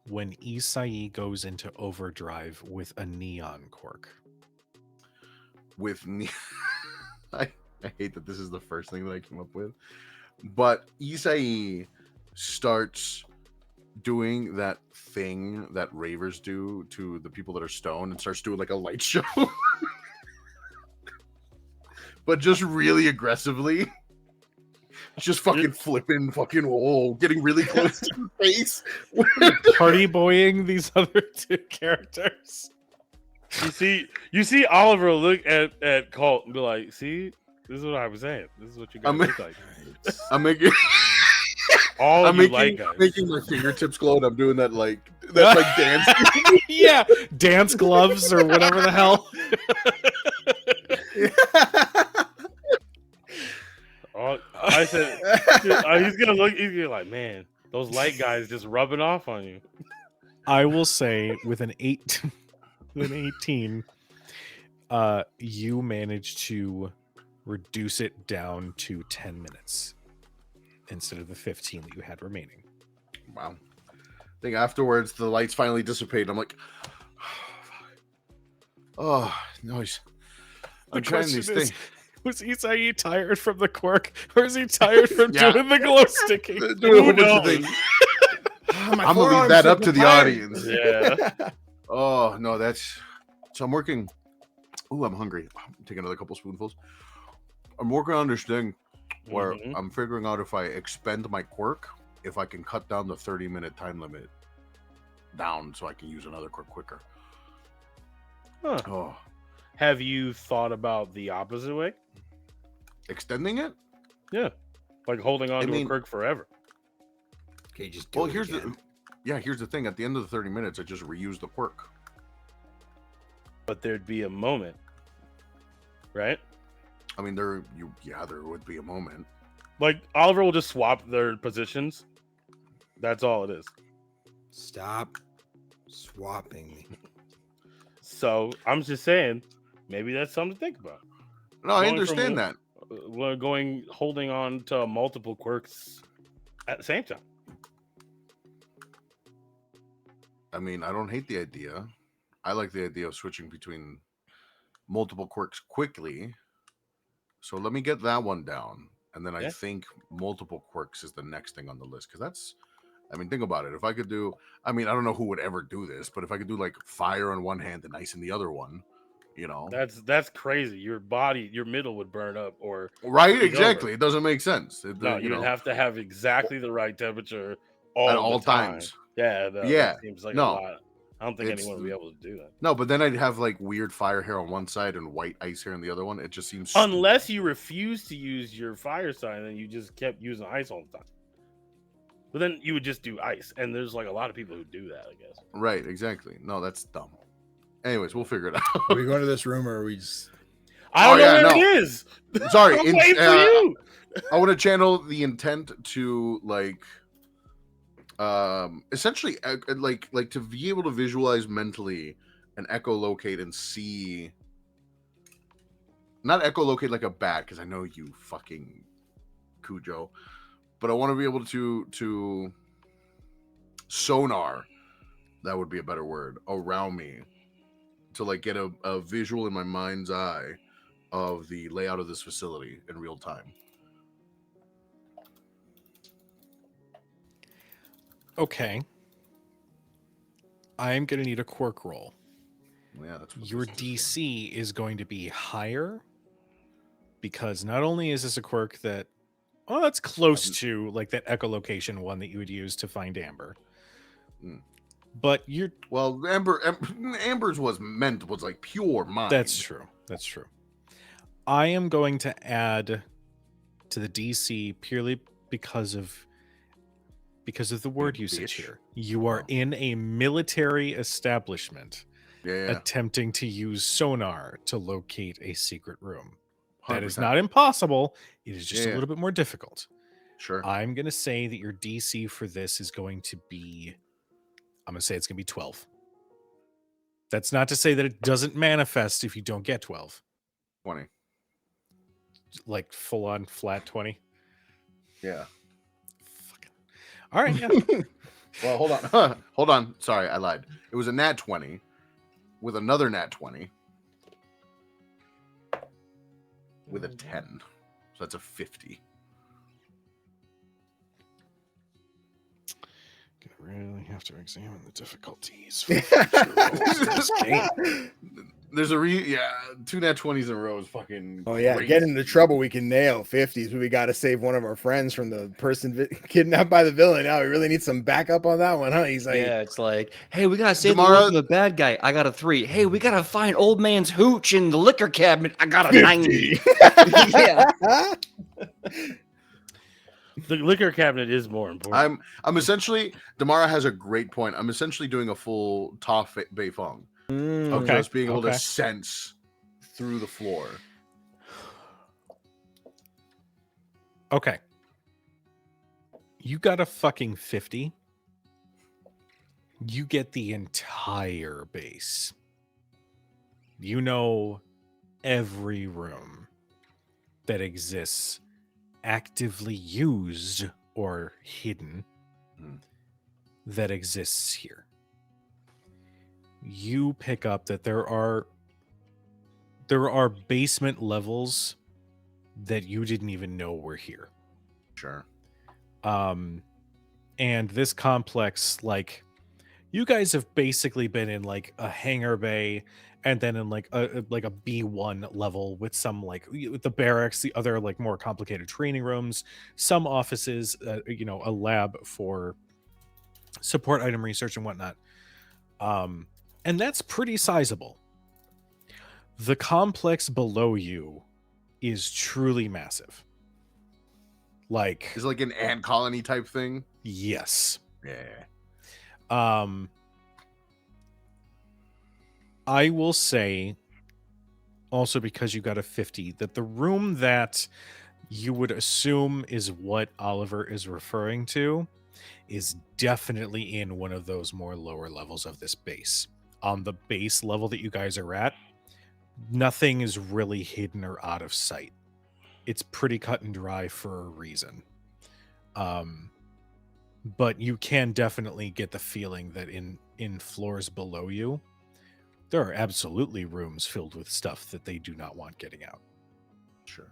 when Isai goes into overdrive with a neon quirk? With I hate that this is the first thing that I came up with. But Isai starts doing that thing that ravers do to the people that are stoned and starts doing like a light show. But just really aggressively. Just fucking flipping, getting really close to the face. Party boying these other two characters. You see Oliver look at Colt and be like, see, this is what I was saying. This is what you guys look like. I'm making All I'm you making, like guys. making my fingertips glow and I'm doing that like dance. Yeah, dance gloves or whatever the hell. I said he's gonna look. He's gonna like, man, those light guys just rubbing off on you. I will say with an 18, you managed to reduce it down to 10 minutes instead of the 15 that you had remaining. Wow. I think afterwards the lights finally dissipate. I'm like, oh, noise. I'm trying these things. Was Isai tired from the quirk, or is he tired from doing the glow sticking? Doing a whole bunch of things. I'm gonna leave that up to the audience. Yeah. Oh no, that's so I'm working. Ooh, I'm hungry. I'm taking another couple spoonfuls. I'm working on this thing where I'm figuring out if I expend my quirk, if I can cut down the 30-minute time limit down so I can use another quirk quicker. Huh. Oh, Have you thought about the opposite way? extending it? Yeah, like holding on I to mean- a quirk forever. Okay, just do Well, it here's again. here's the thing. At the end of the 30 minutes, I just reuse the quirk. But there'd be a moment, right? I mean, there would be a moment. Like Oliver will just swap their positions. That's all it is. Stop swapping me. So I'm just saying, maybe that's something to think about. No, I Going from understand one- that. We're holding on to multiple quirks at the same time. I mean, I don't hate the idea. I like the idea of switching between multiple quirks quickly. So let me get that one down. And then I Yeah. think multiple quirks is the next thing on the list. Because that's, I mean, think about it. If I could do, I mean, I don't know who would ever do this, but if I could do like fire on one hand and ice in the other one, you know. That's crazy. Your middle would burn up, or Right? freeze Exactly. over. It doesn't make sense. No, you you'd know, have to have exactly the right temperature at the all time. times. Yeah, Yeah. that seems like No. a lot. I don't think It's- anyone would be able to do that. No, but then I'd have like weird fire hair on one side and white ice hair on the other one. It just seems Unless you refuse to use your fire sign and you just kept using ice all the time. But then you would just do ice. And there's like a lot of people who do that, I guess. right. Exactly. No, that's dumb. Anyways, we'll figure it out. Are we going to this room or are we just I don't Oh, know yeah, where no. it is. Sorry. I'm waiting for you. I want to channel the intent to like essentially like to be able to visualize mentally and echolocate and see, not echolocate like a bat, because I know you fucking Cujo, but I want to be able to sonar, that would be a better word, around me, to like get a visual in my mind's eye of the layout of this facility in real time. Okay. I'm going to need a quirk roll. Yeah, that's what Your this is for. DC is going to be higher because not only is this a quirk that, well, that's close to like that echolocation one that you would use to find Amber, but you're. Well, Amber's was like pure mind. That's true. That's true. I am going to add to the DC purely because of the word usage bitch. here. You are Oh. in a military establishment Yeah. attempting to use sonar to locate a secret room. That is 100%. not impossible. It is just a Yeah. little bit more difficult. Sure. I'm going to say that your DC for this is going to be, I'm going to say it's going to be 12. That's not to say that it doesn't manifest if you don't get 12. 20. Like full on flat 20. Yeah. All right. Yeah. Well, hold on. Hold on. Sorry, I lied. It was a nat 20 with another nat 20 with a 10. So that's a 50. really have to examine the difficulties for future rolls in this game. There's two nat 20s in a row is fucking. Oh yeah, great. get into trouble we can nail 50s, but we got to save one of our friends from the person kidnapped by the villain. Now we really need some backup on that one, huh? He's like, Yeah, it's like, hey, we gotta save the Damara- world from the bad guy. I got a 3. Hey, we gotta find old man's hooch in the liquor cabinet. I got a 90. Yeah. The liquor cabinet is more important. I'm essentially Damara has a great point. I'm essentially doing a full Ta Bei Feng of Okay, just being able to okay. sense through the floor. Okay. You got a fucking 50. You get the entire base. You know every room that exists actively used or hidden that exists here. You pick up that there are basement levels that you didn't even know were here. Sure. And this complex, like, you guys have basically been in like a hangar bay and then in like a B1 level with some like with the barracks, the other like more complicated training rooms, some offices, a lab for support item research and whatnot. And that's pretty sizable. The complex below you is truly massive. Like, Is it like an ant colony type thing? yes. Yeah. I will say also, because you got a 50, that the room that you would assume is what Oliver is referring to is definitely in one of those more lower levels of this base. On the base level that you guys are at, nothing is really hidden or out of sight. It's pretty cut and dry for a reason. But you can definitely get the feeling that in floors below you, there are absolutely rooms filled with stuff that they do not want getting out. Sure.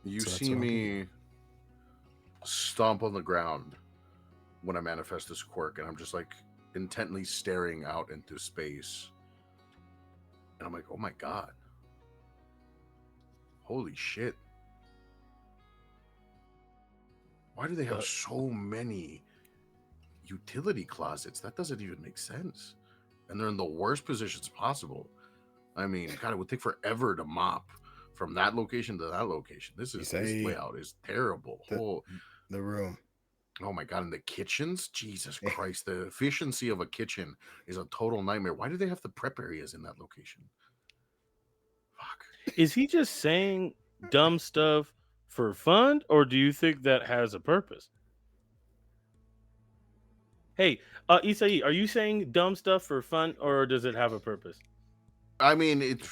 You So that's see what I'll give me stomp on the ground when I manifest this quirk, and I'm just like intently staring out into space. And I'm like, oh my god. Holy shit. Why do they have so many utility closets? That doesn't even make sense. And they're in the worst positions possible. I mean, God, it would take forever to mop from that location to that location. This layout is terrible. the room. Oh my god, and the kitchens? Jesus Christ, the efficiency of a kitchen is a total nightmare. Why do they have the prep areas in that location? Fuck. Is he just saying dumb stuff for fun, or do you think that has a purpose? Hey, Isai, are you saying dumb stuff for fun, or does it have a purpose? I mean, it's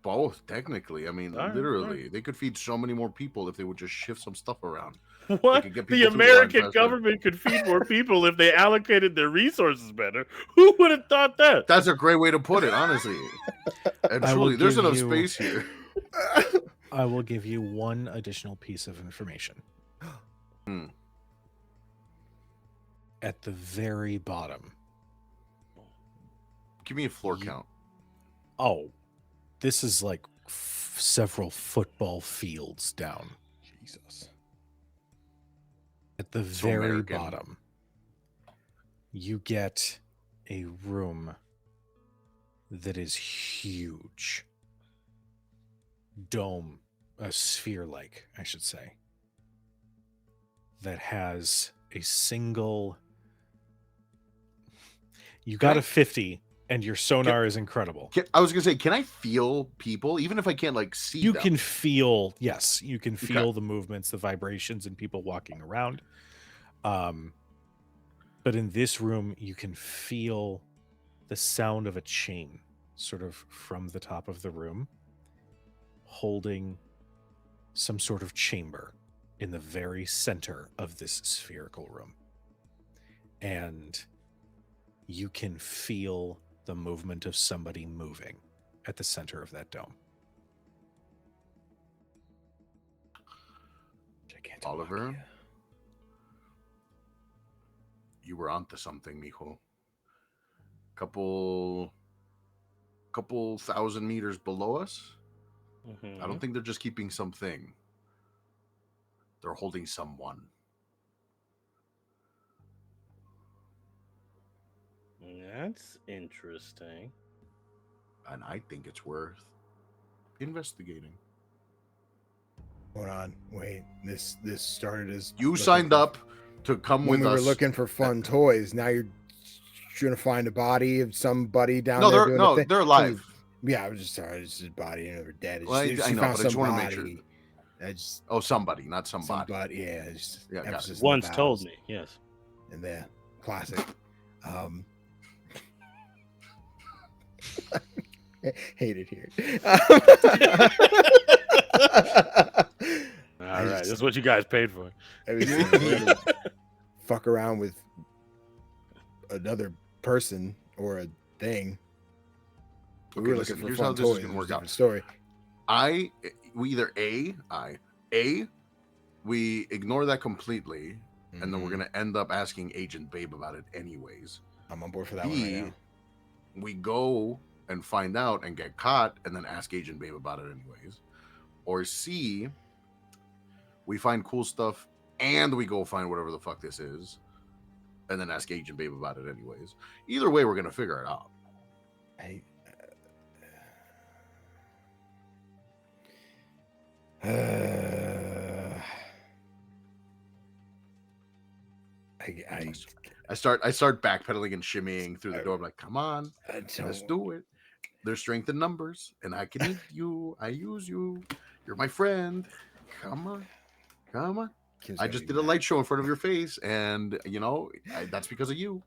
both, technically. I mean, All right, literally. They could feed so many more people if they would just shift some stuff around. What? could get The people through the line American faster. government could feed more people if they allocated their resources better. Who would have thought that? That's a great way to put it, honestly. And I will truly, there's give enough you- space here. I will give you one additional piece of information. At the very bottom. Give me a floor count. Oh, this is like several football fields down. Jesus. At the So very American. bottom, you get a room that is huge. Dome, a sphere-like, I should say, that has a single... You got a 50, and your sonar is incredible. I was going to say, can I feel people? Even if I can't, like, see You them? can feel, yes, you can Okay. feel the movements, the vibrations, and people walking around. But in this room, you can feel the sound of a chain sort of from the top of the room, holding some sort of chamber in the very center of this spherical room. And you can feel the movement of somebody moving at the center of that dome. Oliver, you were onto something, mijo. Couple thousand meters below us. I don't think they're just keeping something. They're holding someone. That's interesting. And I think it's worth investigating. Hold on, wait. This started as You signed up to come when with we us. were looking for fun toys. Now you're trying to find a body of somebody down there. They're alive. Yeah, I was just sorry. It's his body, and they were dead. Well, I know, but I just want to make sure. I just Somebody, not somebody. somebody. Yeah, it's just Yeah, got it. emphasis on the Once told vowels. me, yes. And there, classic. Hate it here. All right, this is what you guys paid for. I mean, fuck around with another person or a thing. We Okay, were listen, looking for here's fun how this is toys. gonna It was work a out. different story. We either we ignore that completely, and then we're Mhm. gonna end up asking Agent Babe about it anyways. I'm on board for that one right now. We go and find out and get caught, and then ask Agent Babe about it anyways. Or C, we find cool stuff and we go find whatever the fuck this is, and then ask Agent Babe about it anyways. Either way, we're gonna figure it out. I start backpedaling and shimmying through the door. I'm like, come on, let's do it. There's strength in numbers, and I can eat you. I use you. You're my friend. Come on. I just did a light show in front of your face, and that's because of you.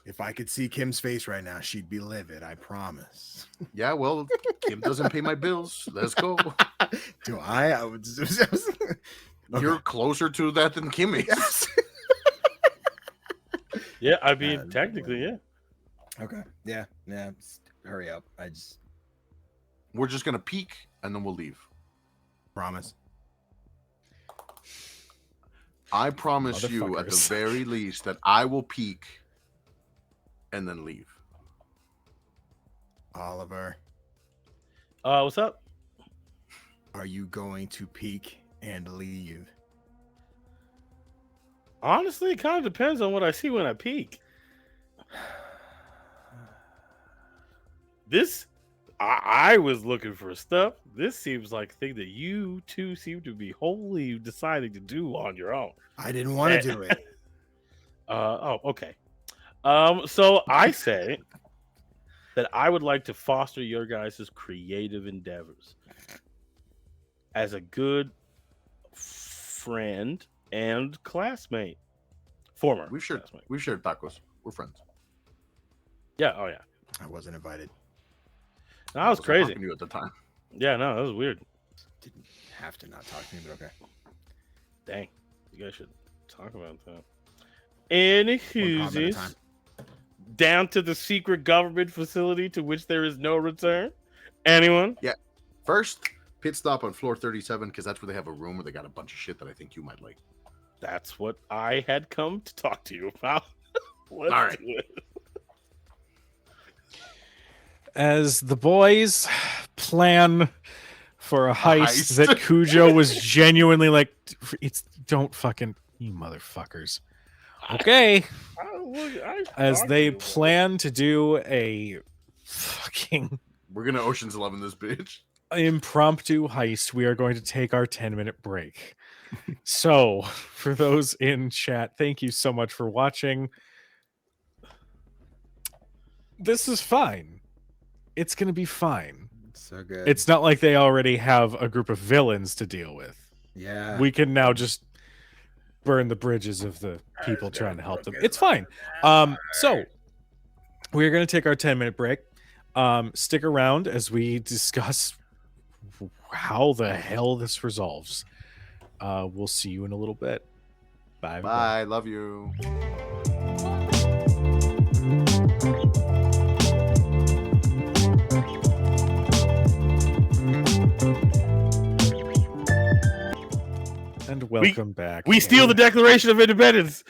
If I could see Kim's face right now, she'd be livid. I promise. Yeah, well, Kim doesn't pay my bills. Let's go. Do I? I would. You're closer to that than Kim is. Yes. Yeah, I mean, technically, yeah. Okay. Yeah. Hurry up. We're just gonna peek, and then we'll leave. Promise. I promise you, at the Motherfuckers. very least, that I will peek and then leave. Oliver, What's up? are you going to peek and leave? Honestly, it kind of depends on what I see when I peek. I was looking for stuff. This seems like a thing that you two seem to be wholly deciding to do on your own. I didn't want to do it. Okay. So I say that I would like to foster your guys' creative endeavors as a good friend and classmate. Former. We've shared classmate. tacos. We're friends. Yeah. Oh yeah. I wasn't invited. That was I wasn't crazy. talking to you at the time. Yeah. No, that was weird. Didn't have to not talk to me, but okay. Dang. You guys should talk about that. One comment at a Anywhoosies, time. down to the secret government facility to which there is no return. Anyone? First, pit stop on floor 37, because that's where they have a room where they got a bunch of shit that I think you might like. That's what I had come to talk to you about. Let's All right. do it. As the boys plan for a heist heist. that Cujo was genuinely like, don't fucking, you motherfuckers. Okay. As they plan to do a fucking We're gonna Ocean's 11 this bitch. impromptu heist, we are going to take our 10-minute break. So, for those in chat, thank you so much for watching. This is fine. It's going to be fine. So good. It's not like they already have a group of villains to deal with. Yeah. We can now just burn the bridges of the people trying to help them. It's fine. So we're going to take our 10-minute break. Stick around as we discuss how the hell this resolves. We'll see you in a little bit. Bye. everybody. Bye. Love you. And welcome back. We steal the Declaration of Independence.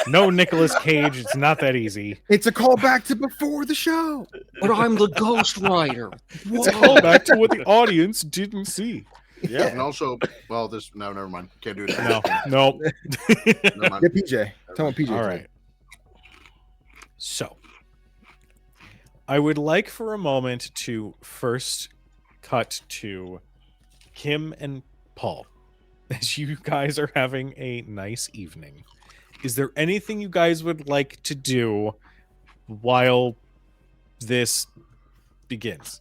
No, Nicolas Cage. It's not that easy. It's a callback to before the show. But I'm the Ghost Rider. It's a callback to what the audience didn't see. Yeah. And also, well, this no, never mind. Can't do it. No, no. Never mind. Yeah, PJ. Tell him PJ. All right. So, I would like for a moment to first cut to Kim and Paul as you guys are having a nice evening. Is there anything you guys would like to do while this begins?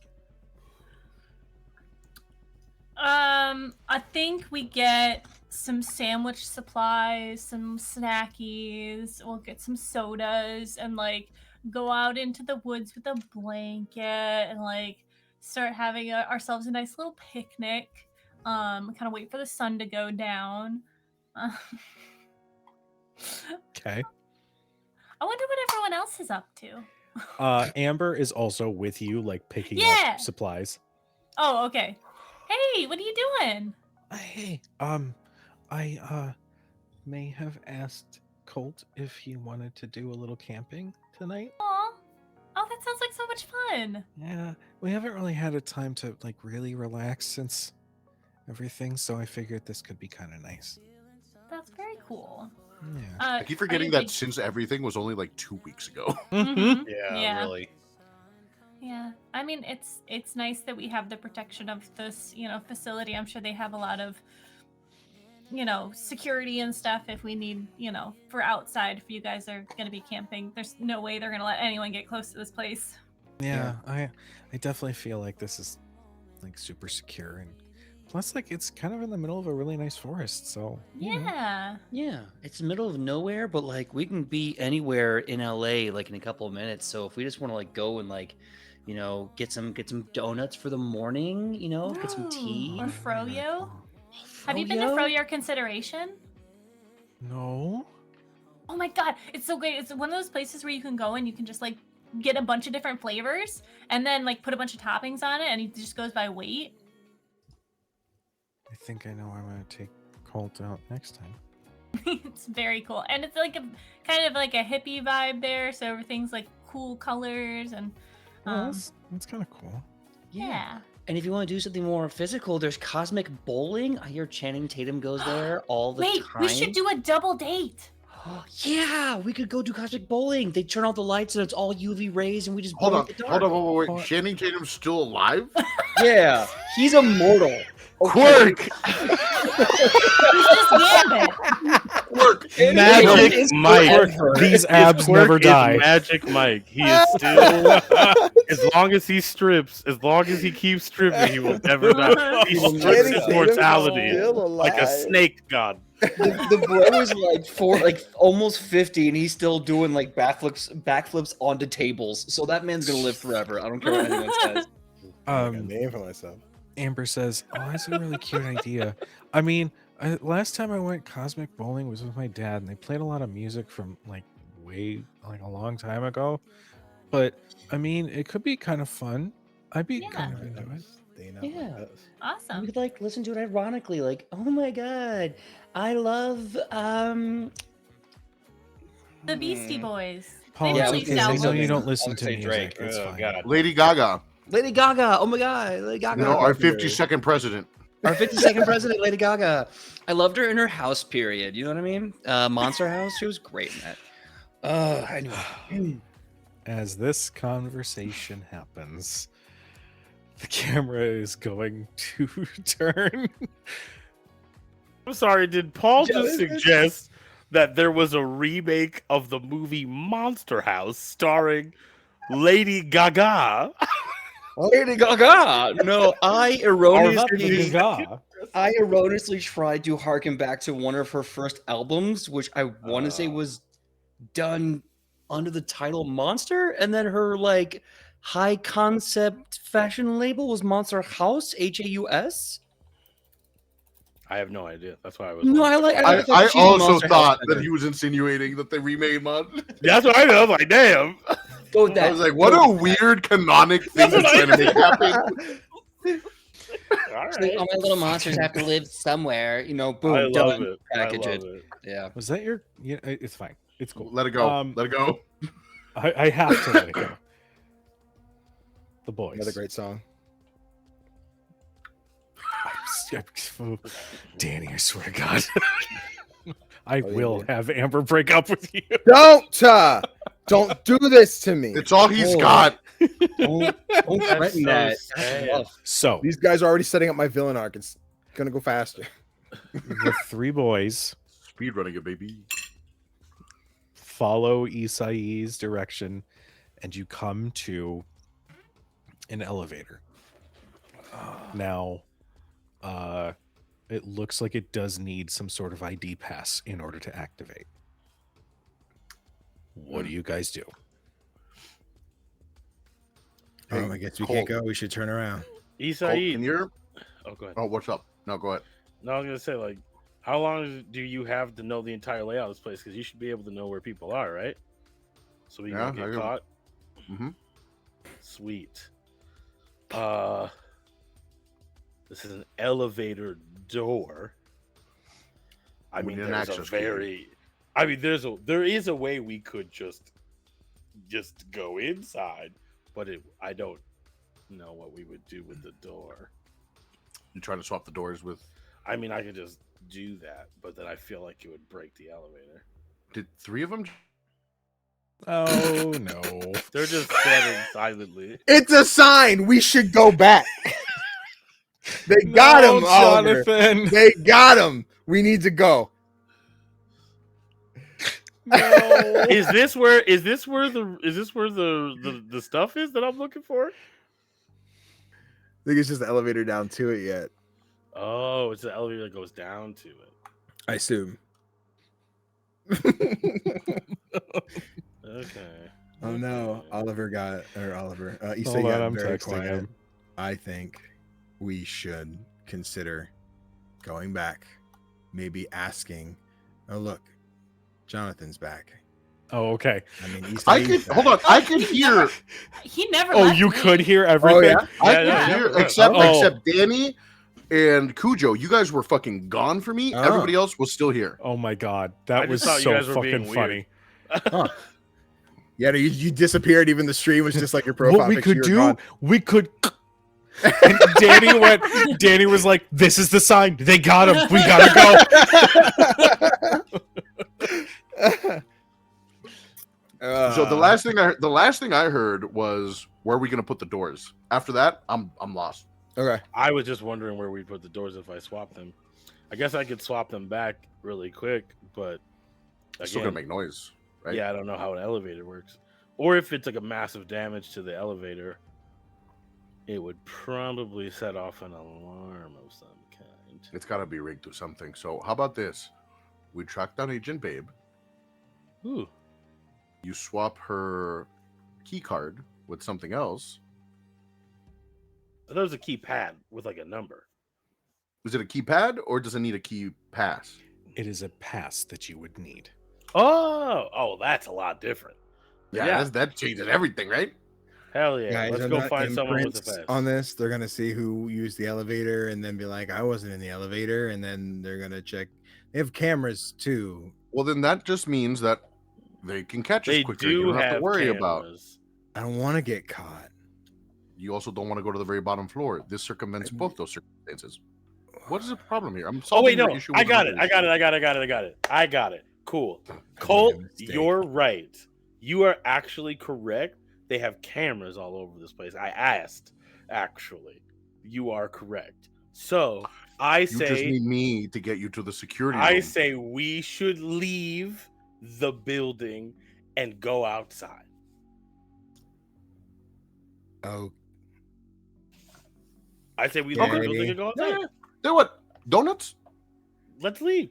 I think we get some sandwich supplies, some snackies. We'll get some sodas and like go out into the woods with a blanket and like start having ourselves a nice little picnic. Kind of wait for the sun to go down. Okay. I wonder what everyone else is up to. Amber is also with you, like picking Yeah. up supplies. Oh, okay. Hey, what are you doing? Hey, I may have asked Colt if he wanted to do a little camping tonight. Aw. Oh, that sounds like so much fun. Yeah, we haven't really had a time to like really relax since everything, so I figured this could be kind of nice. That's very cool. Yeah. I keep forgetting that since everything was only like 2 weeks ago. Mhm. Yeah, really. Yeah, I mean it's nice that we have the protection of this, facility. I'm sure they have a lot of, security and stuff if we need, for outside. If you guys are gonna be camping, there's no way they're gonna let anyone get close to this place. Yeah, I definitely feel like this is like super secure, and plus like it's kind of in the middle of a really nice forest, so you know. Yeah. Yeah, it's the middle of nowhere, but like we can be anywhere in LA like in a couple of minutes. So if we just want to like go and like, get some donuts for the morning, get some tea. Or Froyo. Have you been to Froyo Consideration? No. Oh my god, it's so great. It's one of those places where you can go and you can just like get a bunch of different flavors and then like put a bunch of toppings on it and it just goes by weight. I think I know where I'm gonna take Colt out next time. It's very cool. And it's like a kind of like a hippie vibe there, so everything's like cool colors and Well, that's kind of cool. yeah. And if you want to do something more physical, there's cosmic bowling. I hear Channing Tatum goes there all the Wait, time. we should do a double date. Yeah, we could go do cosmic bowling. They turn out the lights and it's all UV rays, and we just Hold bowl on, in the hold dark. on, wait. Hold on. Channing Tatum's still alive? Yeah, he's immortal. Quirk! It's just Gambit. Quirk! Magic It's Mike. forever. These abs Quirk never is die. Magic Mike. He is still, as long as he strips, as long as he keeps stripping, he will never die. He Channing strips his Tatum's mortality still like a alive. snake god. The bro is like almost 50, and he's still doing like backflips onto tables. So that man's gonna live forever. I don't care what anyone says. I got a name for myself. Amber says, "Oh, that's a really cute idea." I mean, last time I went cosmic bowling was with my dad, and they played a lot of music from like a long time ago. But I mean, it could be kind of fun. I'd be Yeah. kind of into it. Yeah. Awesome. We could like listen to it ironically, like, oh my god, I love The Beastie Boys. Paul, Yeah, it's we okay. can I say know something. you don't I listen would to say music. Drake. It's Oh, fine. God. Lady Gaga. Lady Gaga. Oh my god, Lady Gaga. No, our 52nd president. Our 52nd president, Lady Gaga. I loved her in her house period. You know what I mean? Monster House. She was great in that. Anyway. As this conversation happens, the camera is going to turn. I'm sorry, did Paul just Jonathan? suggest that there was a remake of the movie Monster House starring Lady Gaga? Lady Gaga. No, I erroneously Gaga. tried to harken back to one of her first albums, which I want to say was done under the title Monster, and then her like high concept fashion label was Monster House, Haus. I have no idea. That's why I was. No, I thought she was also Monster House thought that better. he was insinuating that they remade Mon. That's what I know. I was like, damn. Go with that. I was like, what a weird canonic thing he's trying to make happen. All It's like, all my little monsters have to live somewhere, boom, I love done. it. Package I it. love it. Yeah. Was that your? Yeah, it's fine. It's cool. Let it go. Let it go. I have to let it go. The boys. Another great song. Danny, I swear to God. I Oh, yeah, will dude. have Amber break up with you. Don't do this to me. It's all he's Oh. got. Don't That's threaten so that. sad. So These guys are already setting up my villain arc. It's gonna go faster. the three boys Speed running it, baby. follow Isai's direction, and you come to an elevator. Now, it looks like it does need some sort of ID pass in order to activate. What do you guys do? I guess we Colt. can't go. We should turn around. Colt, Isai. can you? Oh, go ahead. Oh, what's up? No, go ahead. No, I was gonna say, like, how long do you have to know the entire layout of this place? Because you should be able to know where people are, right? So we Yeah, don't get I- caught. Mhm. Sweet. This is an elevator door. I We mean, need an there's a access key. very. I mean, there is a way we could just go inside, but I don't know what we would do with the door. You trying to swap the doors with? I mean, I could just do that, but then I feel like it would break the elevator. Did 3 of them? Oh no. They're just standing silently. It's a sign. We should go back. They got him, Oliver. Jonathan. They got him. We need to go. No. Is this where the stuff is that I'm looking for? I think it's just the elevator down to it yet. Oh, it's the elevator that goes down to it. I assume. Okay. Oh no, Okay. Oliver got Issa Hold on, got I'm very texting quiet. him. I think we should consider going back, maybe asking. Oh look, Jonathan's back. Oh, okay. I mean, I could hold on. I could hear. He never. Oh, left you me. could hear everything. Oh yeah. I Yeah, could yeah, hear. yeah. Except Oh. except Danny and Cujo. You guys were fucking gone for me. Oh. Everybody else was still here. Oh my god, I that just was thought you so guys were being fucking weird. funny. Yeah, you disappeared. Even the stream was just like your profile. What we picture, could you're do, gone. we could. And Danny was like, "This is the sign. They got him. We gotta go." So the last thing I heard was, where are we gonna put the doors? After that, I'm lost. Okay. I was just wondering where we'd put the doors if I swapped them. I guess I could swap them back really quick, but It's still again, gonna make noise, right? yeah, I don't know how an elevator works. Or if it's like a massive damage to the elevator, it would probably set off an alarm of some kind. It's gotta be rigged to something. So how about this? We track down Agent Babe. Ooh. You swap her key card with something else. I thought it was a keypad with like a number. Is it a keypad or does it need a key pass? It is a pass that you would need. Oh, that's a lot different. Yeah, that changes everything, right? Hell yeah. Guys, Let's are go not find someone with a imprints pass. on this. They're gonna see who used the elevator and then be like, "I wasn't in the elevator," and then they're gonna check. They have cameras too. Well, then that just means that they can catch us They quicker. You do don't have have to worry about. cameras. I don't want to get caught. You also don't want to go to the very bottom floor. This circumvents both those circumstances. What is the problem here? I'm solving Oh wait, no, your issue I with got it. another I got it. Cool. I made a Colt, mistake. you're right. You are actually correct. They have cameras all over this place. I asked, actually. You are correct. So I issue. You just say need me to get you to the security room. I say we should leave the building and go outside. Oh, I say we leave the Okay. building and go outside. Yeah. Then what? Donuts? Let's leave.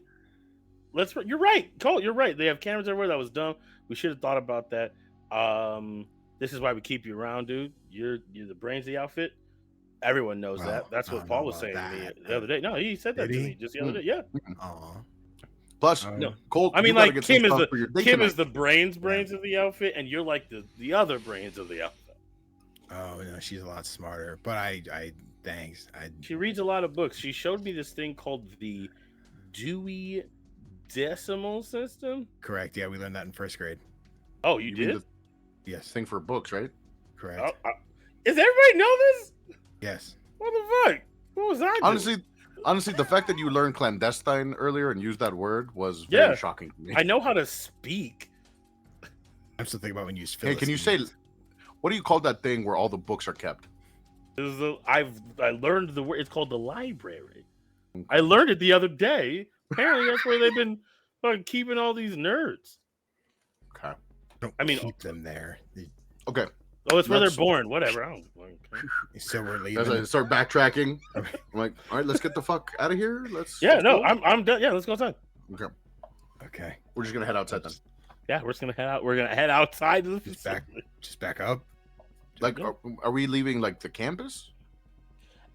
You're right, Colt. You're right. They have cameras everywhere. That was dumb. We should have thought about that. This is why we keep you around, dude. You're the brains of the outfit. Everyone knows Well, that. That's I what don't Paul know was saying about to me that. the other day. No, he said that Did to he? me just the other day. Yeah. aw. Plus, No. Colt. I mean, you gotta like get some Kim is stuff for your date Kim is tonight. the brains of the outfit, and you're like the other brains of the outfit. Oh no, she's a lot smarter. But I thanks. She reads a lot of books. She showed me this thing called the Dewey decimal system? Correct. Yeah, we learned that in first grade. Oh, you mean did? Yes. Thing for books, right? Correct. Does everybody know this? Yes. What the fuck? What was I doing? Honestly, the fact that you learned clandestine earlier and used that word was very shocking to me. I know how to speak. I'm still thinking about when you use Hey, can you say what do you call that thing where all the books are kept? I learned the word. It's called the library. I learned it the other day. Apparently, that's where they've been keeping all these nerds. Okay. Don't keep them there. Okay. Oh, it's where they're That's- born. Whatever. I don't. So we're leaving. As I start backtracking, I'm like, all right, let's get the fuck out of here. Let's No, go. I'm done. Yeah, let's go outside. Okay. We're just gonna head outside then. Yeah, we're just gonna head out. We're gonna head outside of the Just back up. Like, Yeah. are we leaving like the campus?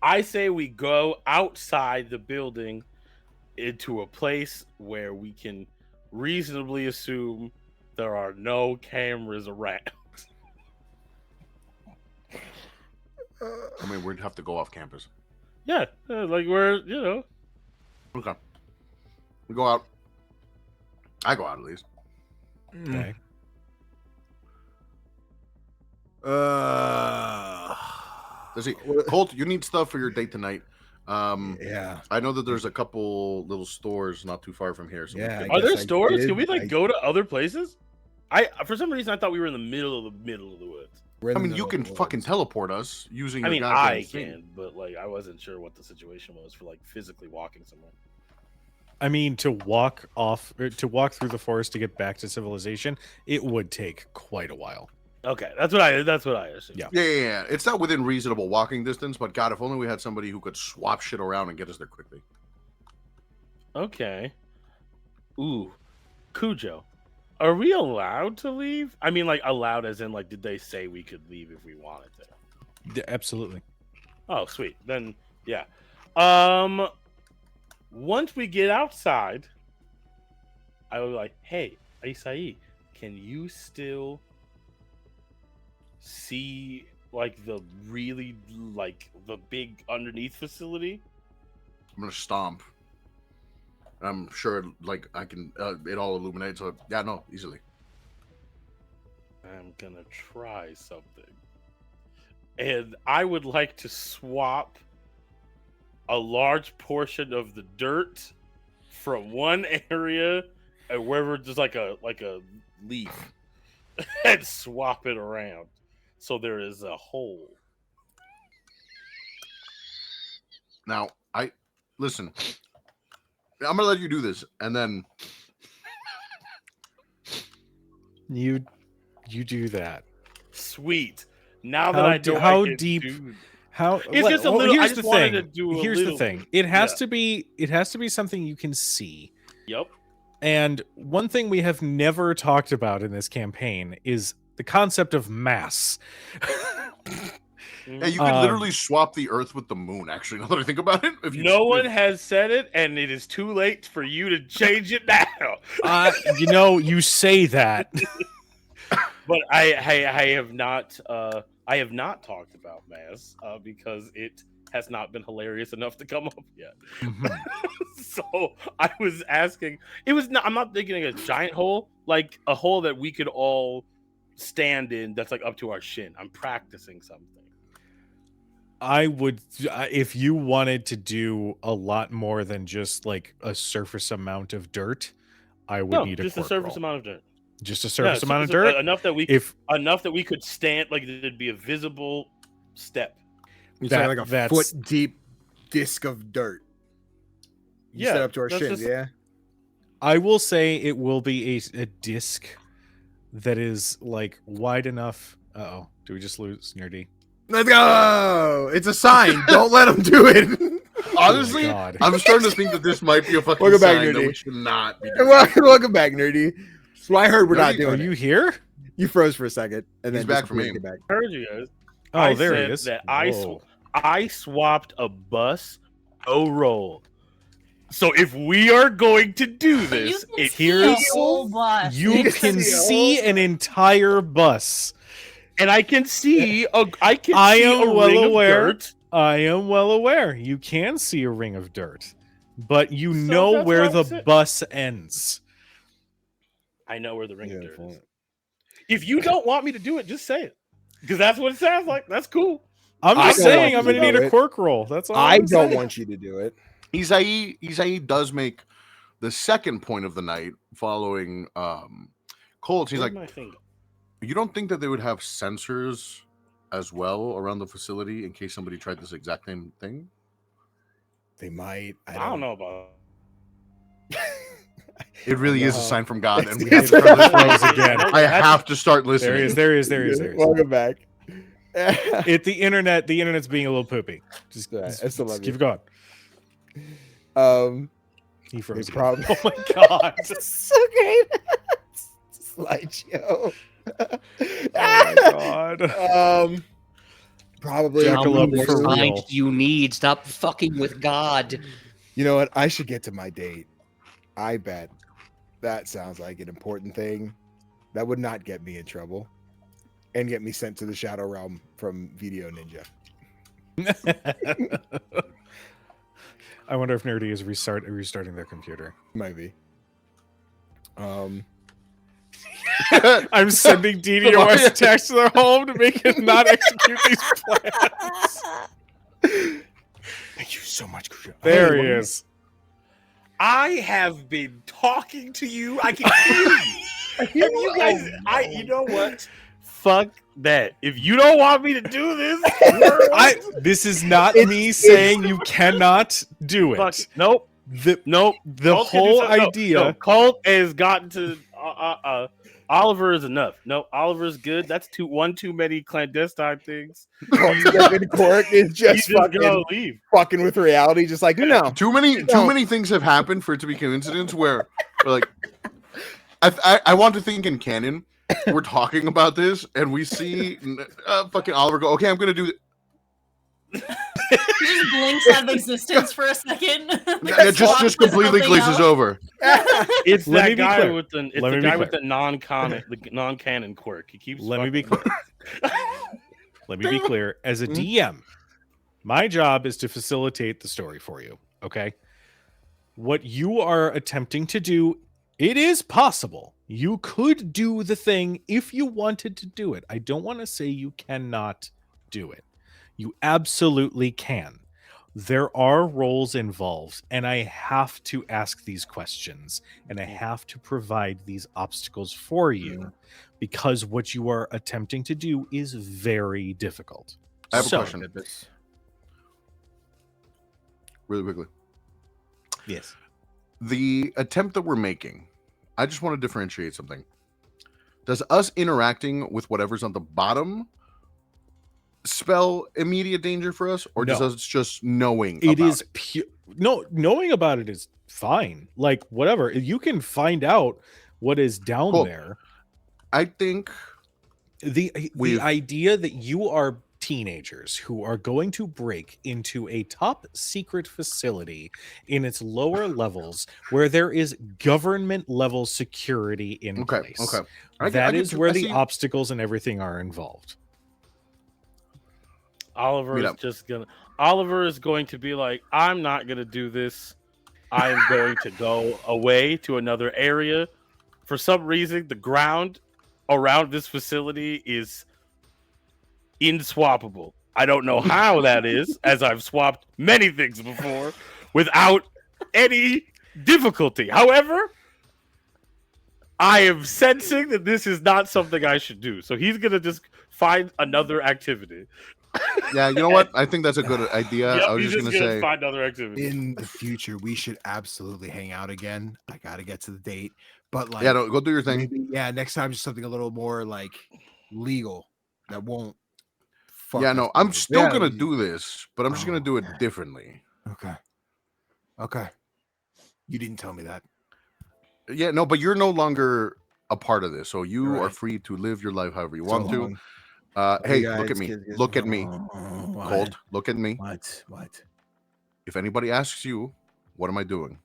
I say we go outside the building into a place where we can reasonably assume there are no cameras around. I mean, we'd have to go off campus. Yeah, like we're Okay. We go out. I go out at least. Okay. Let's see. Colt, you need stuff for your date tonight. Yeah. I know that there's a couple little stores not too far from here. So we Yeah, could- I Are there guess I stores? did. Can we I- go to other places? For some reason I thought we were in the middle of the woods. We're in I the mean, you middle can of the fucking woods. teleport us using. I your mean, goddamn I thing. can, but like I wasn't sure what the situation was for like physically walking somewhere. I mean, to walk through the forest to get back to civilization, it would take quite a while. Okay, that's what I assumed. Yeah. Yeah. It's not within reasonable walking distance, but God, if only we had somebody who could swap shit around and get us there quickly. Okay. Ooh, Cujo, are we allowed to leave? I mean, like allowed as in like, did they say we could leave if we wanted to? Yeah, absolutely. Oh, sweet. Then yeah. Once we get outside, I was like, "Hey, Isai, can you still see like the really like the big underneath facility?" I'm gonna stomp. I'm sure, like I can. It all illuminates. So yeah, no, easily. I'm gonna try something, and I would like to swap a large portion of the dirt from one area and wherever just like a leaf and swap it around so there is a hole. Now, listen. I'm gonna let you do this, and then You do that. Sweet. Now that How I d- know how I can deep- do- How It's just a little. I Here's just the wanted thing. to do a Here's little. the thing. It has yeah. to be. It has to be something you can see. Yep. And one thing we have never talked about in this campaign is the concept of mass. yeah, you could literally swap the Earth with the Moon. Actually, now that I think about it, if you No one has said it, and it is too late for you to change it now. You say that. But I have not. I have not talked about mass because it has not been hilarious enough to come up yet. So I was asking. It was not. I'm not thinking a giant hole, like a hole that we could all stand in. That's like up to our shin. I'm practicing something. I would, if you wanted to do a lot more than just like a surface amount of dirt, I would No, need a just a quirk surface roll. amount of dirt. Just a surface Yeah, amount of so dirt. enough that we enough that we could stand, like there'd be a visible step. You're That- talking like a that's- foot deep disc of dirt. You Yeah, set up to our that's shins, just- yeah? I will say it will be a disc that is like wide enough. Oh, do we just lose Nerdy? Let's go! It's a sign. Don't let him do it. Honestly, God. I'm starting to think that this might be a fucking Welcome back, sign that Nerdy. we should not be doing. Welcome back, Nerdy. So I heard we're not Nerdy, doing Are it. you here? You froze for a second, and He's then back just from completely aim. get back. Heard you guys. Oh, I there said he is. That Whoa. I swapped a bus O roll. So if we are going to do But you this, can it see a here's- whole bus. You You can see see an entire bus. and I can see I a am well ring aware. of dirt. I am well aware. You can see a ring of dirt. but you So know that's where what I the was saying. bus ends. I know where the ring of Yeah, dirt fine. is. If you don't want me to do it, just say it. Because that's what it sounds like. That's cool. I'm I just don't saying want I'm you going to to need do a it. quirk roll. That's all. I I'm don't saying. want you to do it. Isai does make the second point of the night following Colt. He's Where'd like, my thing go? you don't think that they would have sensors as well around the facility in case somebody tried this exact same thing? They might. I don't know about. It really know is a how- sign from God, and we It's- have to start listening. Froze again. I have to start listening. There he is. Welcome back. The internet's being a little poopy. Just, Right, just- I still just love keep you. going. Um, He froze. they again. probably. Oh my god. so great. Slideshow. Oh my god. Probably. Jackal How up many for more real. signs do you need? Stop fucking with God. You know what? I should get to my date. I bet that sounds like an important thing. That would not get me in trouble, and get me sent to the Shadow Realm from Video Ninja. I wonder if Nerdy is restarting their computer. Maybe. I'm sending DDoS text to their home to make it not execute these plans. Thank you so much, Kujo. There Hey, he is. I have been talking to you. I can hear you. And you guys, you know what? Fuck that. If you don't want me to do this, This is not me saying you cannot do fuck it. it. Nope. Nope. The Colt can do whole something. No, idea. no, Colt has gotten to Oliver is enough. No, Oliver's good. That's one too many clandestine things. Quirk is He's just just gonna fucking, leave. fucking with reality, just like no. Too many things have happened for it to be coincidence where like I want to think in canon we're talking about this and we see fucking Oliver go, okay, I'm gonna do He just blinks out of existence for a second. just completely glazes over. It's Let me that be guy clear. with the Let me be guy with clear. the non-canon quirk. He keeps. Let me be fucking- clear. Let me be clear. As a DM, my job is to facilitate the story for you. Okay. What you are attempting to do, it is possible. You could do the thing if you wanted to do it. I don't want to say you cannot do it. You absolutely can. There are roles involved, and I have to ask these questions, and I have to provide these obstacles for you because what you are attempting to do is very difficult. I have a So- question. Really quickly. Yes. The attempt that we're making, I just want to differentiate something. Does us interacting with whatever's on the bottom spell immediate danger for us, or does No. us just knowing It about is pure. No, knowing about it is fine. Like whatever, you can find out what is down Cool. there. I think The We've- idea that you are teenagers who are going to break into a top secret facility in its lower levels where there is government level security in place. Okay. I That get is to- where I the see- obstacles and everything are involved. Oliver Meet is up. just gonna. Oliver is going to be like, I'm not gonna do this. I am going to go away to another area. For some reason, the ground around this facility is inswappable. I don't know how that is, as I've swapped many things before without any difficulty. However, I am sensing that this is not something I should do. So he's gonna just find another activity. Yeah, you know what? I think that's a good idea. Yep, I was he's just gonna say, find other activity. In the future, we should absolutely hang out again. I gotta get to the date, but like, yeah, no, go do your thing. maybe, yeah, next time just something a little more like legal that won't. Fuck Yeah, us no, I'm over. still Yeah, gonna you- do this, but I'm just gonna do it okay. differently. Okay. You didn't tell me that. Yeah, no, but you're no longer a part of this, so you You're are right. free to live your life however you So want to. long. Hey, You look guys, at me. kids, Look at me. what? Colt, look at me. What? If anybody asks you, what am I doing?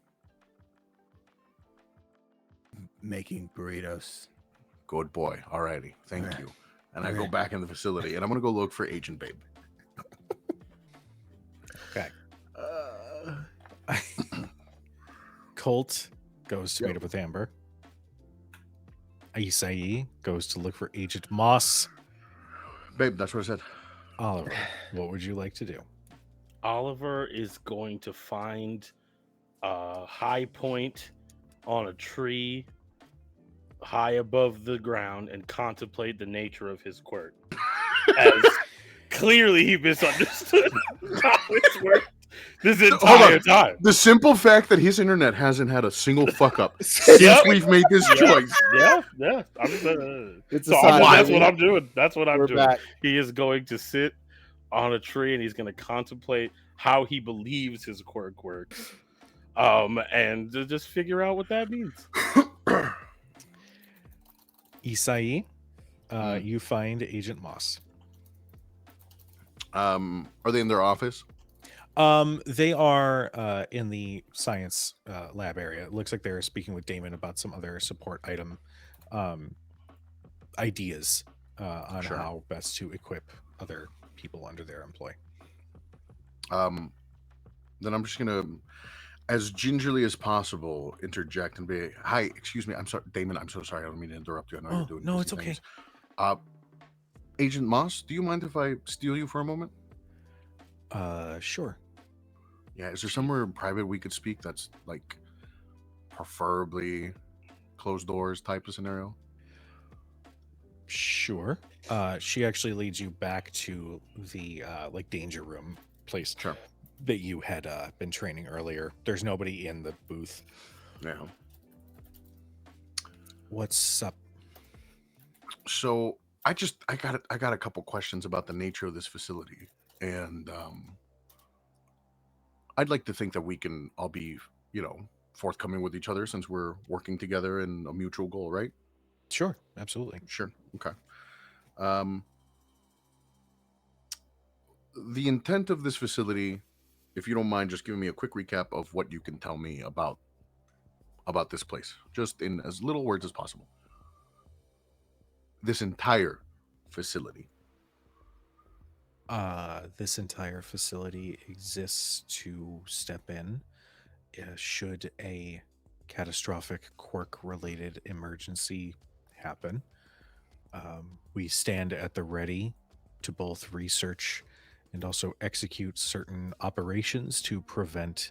Making burritos. Good boy. Alrighty. Thank Alright. you. And I go Alright. back in the facility and I'm gonna go look for Agent Babe. Colt goes to Yep. meet up with Amber. Isai goes to look for Agent Moss. Babe, that's what I said. Oliver, what would you like to do? Oliver is going to find a high point on a tree high above the ground and contemplate the nature of his quirk. As clearly he misunderstood how it worked this Hold on. entire time. The simple fact that his internet hasn't had a single fuck up since Yep. we've made this choice. Yeah. I'm, It's so a I'm- sign. that's what I'm doing. That's what I'm We're doing. back. He is going to sit on a tree and he's going to contemplate how he believes his quirk works, and to just figure out what that means. Isai, you find Agent Moss. Are they in their office? They are in the science lab area. It looks like they're speaking with Damon about some other support item ideas on Sure. how best to equip other people under their employ. Then I'm just gonna, as gingerly as possible, interject and be, "Hi, excuse me, I'm sorry, Damon. I'm so sorry. I don't mean to interrupt you. I know you're doing. No, busy it's okay. things. Agent Moss, do you mind if I steal you for a moment? Sure. Yeah. Is there somewhere private we could speak? That's like, preferably, closed doors type of scenario. Sure. She actually leads you back to the like danger room place Sure. that you had been training earlier. There's nobody in the booth. Yeah. What's up? So I got a couple questions about the nature of this facility, and I'd like to think that we can all be, forthcoming with each other since we're working together in a mutual goal, right? Sure, absolutely. Sure. Okay. The intent of this facility, if you don't mind, just giving me a quick recap of what you can tell me about this place, just in as little words as possible. This entire facility. This entire facility exists to step in should a catastrophic quirk-related emergency happen. We stand at the ready to both research and also execute certain operations to prevent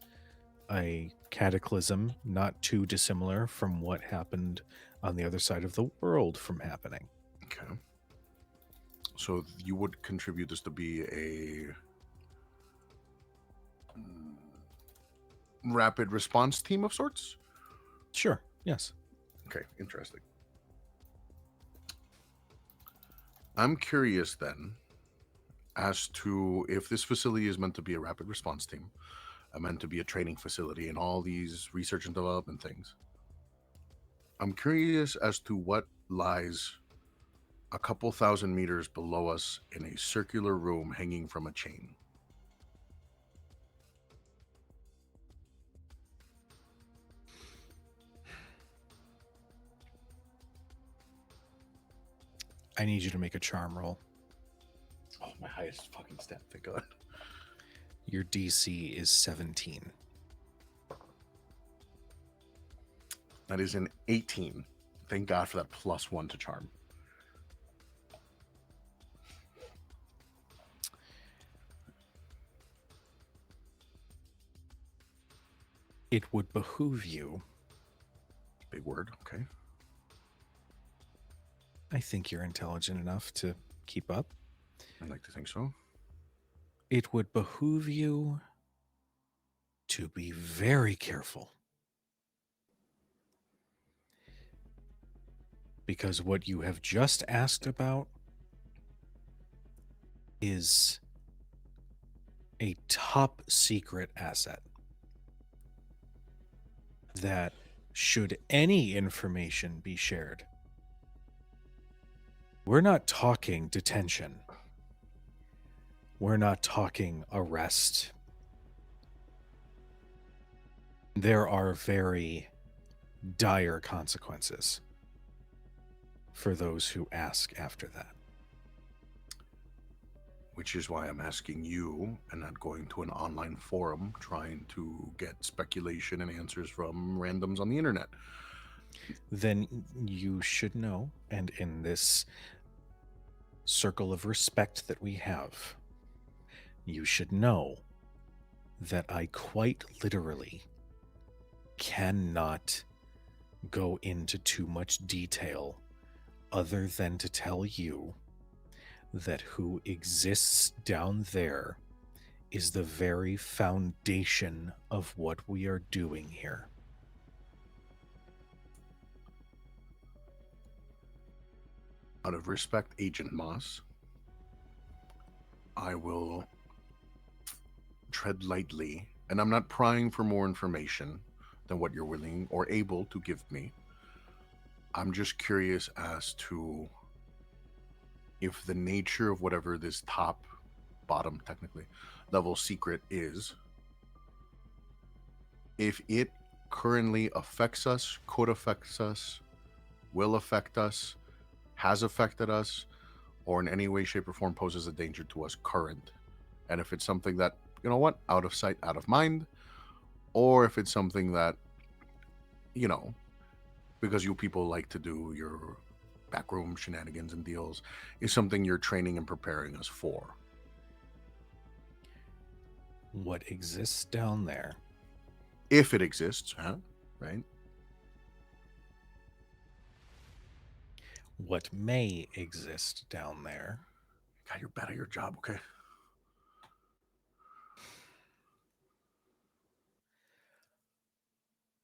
a cataclysm not too dissimilar from what happened on the other side of the world from happening. Okay. So you would contribute this to be a rapid response team of sorts? Sure, yes. Okay, interesting. I'm curious then as to if this facility is meant to be a rapid response team, meant to be a training facility, and all these research and development things. I'm curious as to what lies a couple thousand meters below us in a circular room hanging from a chain. I need you to make a charm roll. Oh, my highest fucking stat, thank God. Your DC is 17. That is an 18. Thank God for that +1 to charm. It would behoove you. Big word, okay. I think you're intelligent enough to keep up. I'd like to think so. It would behoove you to be very careful. Because what you have just asked about is a top secret asset that, should any information be shared, we're not talking detention. We're not talking arrest. There are very dire consequences for those who ask after that. Which is why I'm asking you and not going to an online forum trying to get speculation and answers from randoms on the internet. Then you should know, and in this circle of respect that we have, you should know that I quite literally cannot go into too much detail other than to tell you that who exists down there is the very foundation of what we are doing here. Out of respect, Agent Moss, I will tread lightly, and I'm not prying for more information than what you're willing or able to give me. I'm just curious as to if the nature of whatever this bottom, technically, level secret is, if it currently affects us, could affect us, will affect us, has affected us, or in any way, shape, or form poses a danger to us current. And if it's something that, you know what, out of sight, out of mind, or if it's something that, you know, because you people like to do your backroom shenanigans and deals, is something you're training and preparing us for. What exists down there, If it exists, right? what may exist down there, God, you're bad at your job, okay?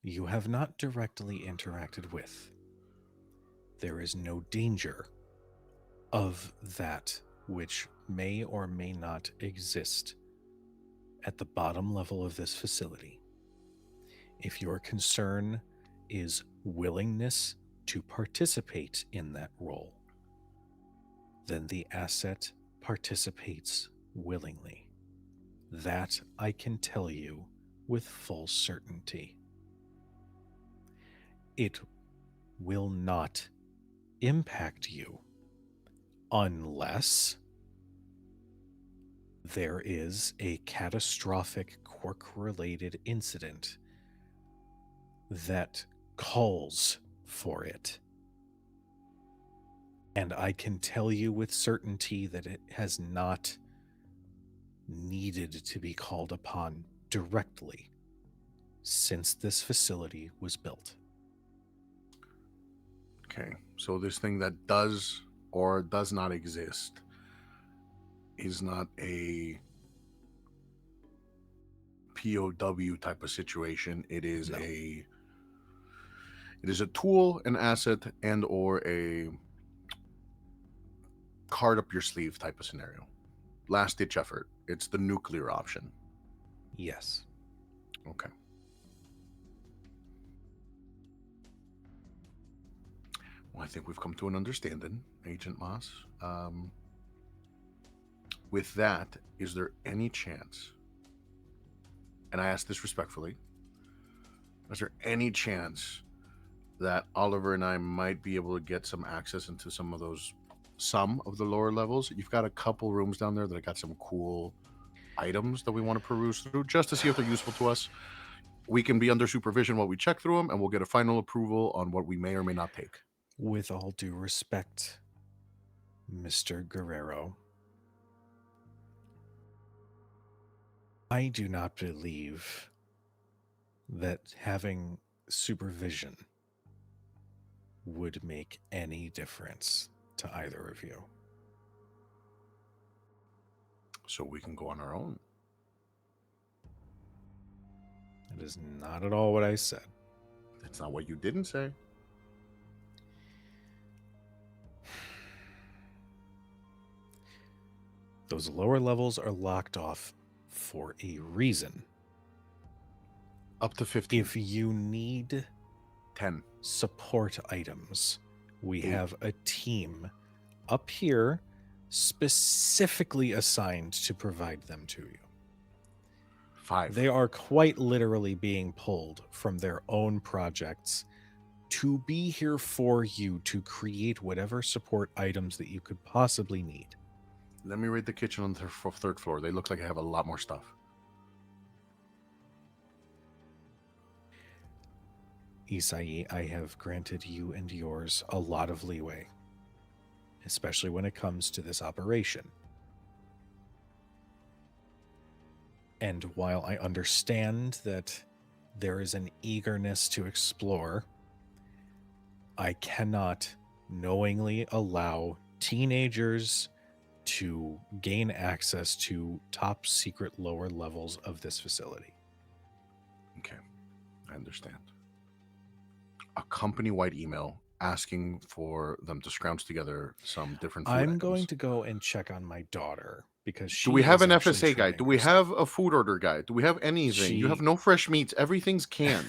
you have not directly interacted with. There is no danger of that which may or may not exist at the bottom level of this facility. If your concern is willingness to participate in that role, then the asset participates willingly. That I can tell you with full certainty. It will not impact you unless there is a catastrophic Quirk-related incident that calls for it. And I can tell you with certainty that it has not needed to be called upon directly since this facility was built. Okay, so this thing that does or does not exist is not a POW type of situation. It is No. it is a tool, an asset, and or a card up your sleeve type of scenario. Last ditch effort. It's the nuclear option. Yes. Okay. Well, I think we've come to an understanding, Agent Moss. With that, is there any chance, and I ask this respectfully, is there any chance that Oliver and I might be able to get some access into some of the lower levels? You've got a couple rooms down there that got some cool items that we want to peruse through just to see if they're useful to us. We can be under supervision while we check through them, and we'll get a final approval on what we may or may not take. With all due respect, Mr. Guerrero, I do not believe that having supervision would make any difference to either of you. So we can go on our own. That is not at all what I said. That's not what you didn't say. Those lower levels are locked off for a reason. Up to 15. If you need 10. support items, we 8. have a team up here specifically assigned to provide them to you. 5. They are quite literally being pulled from their own projects to be here for you to create whatever support items that you could possibly need. Let me raid the kitchen on the third floor. They look like they have a lot more stuff. Isai, I have granted you and yours a lot of leeway, especially when it comes to this operation. And while I understand that there is an eagerness to explore, I cannot knowingly allow teenagers to gain access to top secret lower levels of this facility. Okay, I understand. A company-wide email asking for them to scrounge together some different food I'm items. going to go and check on my daughter because she Do we have is an actually FSA guide? trying Do we herself. have a food order guide? Do we have anything? You have She- no fresh meats. Everything's canned.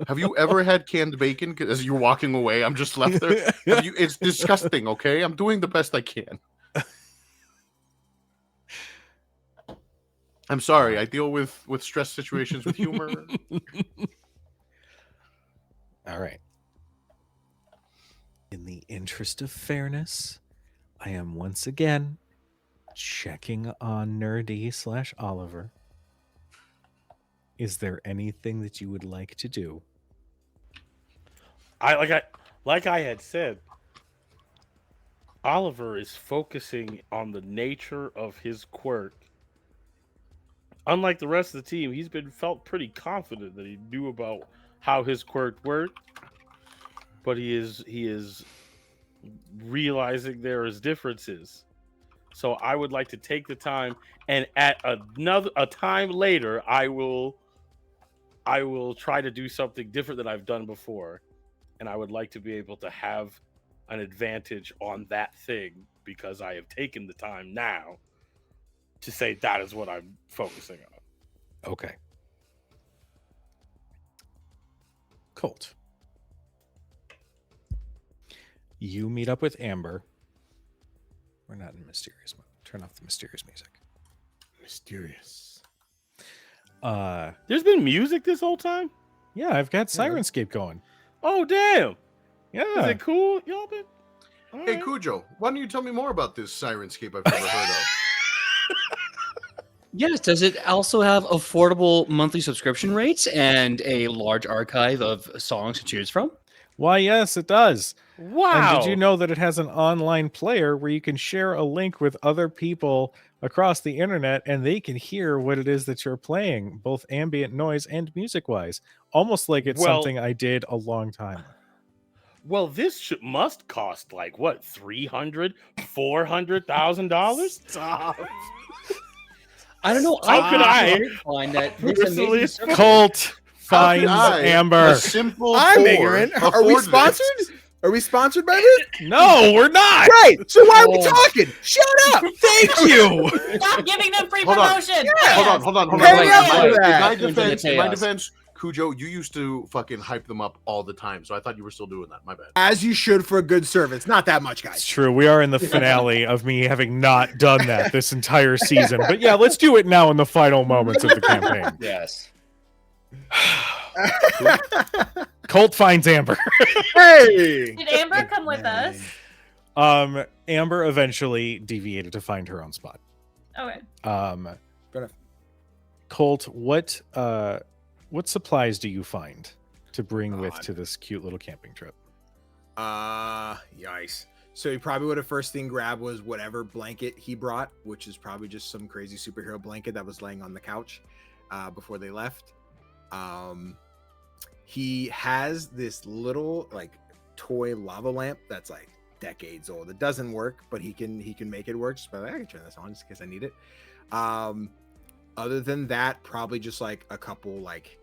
Have you ever had canned bacon? 'Cause as you're walking away, I'm just left there. Have you? It's disgusting. Okay, I'm doing the best I can. I'm sorry. I deal with stress situations with humor. All right. In the interest of fairness, I am once again checking on Nerdy/Oliver. Is there anything that you would like to do? Like I had said, Oliver is focusing on the nature of his quirk. Unlike the rest of the team, he's been felt pretty confident that he knew about how his quirk worked, but he is realizing there is differences. So I would like to take the time, and at a time later, I will try to do something different than I've done before, and I would like to be able to have an advantage on that thing because I have taken the time now to say that is what I'm focusing on. Okay. Colt. You meet up with Amber. We're not in mysterious mode. Turn off the mysterious music. Mysterious. There's been music this whole time? Yeah, I've got Sirenscape going. Oh, damn. Is Yeah. it cool? Y'all been... All Hey, right. Cujo, why don't you tell me more about this Sirenscape I've never heard of? Yes, does it also have affordable monthly subscription rates and a large archive of songs to choose from? Why, yes, it does. Wow. And did you know that it has an online player where you can share a link with other people across the internet and they can hear what it is that you're playing, both ambient noise and music wise? Almost like it's Well- something I did a long time ago. Well, this must cost like what, $400,000? Stop. I don't know. How could I find that personally this amazing Colt How could finds I, Amber. a simple I'm poor, ignorant. Are we afford sponsored? this? Are we sponsored by this? No, we're not. Great. So why are we Oh. talking? Shut up. Thank you. Stop giving them free Hold on. promotion. Hold on. Pay me Wait, up wait, for that. In my defense, Cujo, you used to fucking hype them up all the time, so I thought you were still doing that. My bad. As you should for a good service. Not that much, It's guys. true. We are in the finale of me having not done that this entire season. But yeah, let's do it now in the final moments of the campaign. Yes. Colt finds Amber. Hey. Did Amber come with us? Amber eventually deviated to find her own spot. Okay. Fair enough. Colt, what supplies do you find to bring with God. to this cute little camping trip? Yikes. So he probably would have first thing grabbed was whatever blanket he brought, which is probably just some crazy superhero blanket that was laying on the couch before they left. He has this little like toy lava lamp that's like decades old. It doesn't work, but he can make it work. Just by the way, I can turn this on just in case I need it. Other than that, probably just like a couple like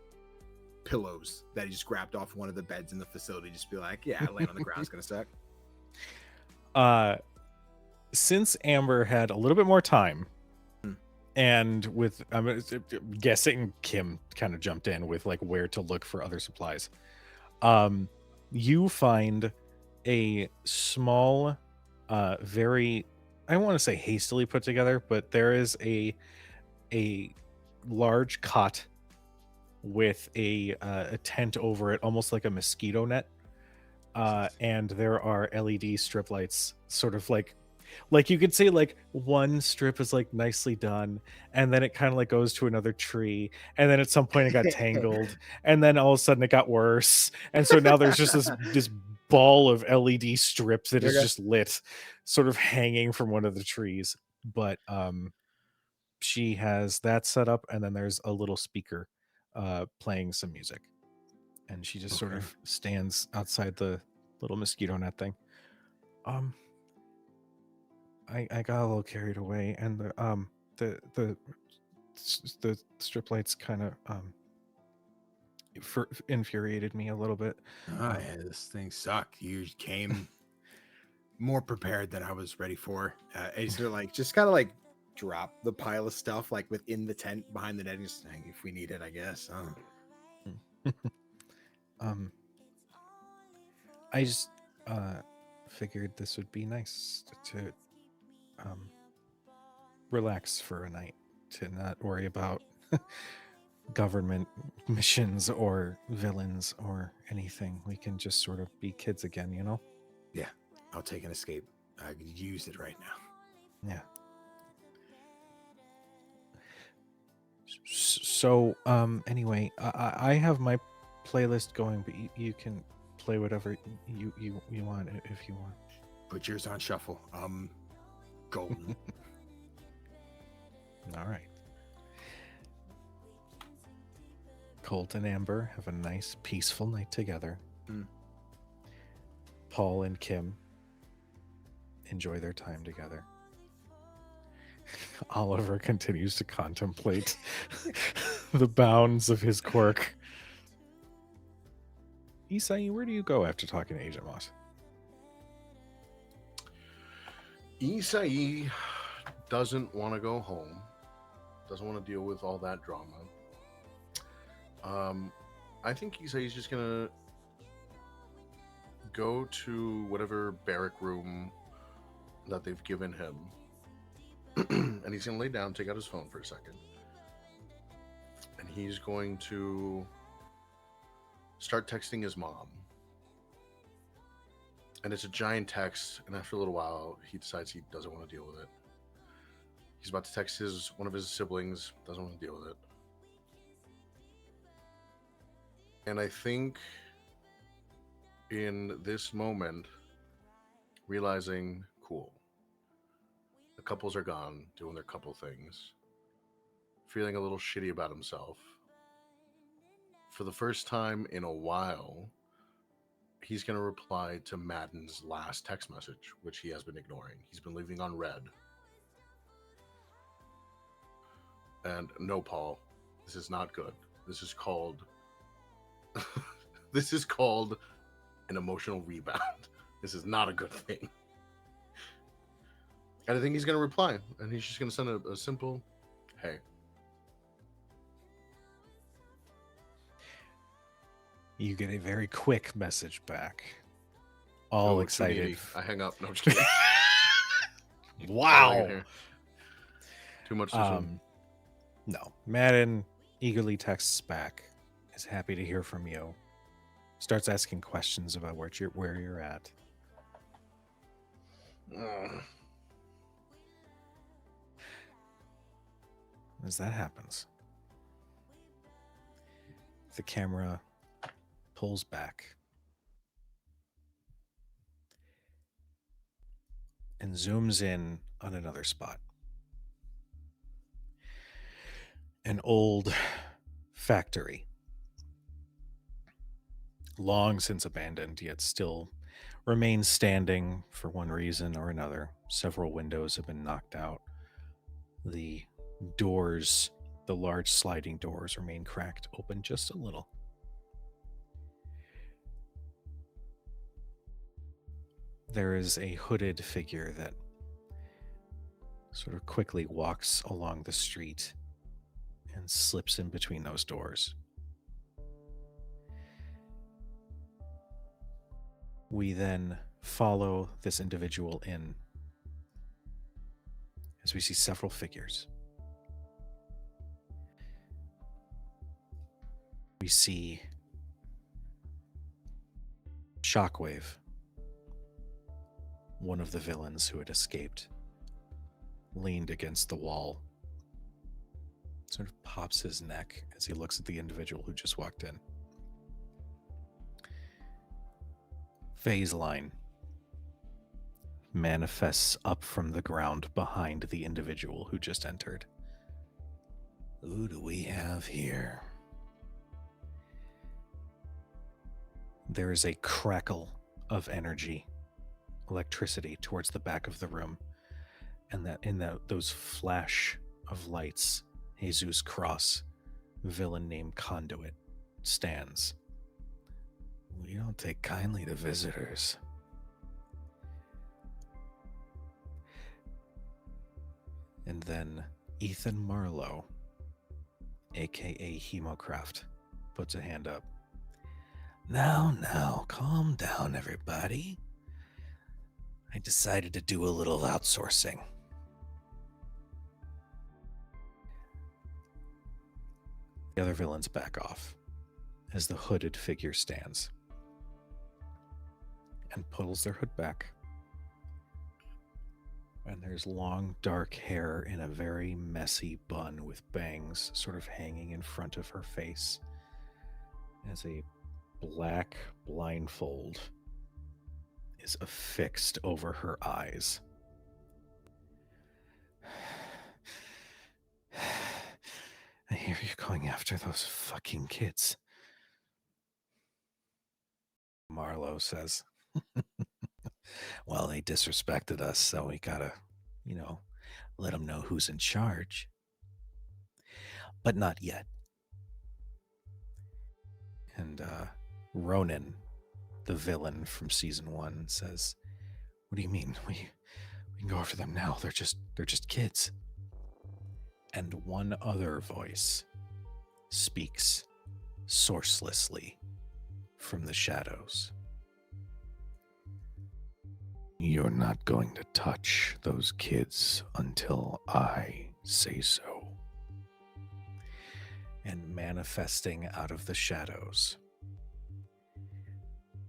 pillows that he just grabbed off one of the beds in the facility. Just be like, yeah, laying on the ground is gonna suck. Since Amber had a little bit more time, and with I'm guessing Kim kind of jumped in with like where to look for other supplies. You find a small, very, I don't want to say hastily put together, but there is a large cot with a tent over it, almost like a mosquito net. And there are LED strip lights, sort of like Like you could say like one strip is like nicely done, and then it kind of like goes to another tree, and then at some point it got tangled, and then all of a sudden it got worse, and so now there's just this ball of LED strip that is Okay. just lit, sort of hanging from one of the trees. But she has that set up, and then there's a little speaker playing some music, and she just sort Okay. of stands outside the little mosquito net thing. I got a little carried away, and the strip lights kind of infuriated me a little bit. Oh, yeah, this thing sucked. You came more prepared than I was ready for. Acer like just kind of like drop the pile of stuff like within the tent behind the net and just saying, if we need it, I guess. I just figured this would be nice to relax for a night, to not worry about government missions or villains or anything. We can just sort of be kids again, you know? Yeah, I'll take an escape. I could use it right now. Yeah. So, anyway, I have my playlist going, but you can play whatever you want if you want. Put yours on shuffle. Golden. All right. Colt and Amber have a nice, peaceful night together. Mm. Paul and Kim enjoy their time together. Oliver continues to contemplate the bounds of his quirk. Isai, where do you go after talking to Agent Moss? Isai doesn't want to go home. Doesn't want to deal with all that drama. I think Isai's just gonna go to whatever barrack room that they've given him, and he's gonna lay down, take out his phone for a second, and he's going to start texting his mom. And it's a giant text, and after a little while, he decides he doesn't want to deal with it. He's about to text one of his siblings, doesn't want to deal with it. And I think in this moment, realizing, cool, the couples are gone, doing their couple things, feeling a little shitty about himself. For the first time in a while, he's going to reply to Madden's last text message, which he has been ignoring. He's been leaving on red. And no, Paul, this is not good. This is called this is called an emotional rebound. This is not a good thing. And I think he's going to reply, and he's just going to send a simple, hey. You get a very quick message back. All excited. I hang up. No, I'm just kidding. Wow. Too much too soon. No. Madden eagerly texts back. Is happy to hear from you. Starts asking questions about where you're at. As that happens, the camera pulls back and zooms in on another spot. An old factory, long since abandoned, yet still remains standing for one reason or another. Several windows have been knocked out. The doors, the large sliding doors, remain cracked open just a little. There is a hooded figure that sort of quickly walks along the street and slips in between those doors. We then follow this individual in as we see several figures. We see Shockwave one of the villains who had escaped leaned against the wall, sort of pops his neck as he looks at the individual who just walked in. Phase line manifests up from the ground behind the individual who just entered. Who do we have here? There is a crackle of energy, electricity towards the back of the room, and that in those flash of lights, Jesus Cross, villain named Conduit, stands. We don't take kindly to visitors. And then Ethan Marlowe, aka Hemocraft, puts a hand up. Now, calm down, everybody. I decided to do a little outsourcing. The other villains back off as the hooded figure stands and pulls their hood back. And there's long, dark hair in a very messy bun with bangs sort of hanging in front of her face as a black blindfold is affixed over her eyes. I hear you going after those fucking kids, Marlowe says. Well, they disrespected us, so we gotta, let them know who's in charge. But not yet. And Ronan, the villain from season 1, says, "What do you mean? We can go after them now. They're just kids." And one other voice speaks sourcelessly from the shadows. You're not going to touch those kids until I say so. And manifesting out of the shadows,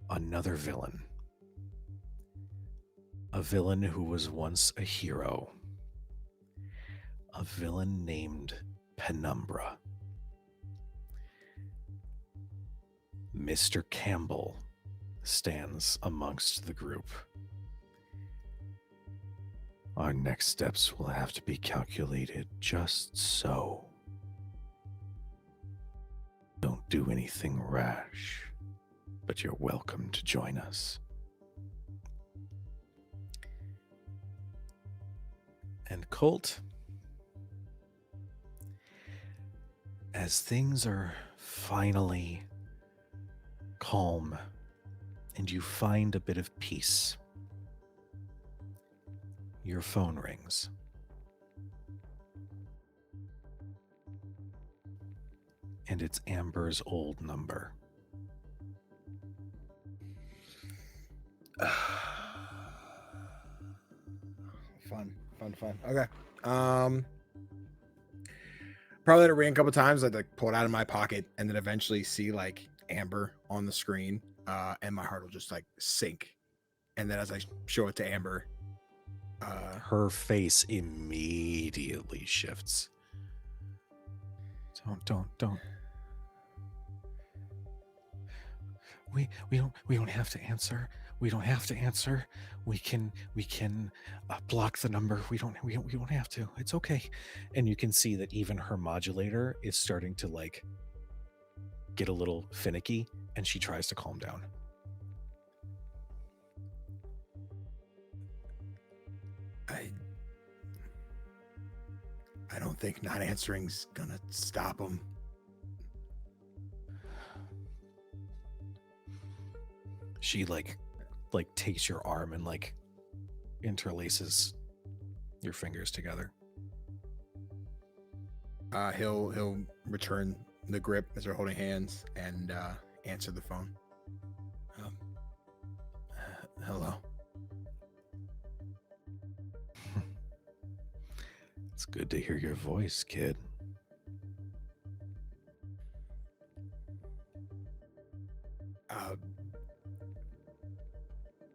another villain. A villain who was once a hero. A villain named Penumbra. Mr. Campbell stands amongst the group. Our next steps will have to be calculated just so. Don't do anything rash, but you're welcome to join us. And Colt, as things are finally calm and you find a bit of peace, your phone rings. And it's Amber's old number. Fun. Okay. Probably let it ring a couple times. I'd pull it out of my pocket and then eventually see Amber on the screen, and my heart will just sink. And then as I show it to Amber, her face immediately shifts. Don't. We don't have to answer. We don't have to answer. We can block the number. We don't have to. It's okay. And you can see that even her modulator is starting to get a little finicky, and she tries to calm down. I don't think not answering's gonna stop him. She takes your arm and interlaces your fingers together. He'll return the grip as they're holding hands and answer the phone. Hello. It's good to hear your voice, kid.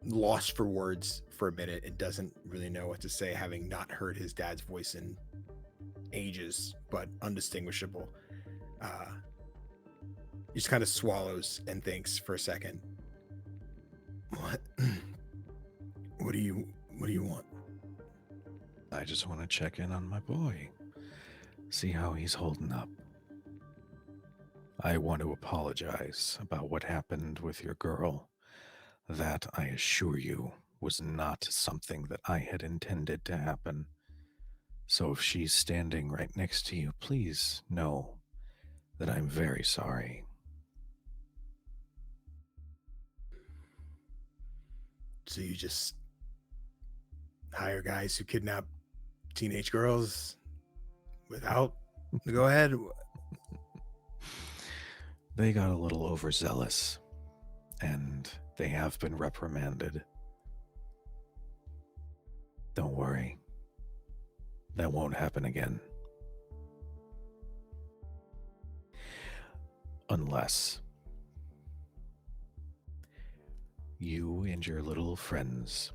lost for words for a minute and doesn't really know what to say, having not heard his dad's voice in ages, but undistinguishable. He just kind of swallows and thinks for a second. What? What do you want? I just want to check in on my boy, see how he's holding up. I want to apologize about what happened with your girl. That, I assure you, was not something that I had intended to happen. So if she's standing right next to you, please know that I'm very sorry. So you just hire guys who kidnap teenage girls without the go ahead? They got a little overzealous, and they have been reprimanded. Don't worry. That won't happen again. Unless you and your little friends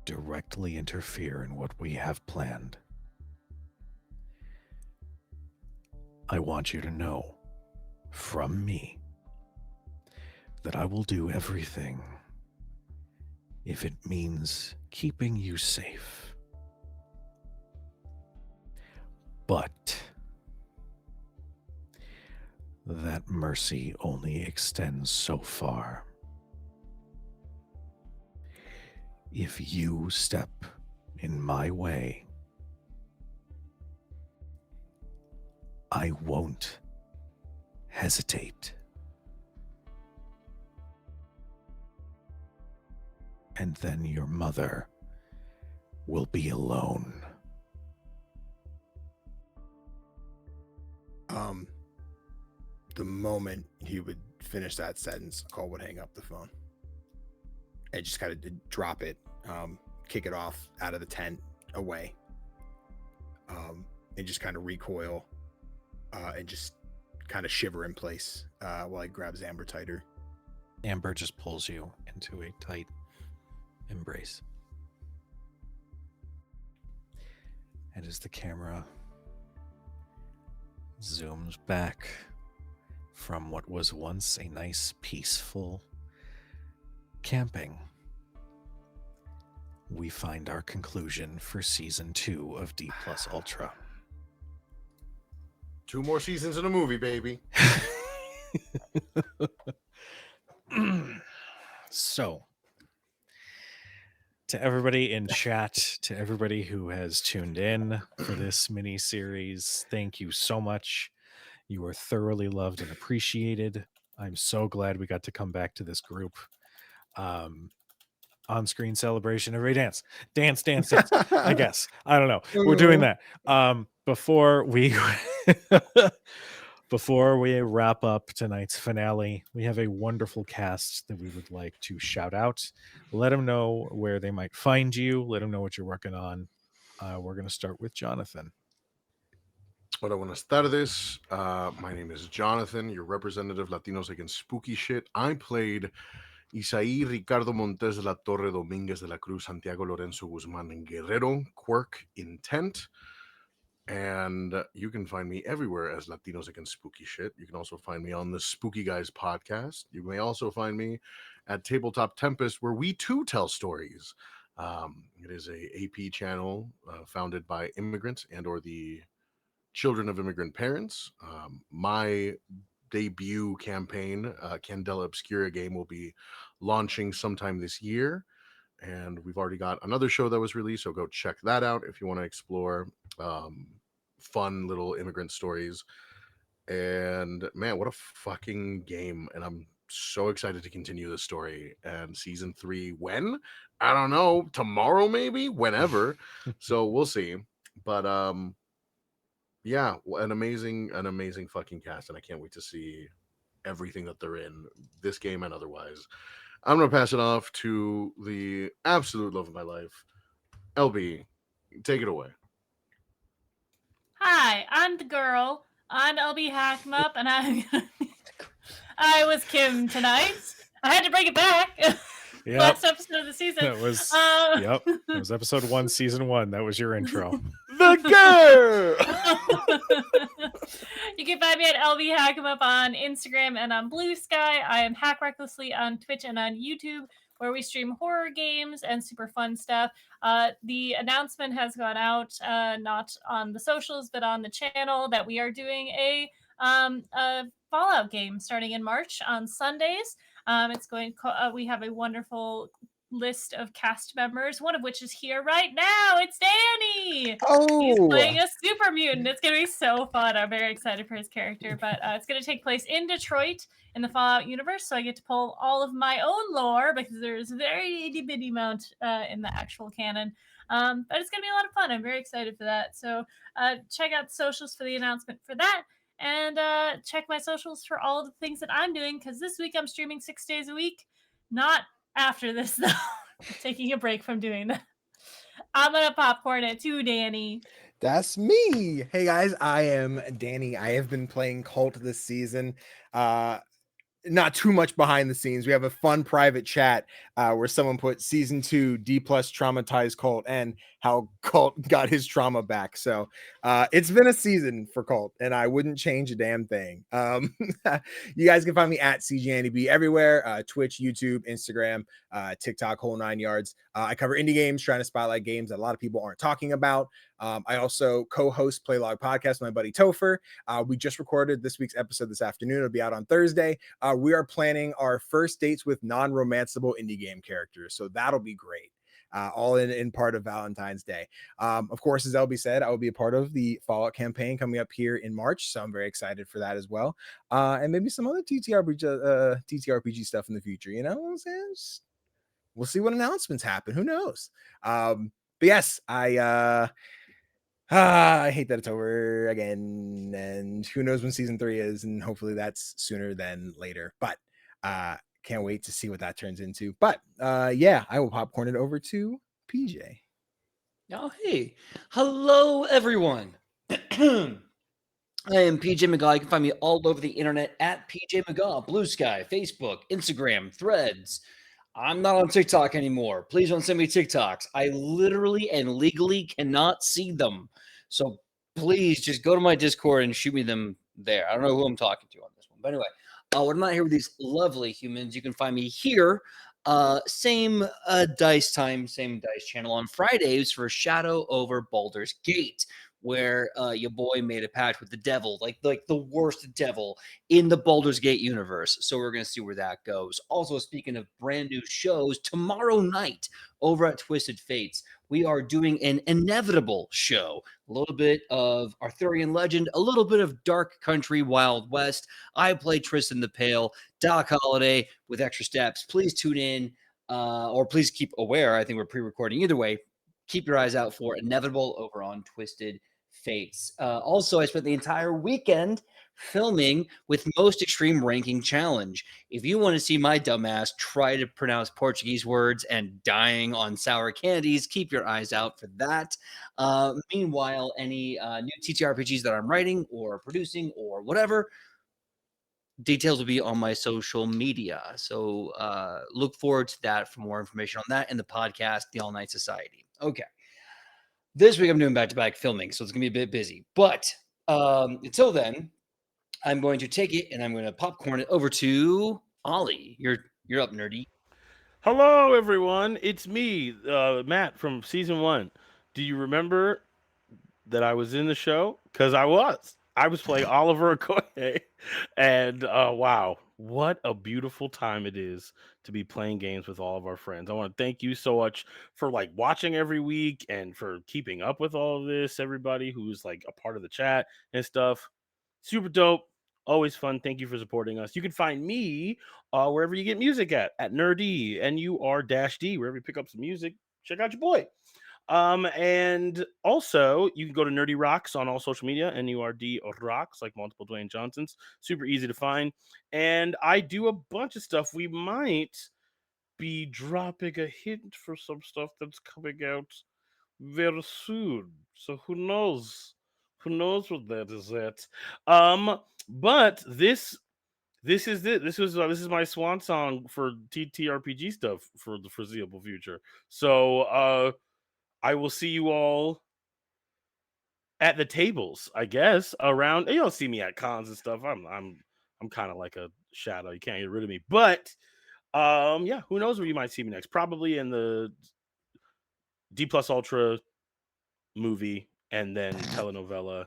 directly interfere in what we have planned. I want you to know, from me, that I will do everything if it means keeping you safe. But that mercy only extends so far. If you step in my way, I won't hesitate. And then your mother will be alone. The moment he would finish that sentence, Cole would hang up the phone and just kind of drop it, kick it off out of the tent away, and just kind of recoil and just kind of shiver in place while he grabs Amber tighter. Amber just pulls you into a tight embrace. And as the camera zooms back from what was once a nice, peaceful camping, we find our conclusion for Season 2 of D Plus Ultra. 2 more seasons in a movie, baby. So, to everybody in chat, to everybody who has tuned in for this mini series, thank you so much. You are thoroughly loved and appreciated. I'm so glad we got to come back to this group. On-screen celebration, everybody dance, dance, dance, dance. I guess, I don't know, we're doing that. Before we Before we wrap up tonight's finale, we have a wonderful cast that we would like to shout out. Let them know where they might find you. Let them know what you're working on. We're going to start with Jonathan. Hola, buenas tardes. My name is Jonathan, your representative Latinos Against Spooky Shit. I played Isaí Ricardo Montes de la Torre Domínguez de la Cruz Santiago Lorenzo Guzmán Guerrero, Quirk Intent. And you can find me everywhere as Latinos Against Spooky Shit. You can also find me on the Spooky Guys podcast. You may also find me at Tabletop Tempest, where we too tell stories. It is a AP channel founded by immigrants and or the children of immigrant parents. My debut campaign, Candela Obscura game, will be launching sometime this year. And we've already got another show that was released, so go check that out if you want to explore fun little immigrant stories. And man, what a fucking game. And I'm so excited to continue the story. And season 3, when? I don't know, tomorrow maybe, whenever. So we'll see. But yeah, an amazing fucking cast, and I can't wait to see everything that they're in, this game and otherwise. I'm gonna pass it off to the absolute love of my life, LB. Take it away. Hi, I'm the girl. I'm LB Hackmup, and I was Kim tonight. I had to bring it back. Yep. Last episode of the season. That was Yep. That was episode 1, season 1. That was your intro. The girl. You can find me at LV Hackemup on Instagram and on Blue Sky. I am Hack Recklessly on Twitch and on YouTube, where we stream horror games and super fun stuff. The announcement has gone out, not on the socials, but on the channel, that we are doing a Fallout game starting in March on Sundays. It's going. We have a wonderful list of cast members, one of which is here right now. It's Danny. He's playing a super mutant. It's going to be so fun. I'm very excited for his character, but it's going to take place in Detroit in the Fallout universe, so I get to pull all of my own lore because there's a very itty bitty amount in the actual canon. But it's going to be a lot of fun. I'm very excited for that. So check out the socials for the announcement for that. And check my socials for all the things that I'm doing, because this week I'm streaming 6 days a week. Not after this, though. I'm taking a break from doing that. I'm going to popcorn it too, Danny. That's me. Hey guys, I am Danny. I have been playing Cult this season. Not too much behind the scenes. We have a fun private chat where someone put season 2 D plus traumatized Cult and how Cult got his trauma back. So it's been a season for Cult, and I wouldn't change a damn thing. You guys can find me at CGNDB everywhere: Twitch, YouTube, Instagram, TikTok, whole 9 yards. I cover indie games, trying to spotlight games that a lot of people aren't talking about. I also co-host Playlog Podcast with my buddy Topher. We just recorded this week's episode this afternoon. It'll be out on Thursday. We are planning our first dates with non-romanceable indie game characters, so that'll be great. All in part of Valentine's Day. Of course, as LB said, I will be a part of the Fallout campaign coming up here in March, so I'm very excited for that as well. And maybe some other TTRPG stuff in the future. You know what I'm saying? We'll see what announcements happen. Who knows? But yes, I hate that it's over again, and who knows when season 3 is, and hopefully that's sooner than later. But can't wait to see what that turns into. But yeah, I will popcorn it over to PJ. Oh, hey. Hello, everyone. I am PJ McGaw. You can find me all over the internet at PJ McGaw, Blue Sky, Facebook, Instagram, Threads. I'm not on TikTok anymore. Please don't send me TikToks. I literally and legally cannot see them. So please just go to my Discord and shoot me them there. I don't know who I'm talking to on this one. But anyway, when I'm not here with these lovely humans, you can find me here. Same dice time, same dice channel on Fridays for Shadow over Baldur's Gate, where your boy made a pact with the devil, like the worst devil in the Baldur's Gate universe. So we're going to see where that goes. Also, speaking of brand new shows, tomorrow night over at Twisted Fates, we are doing an inevitable show. A little bit of Arthurian legend, a little bit of Dark Country Wild West. I play Tristan the Pale, Doc Holliday with extra steps. Please tune in, or please keep aware. I think we're pre-recording either way. Keep your eyes out for Inevitable over on Twisted Fates. Also, I spent the entire weekend filming with Most Extreme Ranking Challenge. If you want to see my dumbass try to pronounce Portuguese words and dying on sour candies, keep your eyes out for that. Meanwhile, any new TTRPGs that I'm writing or producing or whatever, details will be on my social media. So look forward to that for more information on that and the podcast, The All Night Society. Okay. This week I'm doing back-to-back filming, so it's going to be a bit busy. But until then, I'm going to take it and I'm going to popcorn it over to Ollie. You're up, nerdy. Hello, everyone. It's me, Matt from season 1. Do you remember that I was in the show? Because I was. I was playing Oliver Okoye, and wow, what a beautiful time it is to be playing games with all of our friends. I want to thank you so much for like watching every week and for keeping up with all of this. Everybody who's like a part of the chat and stuff, super dope. Always fun. Thank you for supporting us. You can find me wherever you get music at Nerdy, NUR-D, wherever you pick up some music. Check out your boy. And also you can go to Nerdy Rocks on all social media, NURD Rocks, like multiple Dwayne Johnsons. Super easy to find. And I do a bunch of stuff. We might be dropping a hint for some stuff that's coming out very soon. So who knows? Who knows what that is at? But this this is it. This is my swan song for TTRPG stuff for the foreseeable future. So I will see you all at the tables, I guess. Around, you'll see me at cons and stuff. I'm kind of like a shadow. You can't get rid of me. But yeah, who knows where you might see me next? Probably in the D Plus Ultra movie and then telenovela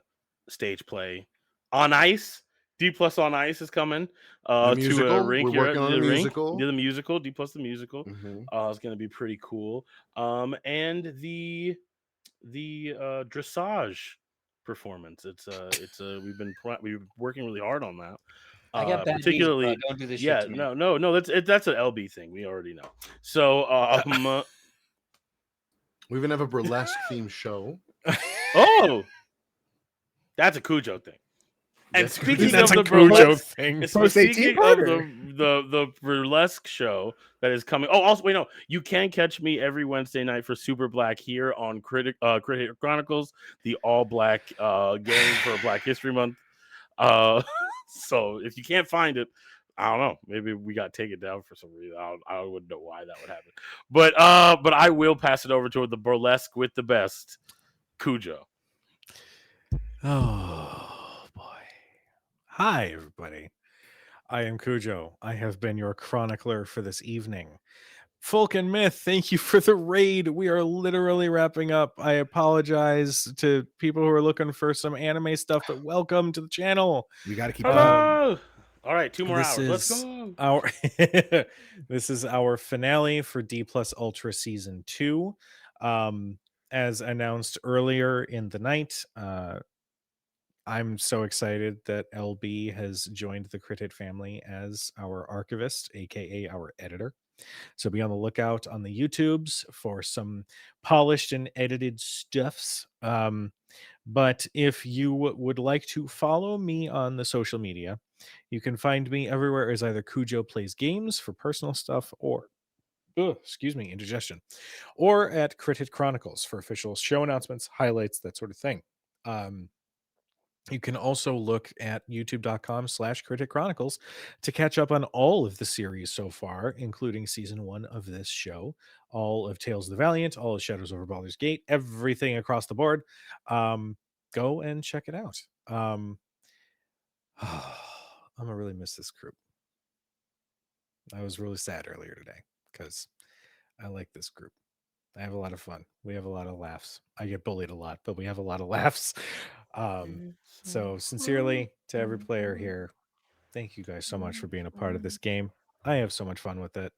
stage play on ice. D Plus on Ice is coming to musical? a rink. We're working on a the rink, musical. the musical, D Plus the musical. Mhm. It's going to be pretty cool. And the dressage performance. We've been working really hard on that. I got bad knees, bro. Particularly, Don't do this yeah, shit to me. no, that's an LB thing. We already know. So We even have a burlesque themed show. oh, that's a Cujo thing. And That's speaking That's of a the Cujo burlesque, thing. Post 18 speaking of parter. the burlesque show that is coming. Oh, also wait, no, you can catch me every Wednesday night for Super Black here on Critic Chronicles, the all black gang for Black History Month. So if you can't find it, I don't know. Maybe we got taken down for some reason. I wouldn't know why that would happen. But I will pass it over to the burlesque with the best, Cujo. Oh boy. Hi everybody. I am Cujo. I have been your chronicler for this evening. Folk and Myth, thank you for the raid. We are literally wrapping up. I apologize to people who are looking for some anime stuff, but welcome to the channel. We got to keep Hello. All right, 2 more This hours. Let's is go. Our this is our finale for D Plus Ultra Season 2. As announced earlier in the night, I'm so excited that LB has joined the Crit Hit family as our archivist, aka our editor. So be on the lookout on the YouTubes for some polished and edited stuffs. But if you would like to follow me on the social media, you can find me everywhere as either Cujo Plays Games for personal stuff or indigestion, or at Crit Hit Chronicles for official show announcements, highlights, that sort of thing. You can also look at youtube.com/Crit Hit Chronicles to catch up on all of the series so far, including season 1 of this show, all of Tales of the Valiant, all of Shadows over Baldur's Gate, everything across the board. Go and check it out. I'm gonna really miss this group. I was really sad earlier today because I like this group. I have a lot of fun. We have a lot of laughs. I get bullied a lot, but we have a lot of laughs. So sincerely to every player here, thank you guys so much for being a part of this game. I have so much fun with it.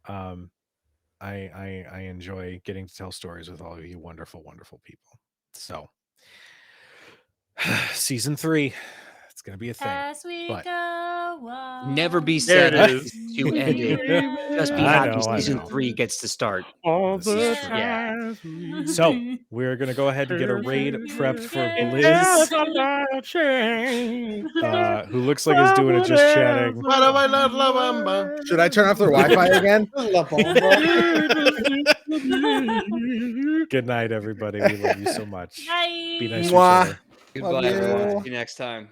I enjoy getting to tell stories with all of you wonderful, wonderful people. So season 3, it's gonna be a thing. As we but- go on. Never be There sad it that is. you ended. Just be I happy know, I season know. 3 gets to start. All This is the true. times we So we're gonna go ahead and get a raid prepped for It Blizz, does not change. who looks like is doing it just chatting. Para bailar la bamba. Should I turn off their Wi-Fi again? Good night, everybody. We love you so much. Bye. Be nice to each Mwah. other. Goodbye, Love everyone. you. See you next time.